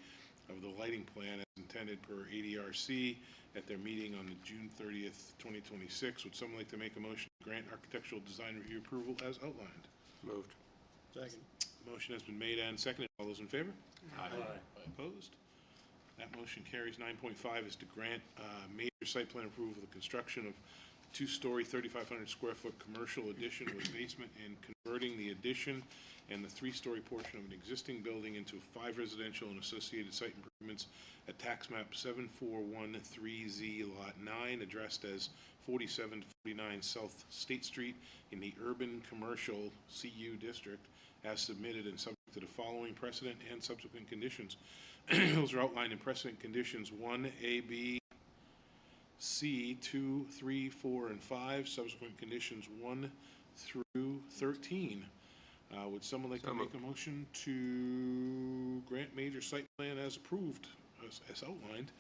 of the lighting plan as intended per ADRC at their meeting on the June 30th, 2026. Would someone like to make a motion to grant architectural design review approval as outlined? Moved. Second. Motion has been made and seconded. All those in favor? Aye. Opposed? That motion carries. 9.5 is to grant major site plan approval for the construction of two-story, 3,500 square foot commercial addition with basement and converting the addition and the three-story portion of an existing building into 5 residential and associated site improvements at tax map 7413Z Lot 9, addressed as 4749 South State Street in the Urban Commercial CU District, as submitted and subject to the following precedent and subsequent conditions. Those are outlined in precedent conditions 1A, B, C, 2, 3, 4, and 5, subsequent conditions 1 through 13. Would someone like to make a motion to grant major site plan as approved, as outlined?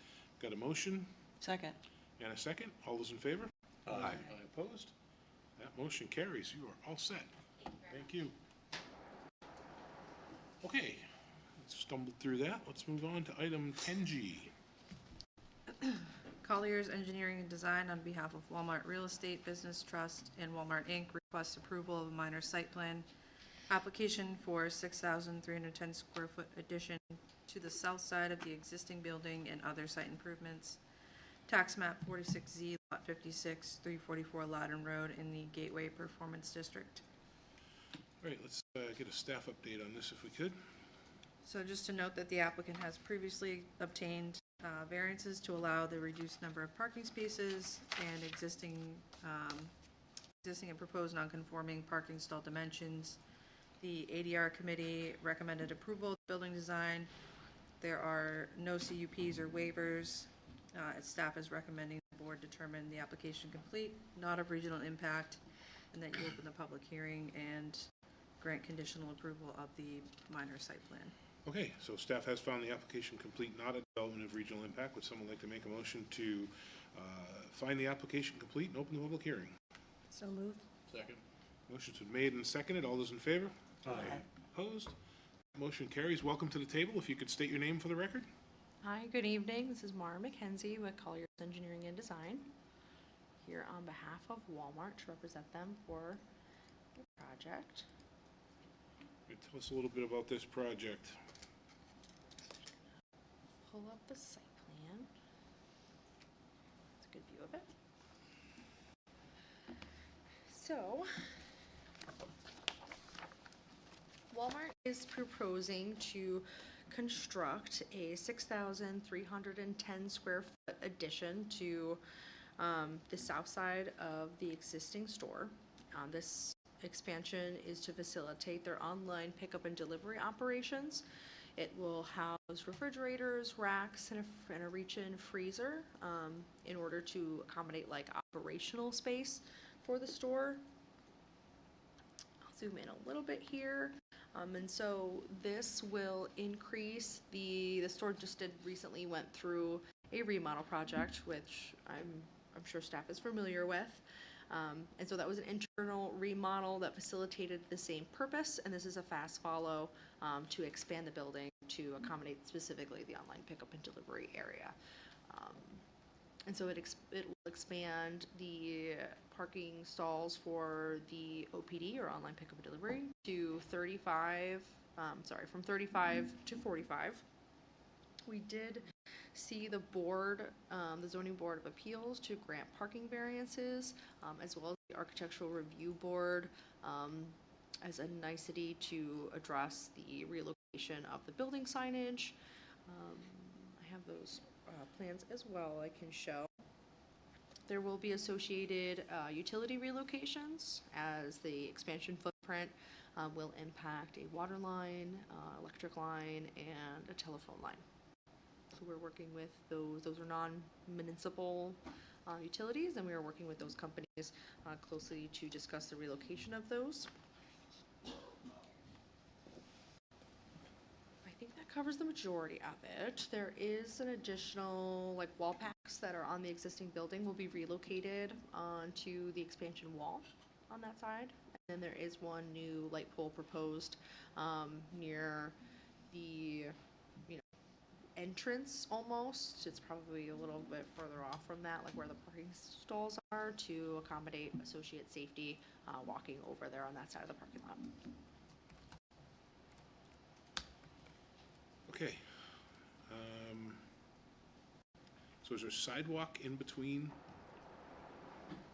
Got a motion Second. and a second. All those in favor? Aye. Opposed? That motion carries. You are all set. Thank you. Okay, stumbled through that. Let's move on to item 10G. Colliers Engineering and Design, on behalf of Walmart Real Estate Business Trust and Walmart Inc., requests approval of a minor site plan application for 6,310 square foot addition to the south side of the existing building and other site improvements. Tax map 46Z, lot 56, 344 Loudon Road in the Gateway Performance District. All right, let's get a staff update on this if we could. So just to note that the applicant has previously obtained variances to allow the reduced number of parking spaces and existing and proposed non-conforming parking stall dimensions. The ADR committee recommended approval of the building design. There are no CUPs or waivers. Staff is recommending the board determine the application complete, not of regional impact, and that you open the public hearing and grant conditional approval of the minor site plan. Okay, so staff has found the application complete, not a development of regional impact. Would someone like to make a motion to find the application complete and open the public hearing? So moved. Second. Motion's been made and seconded. All those in favor? Aye. Opposed? Motion carries. Welcome to the table. If you could state your name for the record. Hi, good evening. This is Mara McKenzie with Colliers Engineering and Design, here on behalf of Walmart to represent them for the project. Tell us a little bit about this project. Pull up the site plan. It's a good view of it. So, Walmart is proposing to construct a 6,310 square foot addition to the south side of the existing store. This expansion is to facilitate their online pickup and delivery operations. It will house refrigerators, racks, and a reach-in freezer in order to accommodate like operational space for the store. I'll zoom in a little bit here. And so this will increase the store recently went through a remodel project, which I'm sure staff is familiar with. And so that was an internal remodel that facilitated the same purpose, and this is a fast follow to expand the building to accommodate specifically the online pickup and delivery area. And so it will expand the parking stalls for the OPD, or online pickup and delivery, to from 35 to 45. We did see the board, the Zoning Board of Appeals, to grant parking variances, as well as the Architectural Review Board, as a nicety to address the relocation of the building signage. I have those plans as well I can show. There will be associated utility relocations, as the expansion footprint will impact a water line, electric line, and a telephone line. So we're working with those. Those are non-municipal utilities, and we are working with those companies closely to discuss the relocation of those. I think that covers the majority of it. There is an additional wall packs that are on the existing building will be relocated onto the expansion wall on that side. And then there is one new light pole proposed near the entrance almost. It's probably a little bit further off from that, like where the parking stalls are, to accommodate associate safety walking over there on that side of the parking lot. Okay. So is there sidewalk in between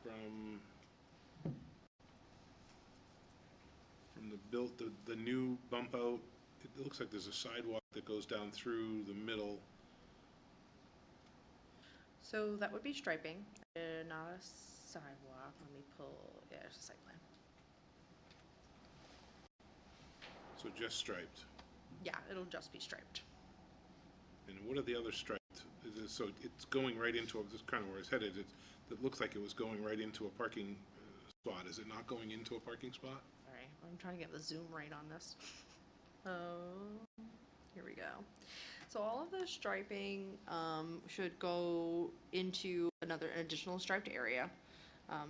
from the new bump out? It looks like there's a sidewalk that goes down through the middle. So that would be striping, not a sidewalk. Let me pull, yeah, there's a site plan. So just striped. Yeah, it'll just be striped. And what are the other striped? So it's going right into, this is kind of where it's headed. It looks like it was going right into a parking spot. Is it not going into a parking spot? All right, I'm trying to get the zoom right on this. Here we go. So all of the striping should go into an additional striped area.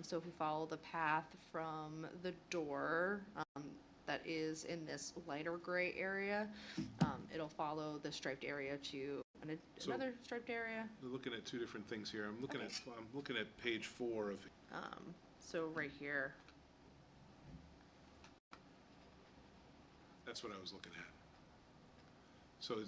So if we follow the path from the door that is in this lighter gray area, it'll follow the striped area to another striped area. We're looking at two different things here. I'm looking at page 4 of. So right here. That's what I was looking at. So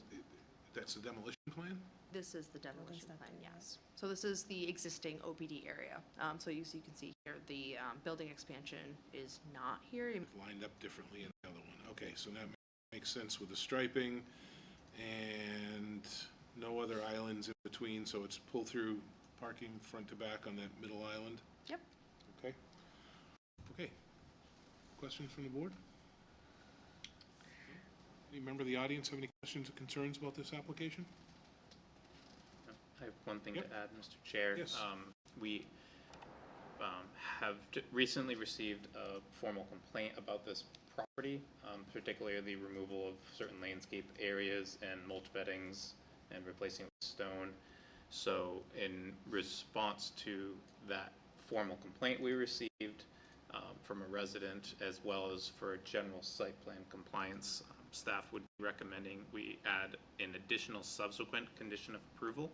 that's the demolition plan? This is the demolition plan, yes. So this is the existing OPD area. So you can see here, the building expansion is not here. Lined up differently in the other one. Okay, so that makes sense with the striping, and no other islands in between, so it's pull through parking front to back on that middle island? Yep. Okay. Okay. Questions from the board? Any member of the audience have any questions or concerns about this application? I have one thing to add, Mr. Chair. Yes. We have recently received a formal complaint about this property, particularly the removal of certain landscape areas and mulch beddings and replacing with stone. So in response to that formal complaint we received from a resident, as well as for general site plan compliance, staff would be recommending we add an additional subsequent condition of approval.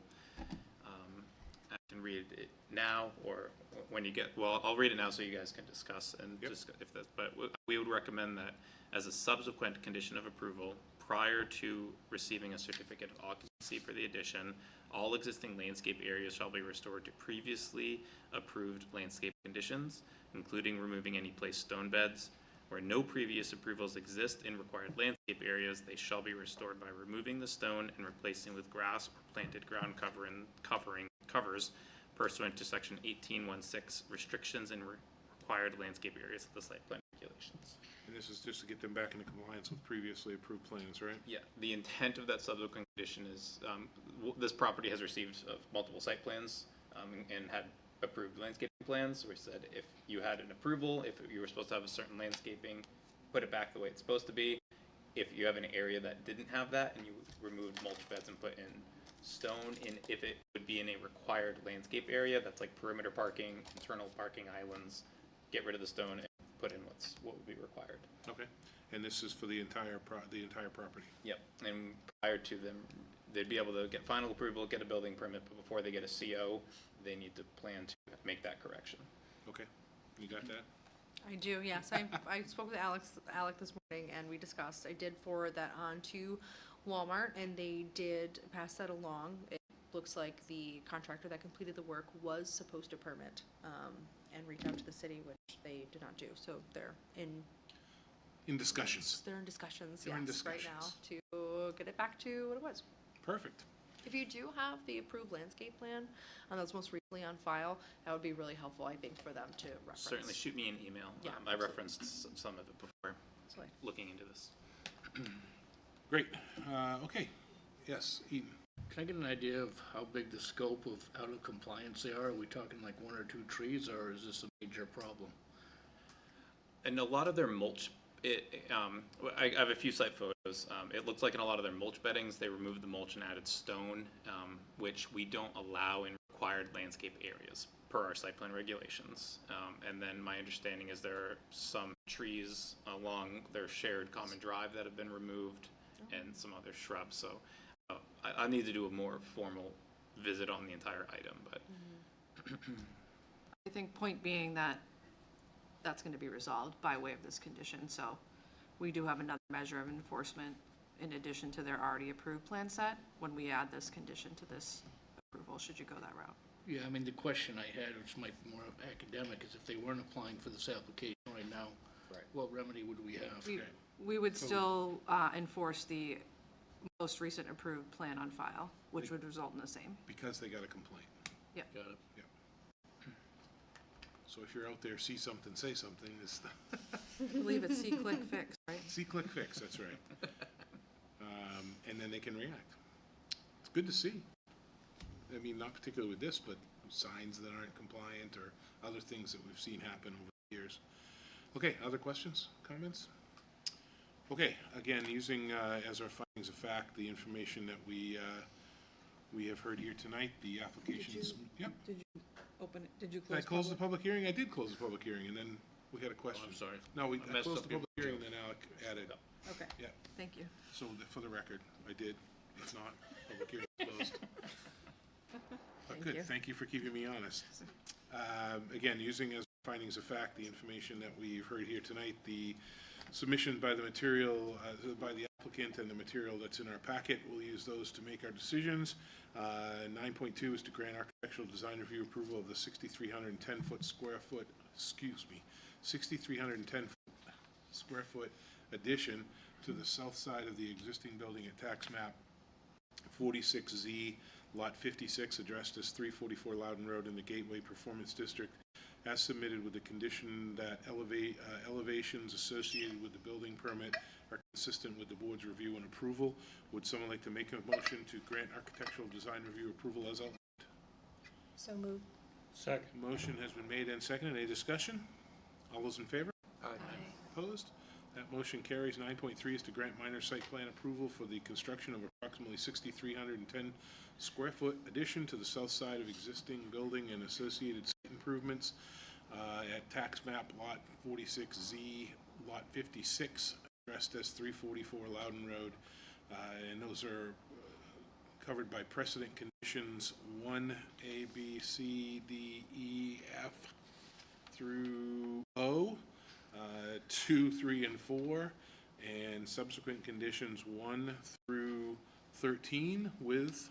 I can read it now, or when you get, well, I'll read it now so you guys can discuss and discuss if that, but we would recommend that as a subsequent condition of approval, prior to receiving a certificate of occupancy for the addition, all existing landscape areas shall be restored to previously approved landscape conditions, including removing any placed stone beds. Where no previous approvals exist in required landscape areas, they shall be restored by removing the stone and replacing with grass or planted ground covers pursuant to section 1816 restrictions in required landscape areas of the site plan regulations. And this is just to get them back into compliance with previously approved plans, right? Yeah, the intent of that subsequent condition is, this property has received multiple site plans and had approved landscaping plans. We said if you had an approval, if you were supposed to have a certain landscaping, put it back the way it's supposed to be. If you have an area that didn't have that and you removed mulch beds and put in stone, and if it would be in a required landscape area, that's like perimeter parking, internal parking islands, get rid of the stone and put in what would be required. Okay, and this is for the entire property? Yep, and prior to them, they'd be able to get final approval, get a building permit, but before they get a CO, they need to plan to make that correction. Okay, you got that? I do, yes. I spoke with Alec this morning, and we discussed. I did forward that on to Walmart, and they did pass that along. It looks like the contractor that completed the work was supposed to permit and reach out to the city, which they did not do. So they're in discussions. They're in discussions, They're in yes, right now to get it back to what it was. Perfect. If you do have the approved landscape plan that's most recently on file, that would be really helpful, I think, for them to reference. Certainly shoot me an email. Yeah, I referenced some of it before Absolutely. looking into this. Great. Okay. Yes, Eaton. Can I get an idea of how big the scope of out of compliance they are? Are we talking like 1 or 2 trees, or is this a major problem? And a lot of their mulch, I have a few site photos. It looks like in a lot of their mulch beddings, they removed the mulch and added stone, which we don't allow in required landscape areas per our site plan regulations. And then my understanding is there are some trees along their shared common drive that have been removed and some other shrubs. So I need to do a more formal visit on the entire item, but. I think point being that that's going to be resolved by way of this condition, so we do have another measure of enforcement in addition to their already approved plan set when we add this condition to this approval, should you go that route. Yeah, I mean, the question I had, which might be more academic, is if they weren't applying for this application right now, what remedy would we have? We would still enforce the most recent approved plan on file, which would result in the same. Because they got a complaint. Yep. Got it. Yep. So if you're out there, see something, say something. I believe it's see, click, fix, right? See, click, fix, that's right. And then they can react. It's good to see. I mean, not particularly with this, but signs that aren't compliant or other things that we've seen happen over the years. Okay, other questions, comments? Okay, again, using as our findings of fact the information that we have heard here tonight, the applications. Yep. Did you open it? Did you Did I close the public hearing? I did close the public hearing, and then we had a question. I'm sorry. No, I messed closed up the your public hearing, and then Alec added. Okay. Yeah. Thank you. So for the record, I did. If not, public hearing is closed. But good, thank you for keeping me honest. Again, using as findings of fact the information that we've heard here tonight, the submission by the material, by the applicant and the material that's in our packet, we'll use those to make our decisions. 9.2 is to grant architectural design review approval of the 6,310 square foot addition to the south side of the existing building at tax map 46Z, lot 56, addressed as 344 Loudon Road in the Gateway Performance District, as submitted with the condition that elevations associated with the building permit are consistent with the board's review and approval. Would someone like to make a motion to grant architectural design review approval as outlined? So moved. Second. Motion has been made and seconded. Any discussion? All those in favor? Aye. Opposed? That motion carries. 9.3 is to grant minor site plan approval for the construction of approximately 6,310 square foot addition to the south side of existing building and associated site improvements at tax map lot 46Z, lot 56, addressed as 344 Loudon Road. And those are covered by precedent conditions 1, A, B, C, D, E, F through O. 2, 3, and 4, and subsequent conditions 1 through 13 with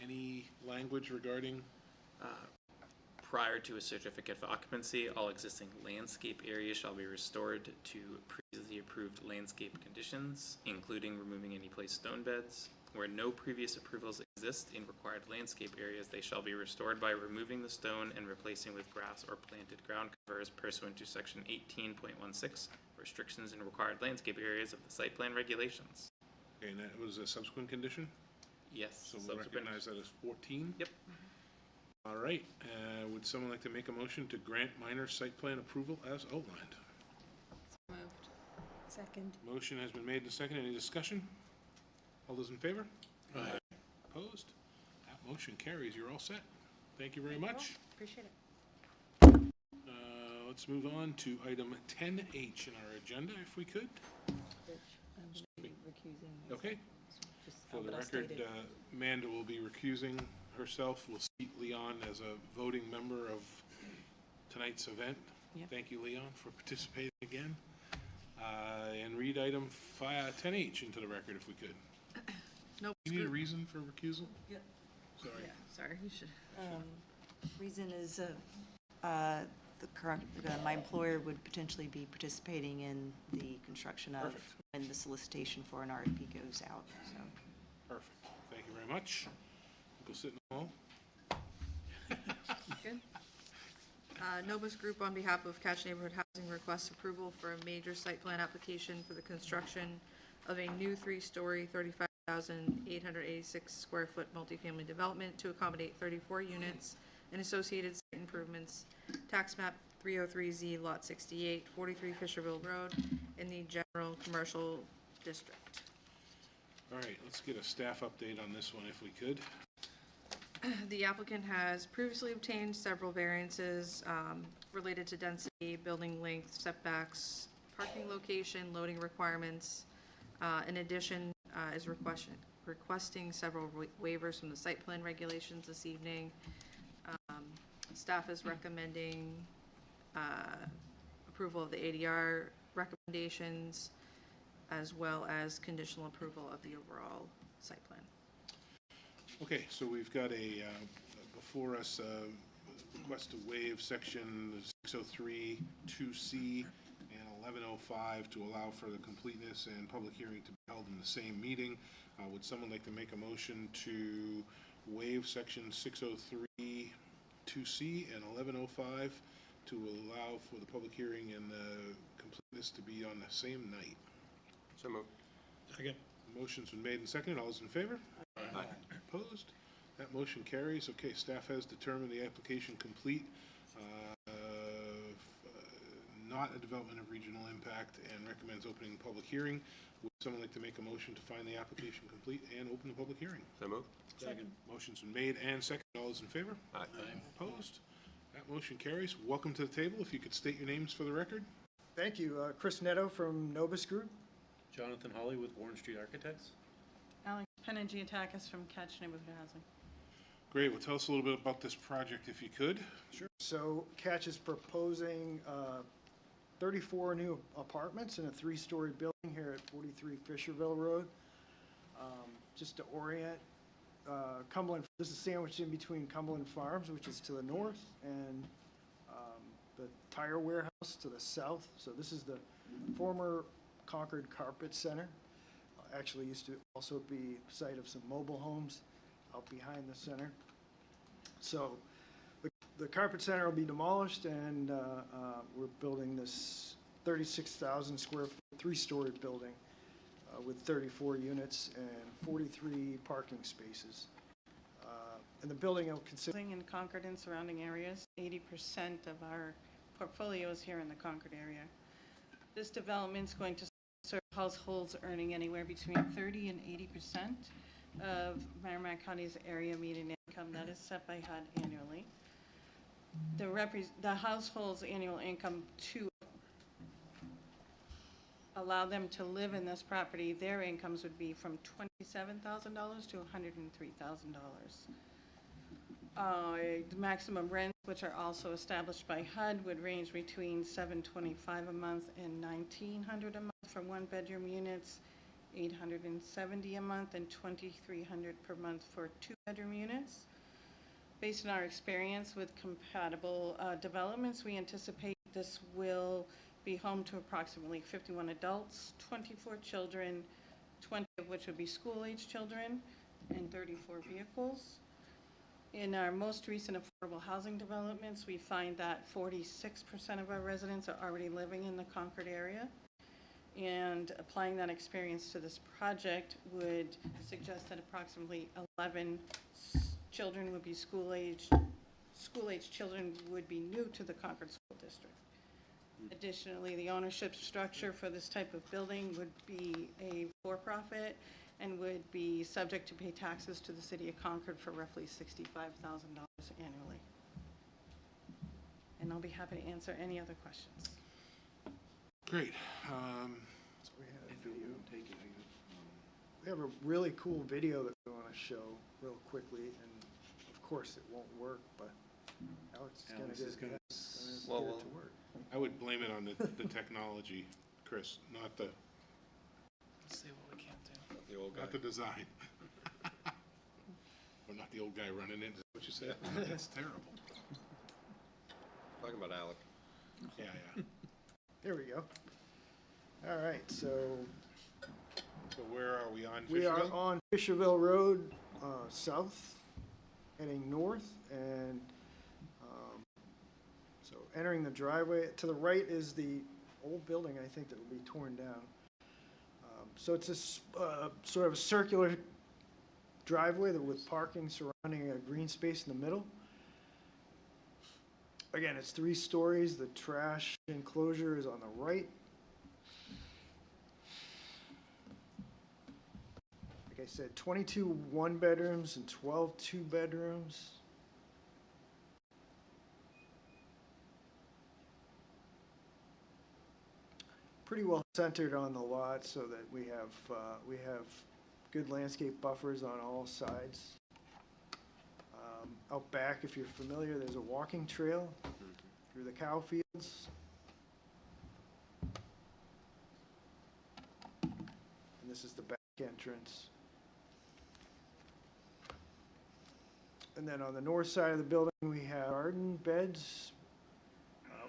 any language regarding? Prior to a certificate of occupancy, all existing landscape areas shall be restored to previously approved landscape conditions, including removing any placed stone beds, Where no previous approvals exist in required landscape areas, they shall be restored by removing the stone and replacing with grass or planted ground covers pursuant to section 18.16, restrictions in required landscape areas of the site plan regulations. Okay, and that was a subsequent condition? Yes. So we'll recognize that as 14? Yep. All right, would someone like to make a motion to grant minor site plan approval as outlined? Moved. Second. Motion has been made and seconded. Any discussion? All those in favor? Aye. Opposed? That motion carries. You're all set. Thank you very much. Appreciate it. Let's move on to item 10H in our agenda, if we could. I'm going to be recusing. Okay. Just, For the but I'll record, state it. Amanda will be recusing herself. We'll seat Leon as a voting member of tonight's event. Yep. Thank you, Leon, for participating again. And read item 10H into the record, if we could. Nope. You need a reason for recusal? Yep. Sorry. Yeah, sorry, you should. Reason is my employer would potentially be participating in the construction of Perfect. when the solicitation for an RFP goes out, so. Perfect. Thank you very much. Go sit in the hall. Good. Novus Group, on behalf of Catch Neighborhood Housing, requests approval for a major site plan application for the construction of a new 3-story, 35,886 square foot multifamily development to accommodate 34 units and associated site improvements, tax map 303Z, lot 68, 43 Fisherville Road, in the general commercial district. All right, let's get a staff update on this one, if we could. The applicant has previously obtained several variances related to density, building length, setbacks, parking location, loading requirements. In addition, is requesting several waivers from the site plan regulations this evening. Staff is recommending approval of the ADR recommendations, as well as conditional approval of the overall site plan. Okay, so we've got before us, request to waive section 603, 2C, and 1105 to allow for the completeness and public hearing to be held in the same meeting. Would someone like to make a motion to waive section 603, 2C, and 1105 to allow for the public hearing and the completeness to be on the same night? So moved. Second. Motion's been made and seconded. All those in favor? Aye. Opposed? That motion carries. Okay, staff has determined the application complete, not a development of regional impact, and recommends opening the public hearing. Would someone like to make a motion to find the application complete and open the public hearing? So moved. Second. Motion's been made and seconded. All those in favor? Aye. Opposed? That motion carries. Welcome to the table. If you could state your names for the record. Thank you. Chris Netto from Novus Group. Jonathan Hawley with Warren Street Architects. Alex Pennagiatakis from Catch Neighborhood Housing. Great. Well, tell us a little bit about this project, if you could. Sure. So Catch is proposing 34 new apartments in a 3-story building here at 43 Fisherville Road. Just to orient, Cumberland, this is sandwiched in between Cumberland Farms, which is to the north, and the tire warehouse to the south. So this is the former Concord Carpet Center. Actually used to also be site of some mobile homes out behind the center. So the Carpet Center will be demolished, and we're building this 36,000 square foot 3-story building with 34 units and 43 parking spaces. And the building will consist In Concord and surrounding areas, 80% of our portfolio is here in the Concord area. This development is going to serve households earning anywhere between 30 and 80% of Merrimack County's area median income that is set by HUD annually. The household's annual income to allow them to live in this property, their incomes would be from $27,000 to $103,000. The maximum rents, which are also established by HUD, would range between $725 a month and $1,900 a month for 1-bedroom units, $870 a month, and $2,300 per month for 2-bedroom units. Based on our experience with compatible developments, we anticipate this will be home to approximately 51 adults, 24 children, 20 of which would be school-age children, and 34 vehicles. In our most recent affordable housing developments, we find that 46% of our residents are already living in the Concord area. And applying that experience to this project would suggest that approximately 11 children would be school-age children would be new to the Concord School District. Additionally, the ownership structure for this type of building would be a for-profit and would be subject to pay taxes to the city of Concord for roughly $65,000 annually. And I'll be happy to answer any other questions. Great. So we have a really cool video that we want to show real quickly, and of course it won't work, but Alex is going to get it to work. I would blame it on the technology, Chris, not the, Let's see what we can't do. The old guy. not the design. Or not the old guy running in, is that what you said? That's terrible. Talking about Alec. Yeah, yeah. There we go. All right, so So where are we on we are Fisherville? on Fisherville Road, south, heading north, and so entering the driveway. To the right is the old building, I think, that will be torn down. So it's a sort of a circular driveway that with parking surrounding a green space in the middle. Again, it's 3 stories. The trash enclosure is on the right. Like I said, 22 one-bedrooms and 12 two-bedrooms. Pretty well centered on the lot so that we have good landscape buffers on all sides. Out back, if you're familiar, there's a walking trail through the cow fields. And this is the back entrance. And then on the north side of the building, we have garden beds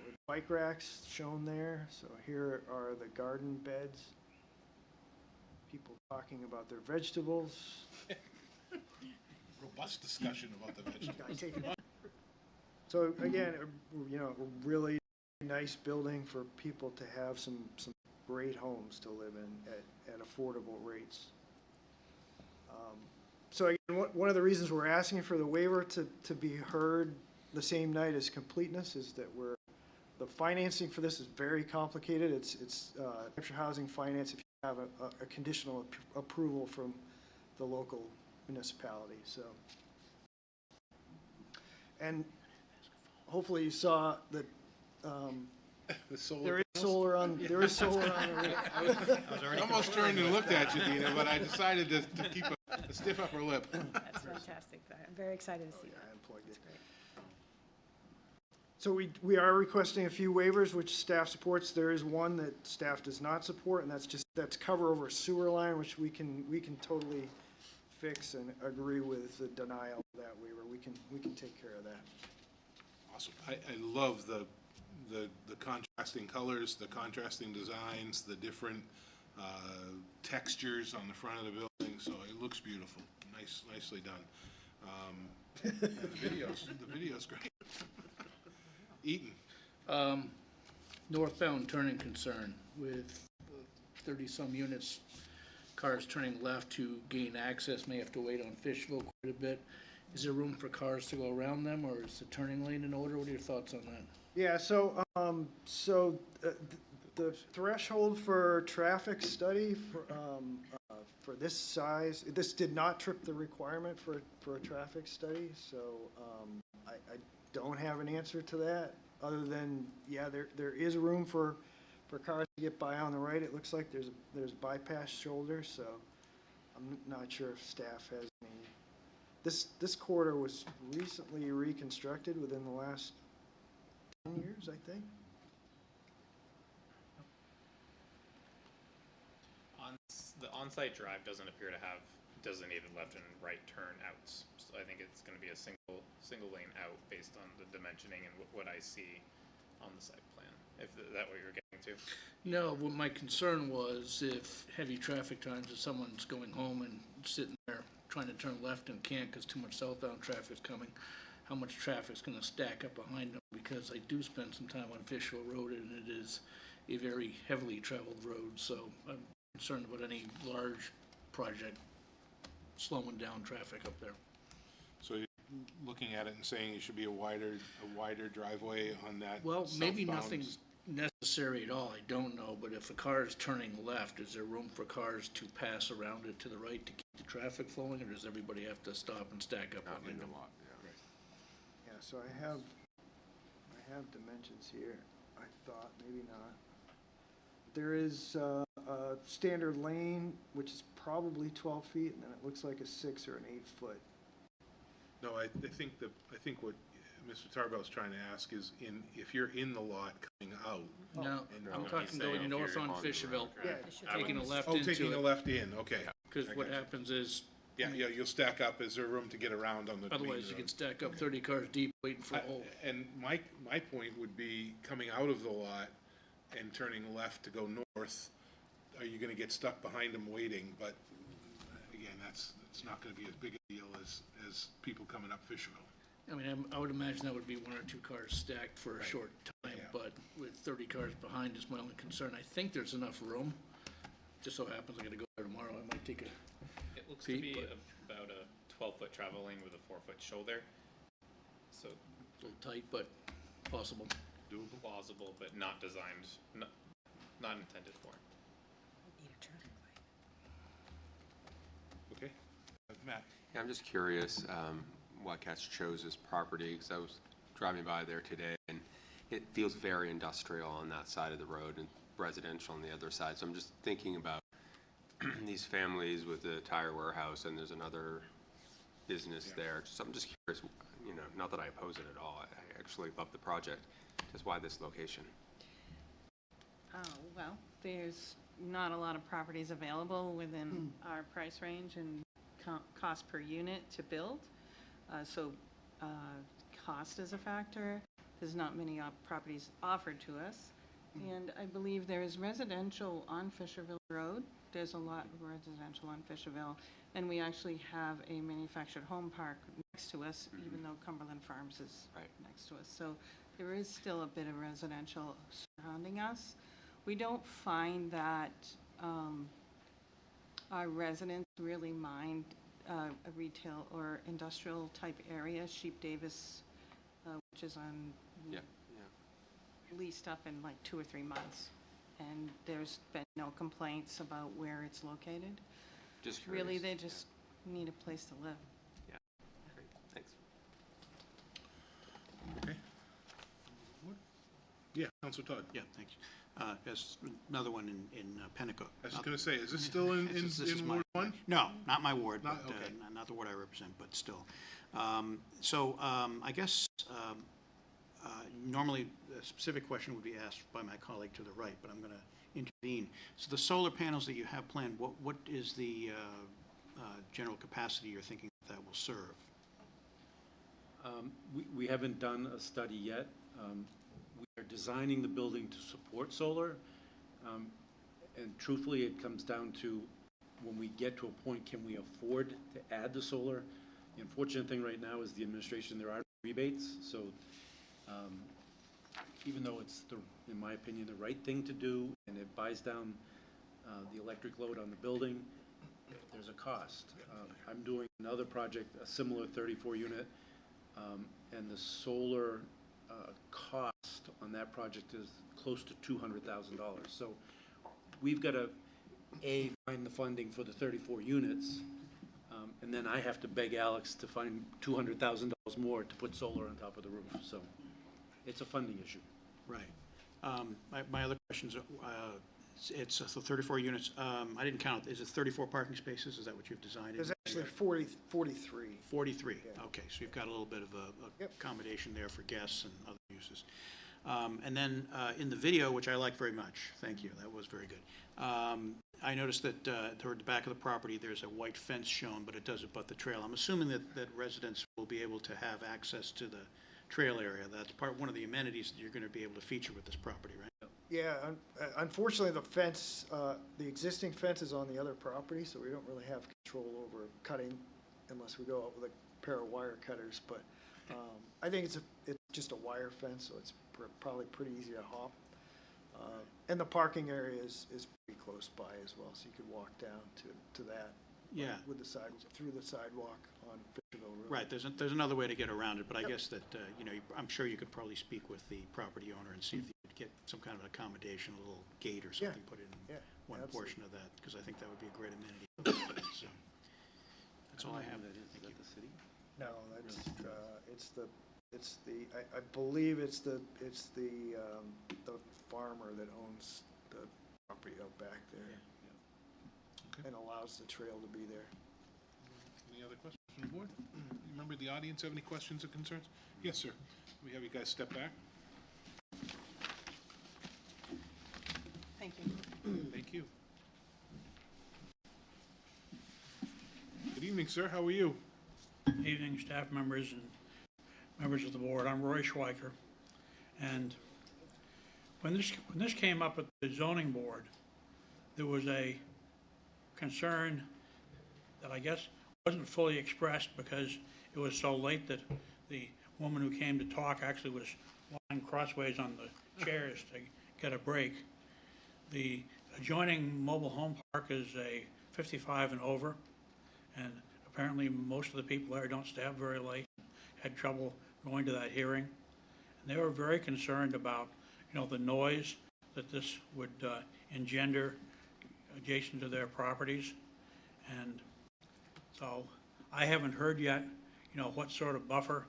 with bike racks shown there. So here are the garden beds. People talking about their vegetables. Robust discussion about the vegetables. So again, a really nice building for people to have some great homes to live in at affordable rates. So again, one of the reasons we're asking for the waiver to be heard the same night as completeness is that the financing for this is very complicated. It's extra housing finance if you have a conditional approval from the local municipality. So, and hopefully you saw that there is solar on the roof. I almost turned and looked at you, Dina, but I decided to keep a stiff upper lip. That's fantastic. I'm very excited to see that. I unplugged it. So we are requesting a few waivers, which staff supports. There is one that staff does not support, and that's cover over a sewer line, which we can totally fix and agree with the denial of that waiver. We can take care of that. Awesome. I love the contrasting colors, the contrasting designs, the different textures on the front of the building, so it looks beautiful. Nicely done. The video's great. Eaton. Northbound turning concern with 30-some units, cars turning left to gain access may have to wait on Fishville quite a bit. Is there room for cars to go around them, or is the turning lane in order? What are your thoughts on that? Yeah, so the threshold for traffic study for this size, this did not trip the requirement for a traffic study, so I don't have an answer to that, other than, yeah, there is room for cars to get by on the right. It looks like there's bypass shoulder, so I'm not sure if staff has any. This corridor was recently reconstructed within the last 10 years, I think. The on-site drive doesn't appear to have designated left and right turn outs. So I think it's going to be a single lane out based on the dimensioning and what I see on the site plan. If that what you're getting to. No, what my concern was if heavy traffic times, if someone's going home and sitting there trying to turn left and can't because too much southbound traffic's coming, how much traffic's gonna stack up behind them, because I do spend some time on Fishville Road and it is a very heavily traveled road, so I'm concerned about any large project slowing down traffic up there. So you're looking at it and saying it should be a wider driveway on that Well, maybe southbound- nothing's necessary at all, I don't know, but if a car is turning left, is there room for cars to pass around it to the right to keep the traffic flowing, or does everybody have to stop and stack up behind them? Yeah, so I have dimensions here. I thought, maybe not. There is a standard lane, which is probably 12 feet, and then it looks like a 6 or an 8 foot. No, I think what Mr. Tarbell's trying to ask is if you're in the lot coming out. No, and- I'm talking going north on Fishville, Yeah. taking a left Oh, taking a into it, left in, okay. because I what got you. happens is, Yeah, you'll stack up. Is there room to get around on the main otherwise you road? can stack up 30 cars deep waiting for a hole. And my point would be, coming out of the lot and turning left to go north, are you gonna get stuck behind them waiting? But again, it's not gonna be as big a deal as people coming up Fisherville. I mean, I would imagine that would be 1 or 2 cars stacked for a Right. short time, Yeah. but with 30 cars behind is my only concern. I think there's enough room. Just so happens I gotta go there tomorrow, I might take a, It looks Pete, to be but- about a 12-foot travel lane with a 4-foot shoulder. So a little tight, but possible. Doable? plausible, but not designed, not intended for. Okay. Matt? Yeah, I'm just curious why Catch chose this property, because I was driving by there today, and it feels very industrial on that side of the road and residential on the other side. So I'm just thinking about these families with the tire warehouse, and there's another business there. So I'm just curious, not that I oppose it at all. I actually love the project. Just why this location? Oh, well, there's not a lot of properties available within our price range and cost per unit to build. So cost is a factor. There's not many properties offered to us. And I believe there is residential on Fisherville Road. There's a lot of residential on Fisherville. And we actually have a manufactured home park next to us, even though Cumberland Farms is next to us. So there is still a bit of residential surrounding us. We don't find that our residents really mind a retail or industrial type area. Sheep Davis, which is on leased up in like 2 or 3 months, and there's been no complaints about where it's located. Just curious. Really, they just need a place to live. Yeah. Great. Thanks. Okay. Yeah, Councilor Todd. Yeah, thanks. There's another one in Pennacook. I was gonna say, is this still in This is my- Ward 1? No, not my ward, but, Not- okay. not the ward I represent, but still. I guess, normally, a specific question would be asked by my colleague to the right, but I'm gonna intervene. So the solar panels that you have planned, what is the, general capacity you're thinking that will serve? We haven't done a study yet. We are designing the building to support solar. And truthfully, it comes down to when we get to a point, can we afford to add the solar? The unfortunate thing right now is the administration, there are rebates. So even though it's, in my opinion, the right thing to do, and it buys down the electric load on the building, there's a cost. I'm doing another project, a similar 34 unit, and the solar cost on that project is close to $200,000. So we've got to, find the funding for the 34 units, and then I have to beg Alex to find $200,000 more to put solar on top of the roof. So it's a funding issue. Right. My other questions, it's 34 units. I didn't count. Is it 34 parking spaces? Is that what you've designed? There's actually 43. 43, Yeah. okay, so you've got a little bit of a Yep. accommodation there for guests and other uses. And then in the video, which I like very much, thank you, that was very good. I noticed that toward the back of the property, there's a white fence shown, but it does abut the trail. I'm assuming that residents will be able to have access to the trail area. That's one of the amenities that you're going to be able to feature with this property, right? Yeah, unfortunately, the fence, the existing fence is on the other property, so we don't really have control over cutting unless we go out with a pair of wire cutters, but I think it's just a wire fence, so it's probably pretty easy to hop. And the parking area is pretty close by as well, so you could walk down to that. Yeah. With through the sidewalk on Fisherville Road. Right, there's another way to get around it, but I guess that, I'm sure you could probably speak with the property owner and see if you could get some kind of an accommodation, a little gate or something put in one portion of that, because I think that would be a great amenity. So, that's all I have. Is that the city? No, that's, I believe it's the farmer that owns the property out back there. Okay. And allows the trail to be there. Any other questions from the board? Remember the audience have any questions or concerns? Yes, sir. We have you guys step back. Thank you. Thank you. Good evening, sir. How are you? Evening, staff members and members of the board. I'm Roy Schweiker. And when this came up at the zoning board, there was a concern that I guess wasn't fully expressed because it was so late that the woman who came to talk actually was lying crossways on the chairs to get a break. The adjoining mobile home park is a 55 and over, and apparently most of the people there don't stay up very late, had trouble going to that hearing. And they were very concerned about, the noise that this would engender adjacent to their properties. And so I haven't heard yet, what sort of buffer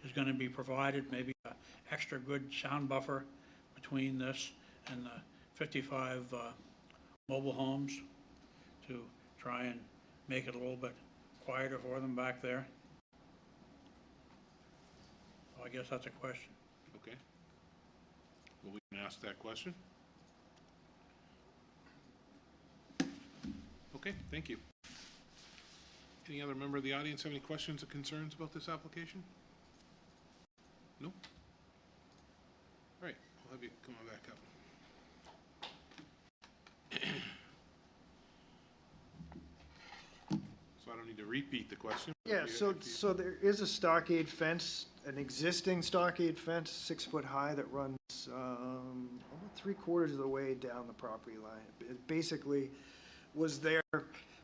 is going to be provided, maybe an extra good sound buffer between this and the 55 mobile homes to try and make it a little bit quieter for them back there. So I guess that's a question. Okay. Well, we can ask that question. Okay, thank you. Any other member of the audience have any questions or concerns about this application? No? All right, I'll have you come on back up. So I don't need to repeat the question. Yeah, so there is a stockade fence, an existing stockade fence, 6 foot high, that runs about 3/4 of the way down the property line. It basically was there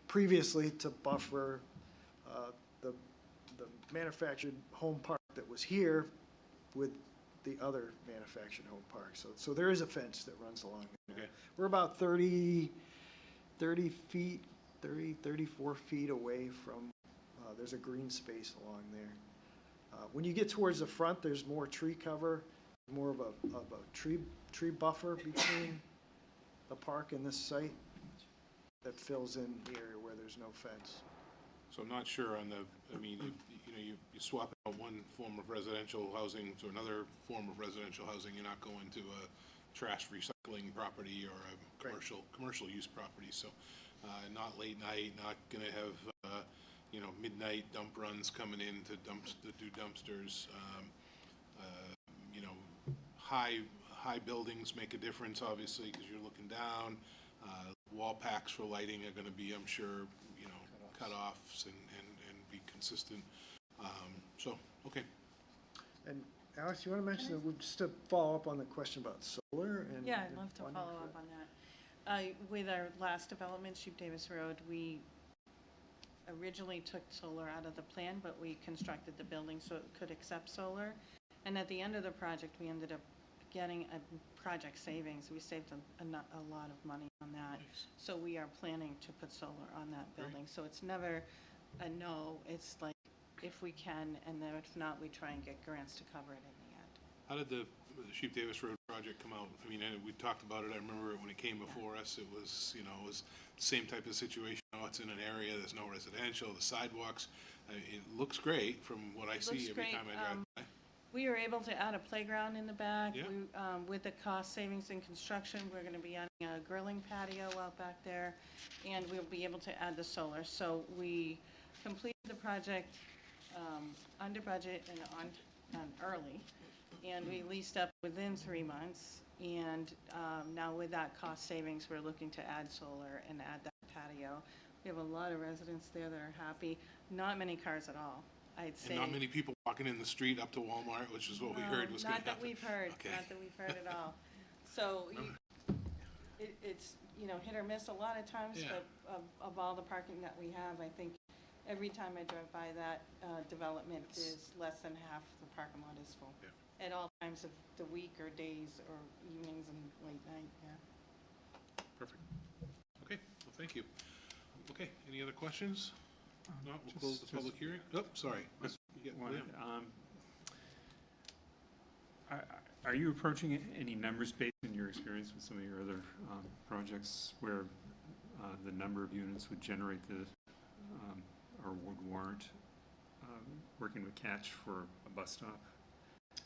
previously to buffer the manufactured home park that was here with the other manufactured home park. So there is a fence that runs along there. Okay. We're about 34 feet away from, there's a green space along there. When you get towards the front, there's more tree cover, more of a tree buffer between the park and this site that fills in the area where there's no fence. So I'm not sure on you swap out one form of residential housing to another form of residential housing, you're not going to a trash recycling property or a commercial use property. So not late night, not gonna have, midnight dump runs coming in to do dumpsters. High buildings make a difference, obviously, because you're looking down. Wall packs for lighting are gonna be, I'm sure, cutoffs and be consistent. Okay. And Alex, you want to mention that, just to follow up on the question about solar and? Yeah, I'd love to follow up on that. With our last development, Sheep Davis Road, we originally took solar out of the plan, but we constructed the building so it could accept solar. And at the end of the project, we ended up getting a project savings. We saved a lot of money on that. Nice. So we are planning to put solar on that building. So it's never a no, it's like if we can, and then if not, we try and get grants to cover it in the end. How did the Sheep Davis Road project come out? I mean, we talked about it, I remember it when it came before us, it was the same type of situation. It's in an area, there's no residential, the sidewalks, it looks great from what I see every time I drive by. We were able to add a playground in the back. Yeah. With the cost savings in construction, we're going to be adding a grilling patio out back there, and we'll be able to add the solar. So we completed the project under budget and on early, and we leased up within 3 months. And now with that cost savings, we're looking to add solar and add that patio. We have a lot of residents there that are happy. Not many cars at all, I'd say. And not many people walking in the street up to Walmart, which is what we heard was going to happen. Not that we've heard, Okay. not that we've heard at all. So it's, you know, hit or miss a lot of times, Yeah. but of all the parking that we have, I think every time I drive by that development is less than half the parking lot is full. Yeah. At all times of the week or days or evenings and late night, yeah. Perfect. Okay, well, thank you. Okay, any other questions? Not, we'll close the public hearing. Oh, sorry. You get William. Are you approaching any numbers based on your experience with some of your other projects where the number of units would generate the, or would warrant working with Catch for a bus stop?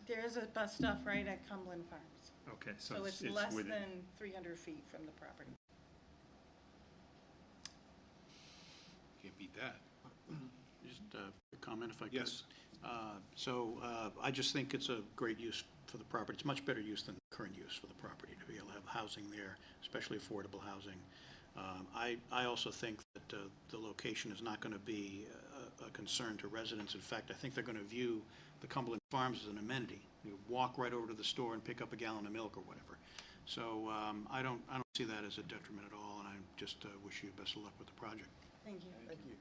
There is a bus stop right at Cumberland Farms. Okay, So it's less within- than 300 feet from the property. Can't beat that. Just a comment if I could. Yes. I just think it's a great use for the property. It's much better use than the current use for the property, to be able to have housing there, especially affordable housing. I also think that the location is not going to be a concern to residents. In fact, I think they're going to view the Cumberland Farms as an amenity. You walk right over to the store and pick up a gallon of milk or whatever. So I don't see that as a detriment at all, and I just wish you best of luck with the project. Thank you. Thank you.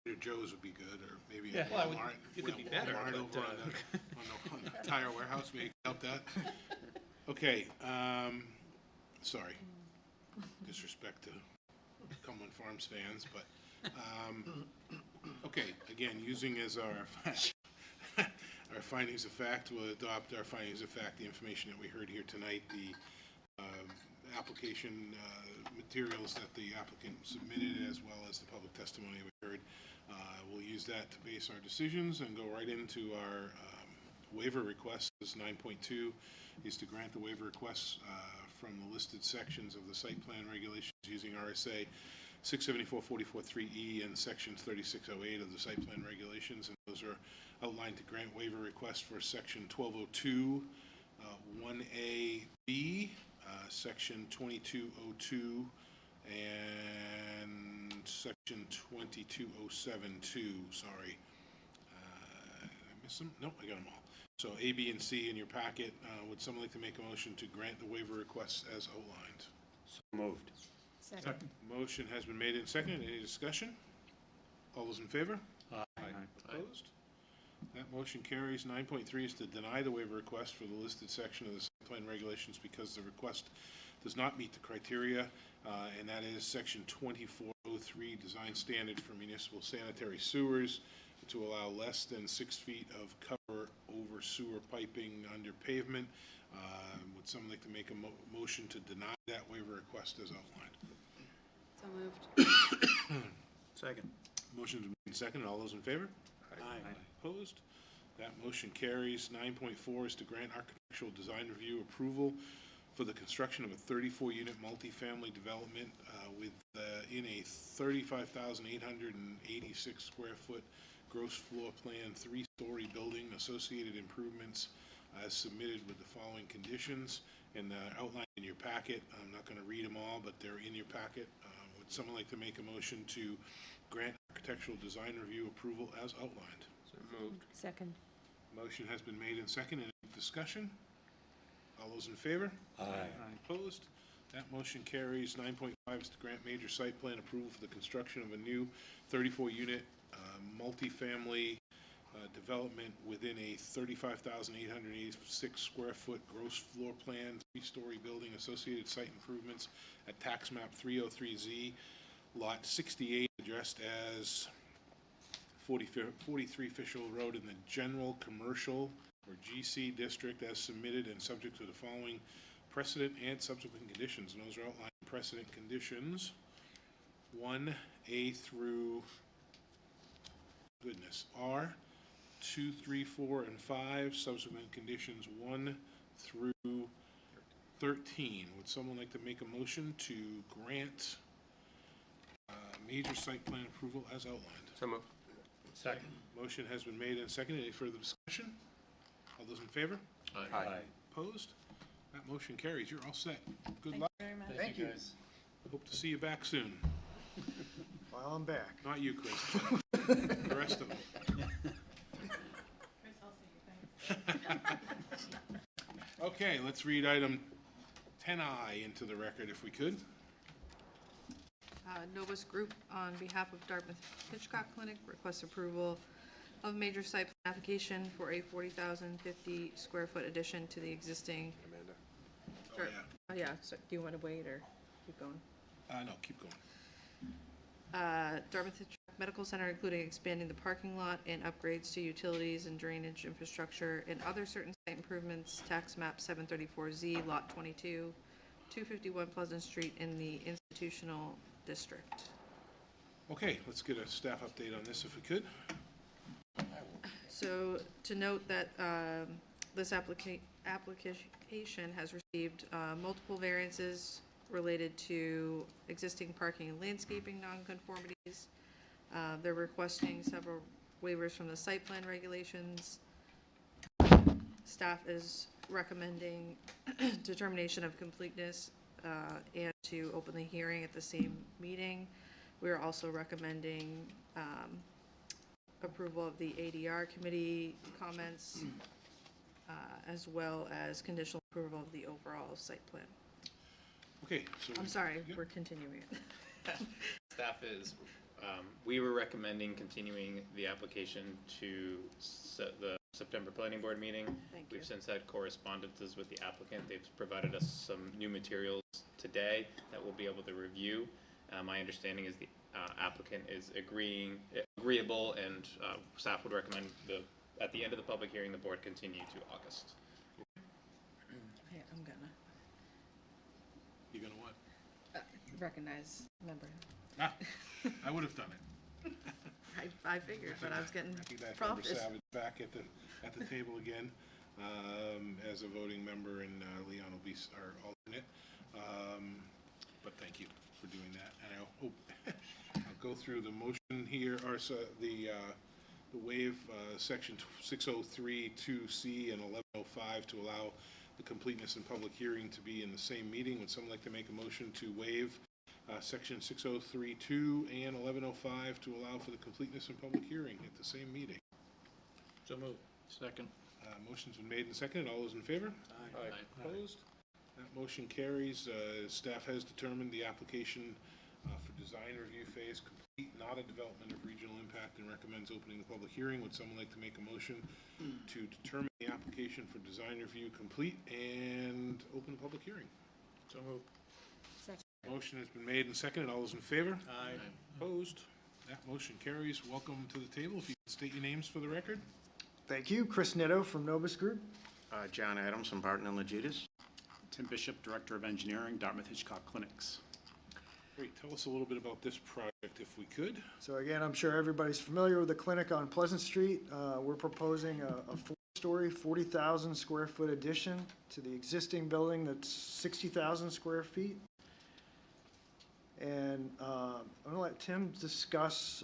Trader Joe's would be good, or maybe Yeah. Well, Walmart. it could be better, Walmart but, over on the tire warehouse, maybe help that. Okay, sorry. Disrespect to Cumberland Farms fans, but, okay, again, using as our our findings of fact, we'll adopt our findings of fact, the information that we heard here tonight, the application materials that the applicant submitted, as well as the public testimony we heard. We'll use that to base our decisions and go right into our waiver request. This 9.2 is to grant the waiver requests from the listed sections of the site plan regulations using RSA 674-44-3E and section 3608 of the site plan regulations, and those are outlined to grant waiver requests for section 1202, 1A-B, section 2202, and section 2207-2, sorry. Did I miss them? Nope, I got them all. So A, B, and C in your packet. Would someone like to make a motion to grant the waiver requests as outlined? So moved. Second. Motion has been made and seconded. Any discussion? All those in favor? Aye. Opposed? That motion carries. 9.3 is to deny the waiver request for the listed section of the site plan regulations because the request does not meet the criteria, and that is section 2403, design standard for municipal sanitary sewers, to allow less than 6 feet of cover over sewer piping under pavement. Would someone like to make a motion to deny that waiver request as outlined? So moved. Second. Motion's been made and seconded. All those in favor? Aye. Opposed? That motion carries. 9.4 is to grant architectural design review approval for the construction of a 34-unit multifamily development in a 35,886 square foot gross floor plan, 3-story building, associated improvements as submitted with the following conditions and outlined in your packet. I'm not going to read them all, but they're in your packet. Would someone like to make a motion to grant architectural design review approval as outlined? So moved. Second. Motion has been made and seconded. Any discussion? All those in favor? Aye. Opposed? That motion carries. 9.5 is to grant major site plan approval for the construction of a new 34-unit multifamily development within a 35,886 square foot gross floor plan, 3-story building, associated site improvements at tax map 303Z, lot 68, addressed as 43 Fishel Road in the general commercial or GC district as submitted and subject to the following precedent and subsequent conditions. And those are outlined in precedent conditions 1A through, R, 2, 3, 4, and 5, subsequent conditions 1 through 13. Would someone like to make a motion to grant major site plan approval as outlined? So moved. Second. Motion has been made and seconded. Any further discussion? All those in favor? Aye. Opposed? That motion carries. You're all set. Good Thank luck. you very much. Thank you. Hope to see you back soon. While I'm back. Not you, Chris. The rest of them. Chris, I'll see you, thanks. Okay, let's read item 10I into the record if we could. Novus Group, on behalf of Dartmouth Hitchcock Clinic, requests approval of major site plan application for a 40,050 square foot addition to the existing. Amanda? Sure. Oh, yeah. Oh, yeah, so do you want to wait or keep going? No, keep going. Dartmouth Hitchcock Medical Center, including expanding the parking lot and upgrades to utilities and drainage infrastructure and other certain site improvements, tax map 734Z, lot 22, 251 Pleasant Street in the institutional district. Okay, let's get a staff update on this if we could. So to note that this application has received multiple variances related to existing parking and landscaping nonconformities. They're requesting several waivers from the site plan regulations. Staff is recommending determination of completeness and to open the hearing at the same meeting. We are also recommending approval of the ADR committee comments, as well as conditional approval of the overall site plan. Okay, so. I'm sorry, we're continuing it. Staff is, we were recommending continuing the application to the September Planning Board meeting. Thank you. We've since had correspondences with the applicant. They've provided us some new materials today that we'll be able to review. My understanding is the applicant is agreeable, and staff would recommend at the end of the public hearing, the board continue to August. Hey, I'm gonna You gonna what? recognize member. Ah, I would have done it. I figured, but I was getting Recognize Member prompted. Savage back at the table again, as a voting member, and Leon will be our alternate. But thank you for doing that, and I hope I'll go through the motion here, or the waive section 603(2)C and 1105 to allow the completeness and public hearing to be in the same meeting. Would someone like to make a motion to waive section 603(2) and 1105 to allow for the completeness and public hearing at the same meeting? So moved. Second. Motion's been made and seconded. All those in favor? Aye. Opposed? That motion carries. Staff has determined the application for design review phase complete, not a development of regional impact, and recommends opening the public hearing. Would someone like to make a motion to determine the application for design review complete and open the public hearing? So moved. Motion has been made and seconded. All those in favor? Aye. Opposed? That motion carries. Welcome to the table. If you can state your names for the record. Thank you. Chris Nitto from Novus Group. John Adams from Barton and Legitis. Tim Bishop, Director of Engineering, Dartmouth Hitchcock Clinics. Great. Tell us a little bit about this project, if we could. So again, I'm sure everybody's familiar with the clinic on Pleasant Street. We're proposing a four-story, 40,000 square foot addition to the existing building that's 60,000 square feet. And I'm going to let Tim discuss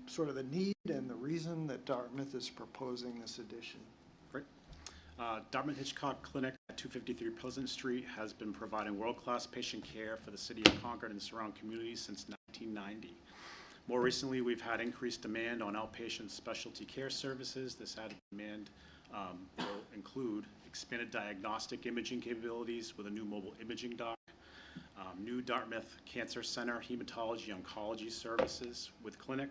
sort of the need and the reason that Dartmouth is proposing this addition. Great. Dartmouth Hitchcock Clinic at 253 Pleasant Street has been providing world-class patient care for the city of Concord and surrounding communities since 1990. More recently, we've had increased demand on outpatient specialty care services. This added demand will include expanded diagnostic imaging capabilities with a new mobile imaging dock, new Dartmouth Cancer Center hematology oncology services with clinic.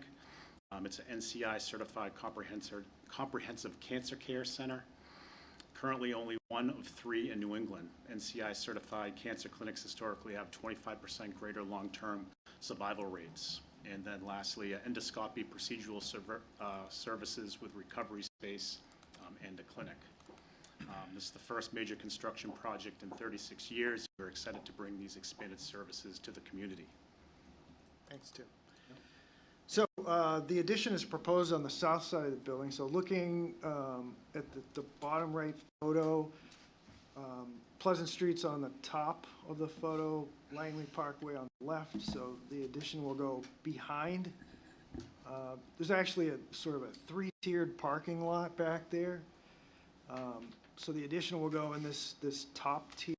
It's an NCI certified comprehensive cancer care center. Currently only one of 3 in New England. NCI certified cancer clinics historically have 25% greater long-term survival rates. And then lastly, endoscopy procedural services with recovery space and a clinic. This is the first major construction project in 36 years. We're excited to bring these expanded services to the community. Thanks, Tim. So the addition is proposed on the south side of the building. So looking at the bottom right photo, Pleasant Street's on the top of the photo, Langley Parkway on the left. So the addition will go behind. There's actually a sort of a 3-tiered parking lot back there. So the addition will go in this top tier.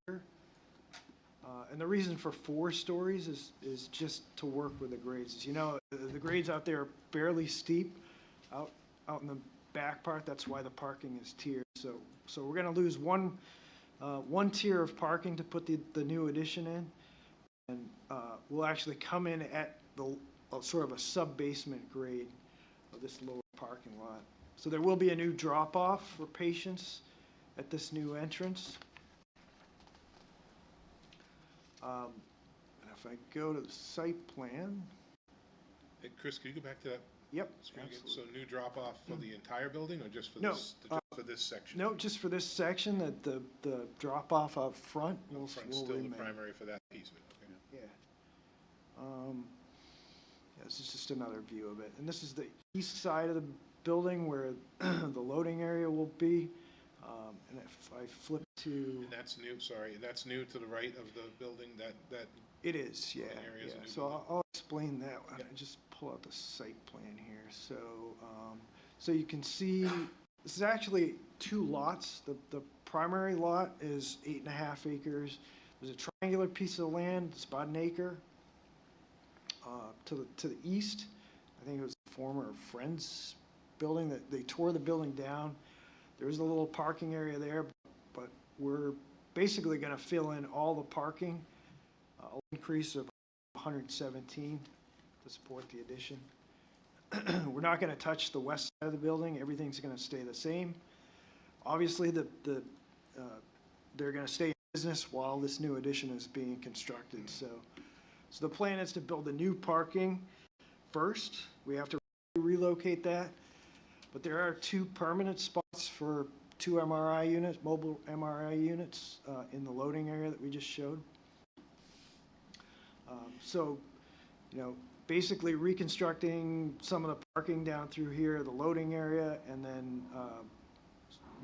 And the reason for 4 stories is just to work with the grades. As you know, the grades out there are fairly steep out in the back part. That's why the parking is tiered. So we're going to lose one tier of parking to put the new addition in. And we'll actually come in at the sort of a sub-basement grade of this lower parking lot. So there will be a new drop-off for patients at this new entrance. And if I go to the site plan, Hey, Chris, can you go back to that? Yep, screen again? So absolutely. new drop-off for the entire building or just for No, for this section? No, just for this section, that the drop-off up front will Front's will still the remain. primary for that easement, okay. Yeah. This is just another view of it. And this is the east side of the building where the loading area will be. And if I flip to, And that's new, sorry, that's new to the right of the building, that it is, yeah, area is a yeah. new So I'll explain that. I just pull out the site plan here. So you can see, this is actually 2 lots. The primary lot is 8.5 acres. There's a triangular piece of land, it's about 1 acre. To the east, I think it was the former Friends building that they tore the building down. There is a little parking area there, but we're basically going to fill in all the parking, an increase of 117 to support the addition. We're not going to touch the west side of the building. Everything's going to stay the same. Obviously, they're going to stay in business while this new addition is being constructed. So the plan is to build a new parking first. We have to relocate that. But there are 2 permanent spots for 2 MRI units, mobile MRI units, in the loading area that we just showed. So, basically reconstructing some of the parking down through here, the loading area, and then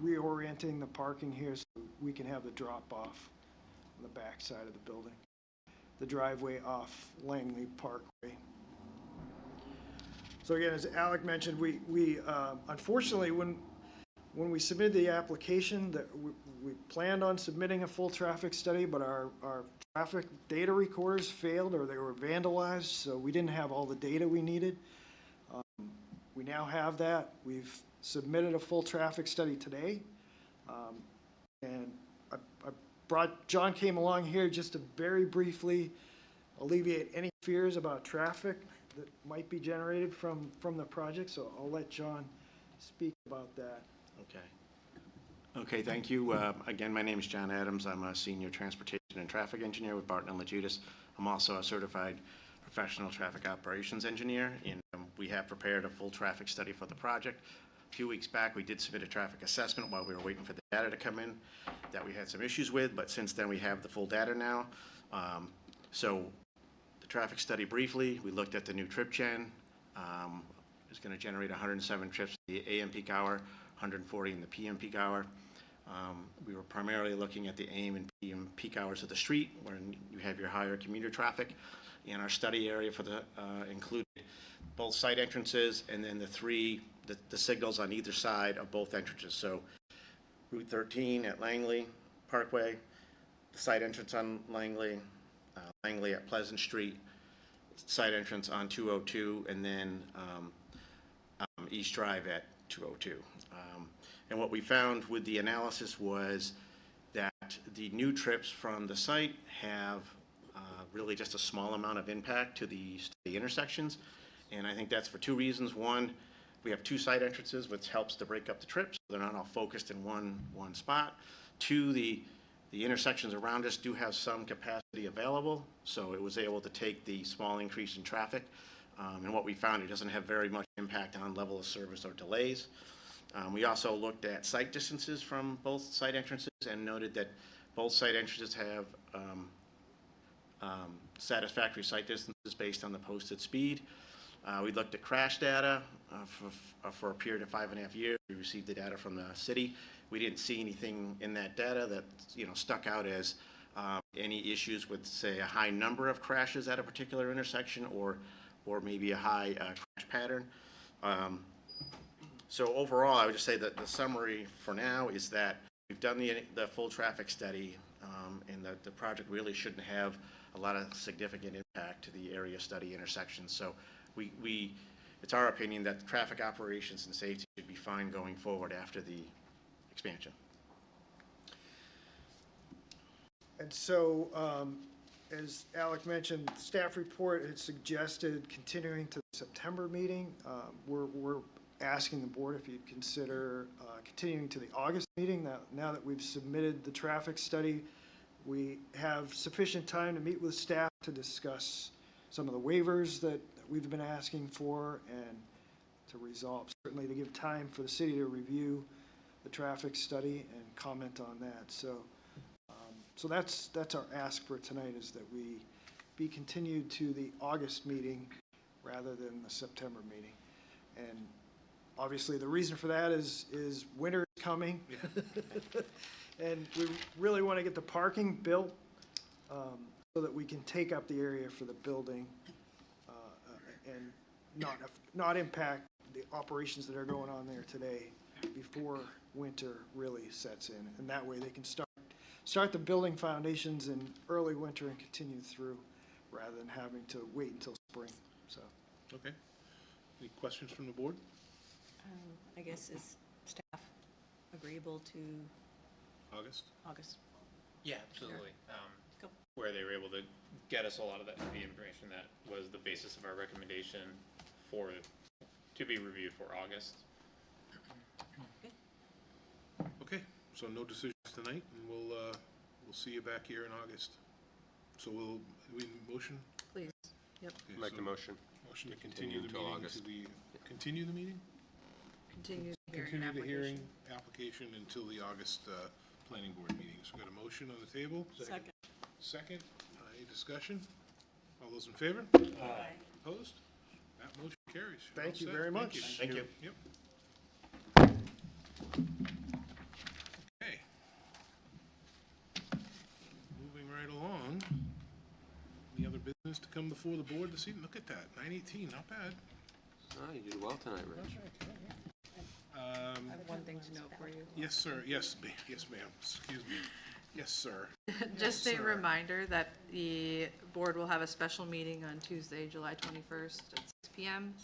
reorienting the parking here so we can have the drop-off on the back side of the building. The driveway off Langley Parkway. So again, as Alec mentioned, we unfortunately, when we submitted the application, that we planned on submitting a full traffic study, but our traffic data recorders failed or they were vandalized, so we didn't have all the data we needed. We now have that. We've submitted a full traffic study today, and John came along here just to very briefly alleviate any fears about traffic that might be generated from the project, so I'll let John speak about that. Okay, thank you. Again, my name is John Adams. I'm a senior transportation and traffic engineer with Barton & Lejudas. I'm also a certified professional traffic operations engineer, and we have prepared a full traffic study for the project. A few weeks back, we did submit a traffic assessment while we were waiting for the data to come in that we had some issues with, but since then we have the full data now. So the traffic study briefly, we looked at the new trip gen. It's going to generate 107 trips in the AM peak hour, 140 in the PM peak hour. We were primarily looking at the AM and PM peak hours of the street where you have your higher commuter traffic. And our study area for the included both site entrances and then the signals on either side of both entrances. So Route 13 at Langley Parkway, the site entrance on Langley, Langley at Pleasant Street, site entrance on 202, and then East Drive at 202. And what we found with the analysis was that the new trips from the site have really just a small amount of impact to the intersections. And I think that's for 2 reasons. One, we have 2 site entrances, which helps to break up the trips. They're not all focused in one spot. 2, the intersections around us do have some capacity available, so it was able to take the small increase in traffic. And what we found, it doesn't have very much impact on level of service or delays. We also looked at site distances from both site entrances and noted that both site entrances have satisfactory site distances based on the posted speed. We looked at crash data for a period of 5.5 years. We received the data from the city. We didn't see anything in that data that stuck out as any issues with, say, a high number of crashes at a particular intersection or maybe a high crash pattern. So overall, I would just say that the summary for now is that we've done the full traffic study, and the project really shouldn't have a lot of significant impact to the area study intersections. So it's our opinion that traffic operations and safety should be fine going forward after the expansion. And so, as Alec mentioned, staff report had suggested continuing to the September meeting. We're asking the board if you'd consider continuing to the August meeting. Now that we've submitted the traffic study, we have sufficient time to meet with staff to discuss some of the waivers that we've been asking for and to resolve, certainly to give time for the city to review the traffic study and comment on that. So that's our ask for tonight, is that we be continued to the August meeting rather than the September meeting. And obviously, the reason for that is winter is coming. And we really want to get the parking built so that we can take up the area for the building and not impact the operations that are going on there today before winter really sets in. And that way they can start the building foundations in early winter and continue through rather than having to wait until spring. So. Okay. Any questions from the board? I guess is staff agreeable to August? August? Yeah, absolutely. Where they were able to get us a lot of the information that was the basis of our recommendation to be reviewed for August. Okay, so no decisions tonight, and we'll see you back here in August. So we motion? Please, yep. Okay, Make so the motion. Motion to continue the until meeting August. continue the meeting? Continue the hearing Continue the hearing application. application until the August planning board meeting. So we've got a motion on the table. Second. Second, any discussion? All those in favor? Aye. Opposed? That motion carries. You're Thank all you set. very much. Thank you. Yep. Okay. Moving right along. Any other business to come before the board this evening? Look at that, 9:18, not bad. Oh, you did well tonight, Rich. I have one thing to note for you. Yes, sir. Yes, ma'am. Excuse me. Yes, sir. Just a Sir. reminder that the board will have a special meeting on Tuesday, July 21st at 6 p.m.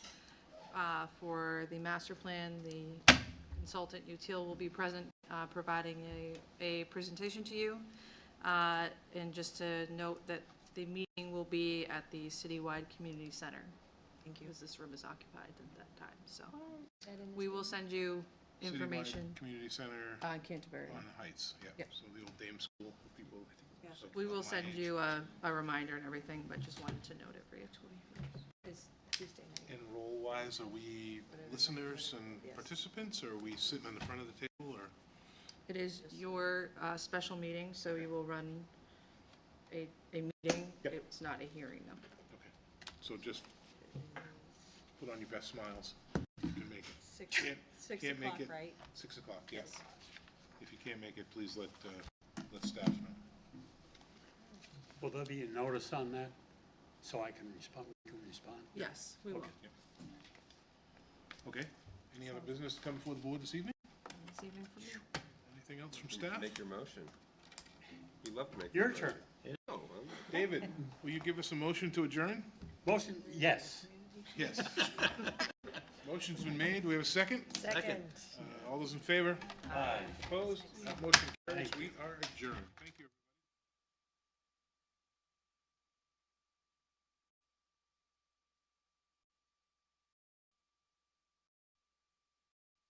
For the master plan. The consultant Util will be present, providing a presentation to you. And just to note that the meeting will be at the Citywide Community Center. Thank you. Because this room is occupied at that time, so. We will send you information. Citywide Community Center Canterbury. on the Heights, yeah. Yep. So the old Dame School for people. So We will my send age. you a reminder and everything, but just wanted to note it briefly. Is Tuesday night. And role-wise, are we listeners and participants, or are we sitting on the front of the table, or? It is your special meeting, so you will run a meeting. Yep. It's not a hearing, though. Okay, so just put on your best smiles. You can make it. Six Can't make o'clock, it. right? 6 o'clock, yes. Yes. If you can't make it, please let staff know. Will there be a notice on that, so I can respond, we can respond? Yes, we will. Okay, any other business to come before the board this evening? This evening for you. Anything else from staff? Make your motion. You love to make Your the motion. turn. No, David, will you give us a motion to adjourn? Motion, yes. Yes. Motion's been made. Do we have a second? Second. All those in favor? Aye. Opposed? That motion carries. We are adjourned. Thank you.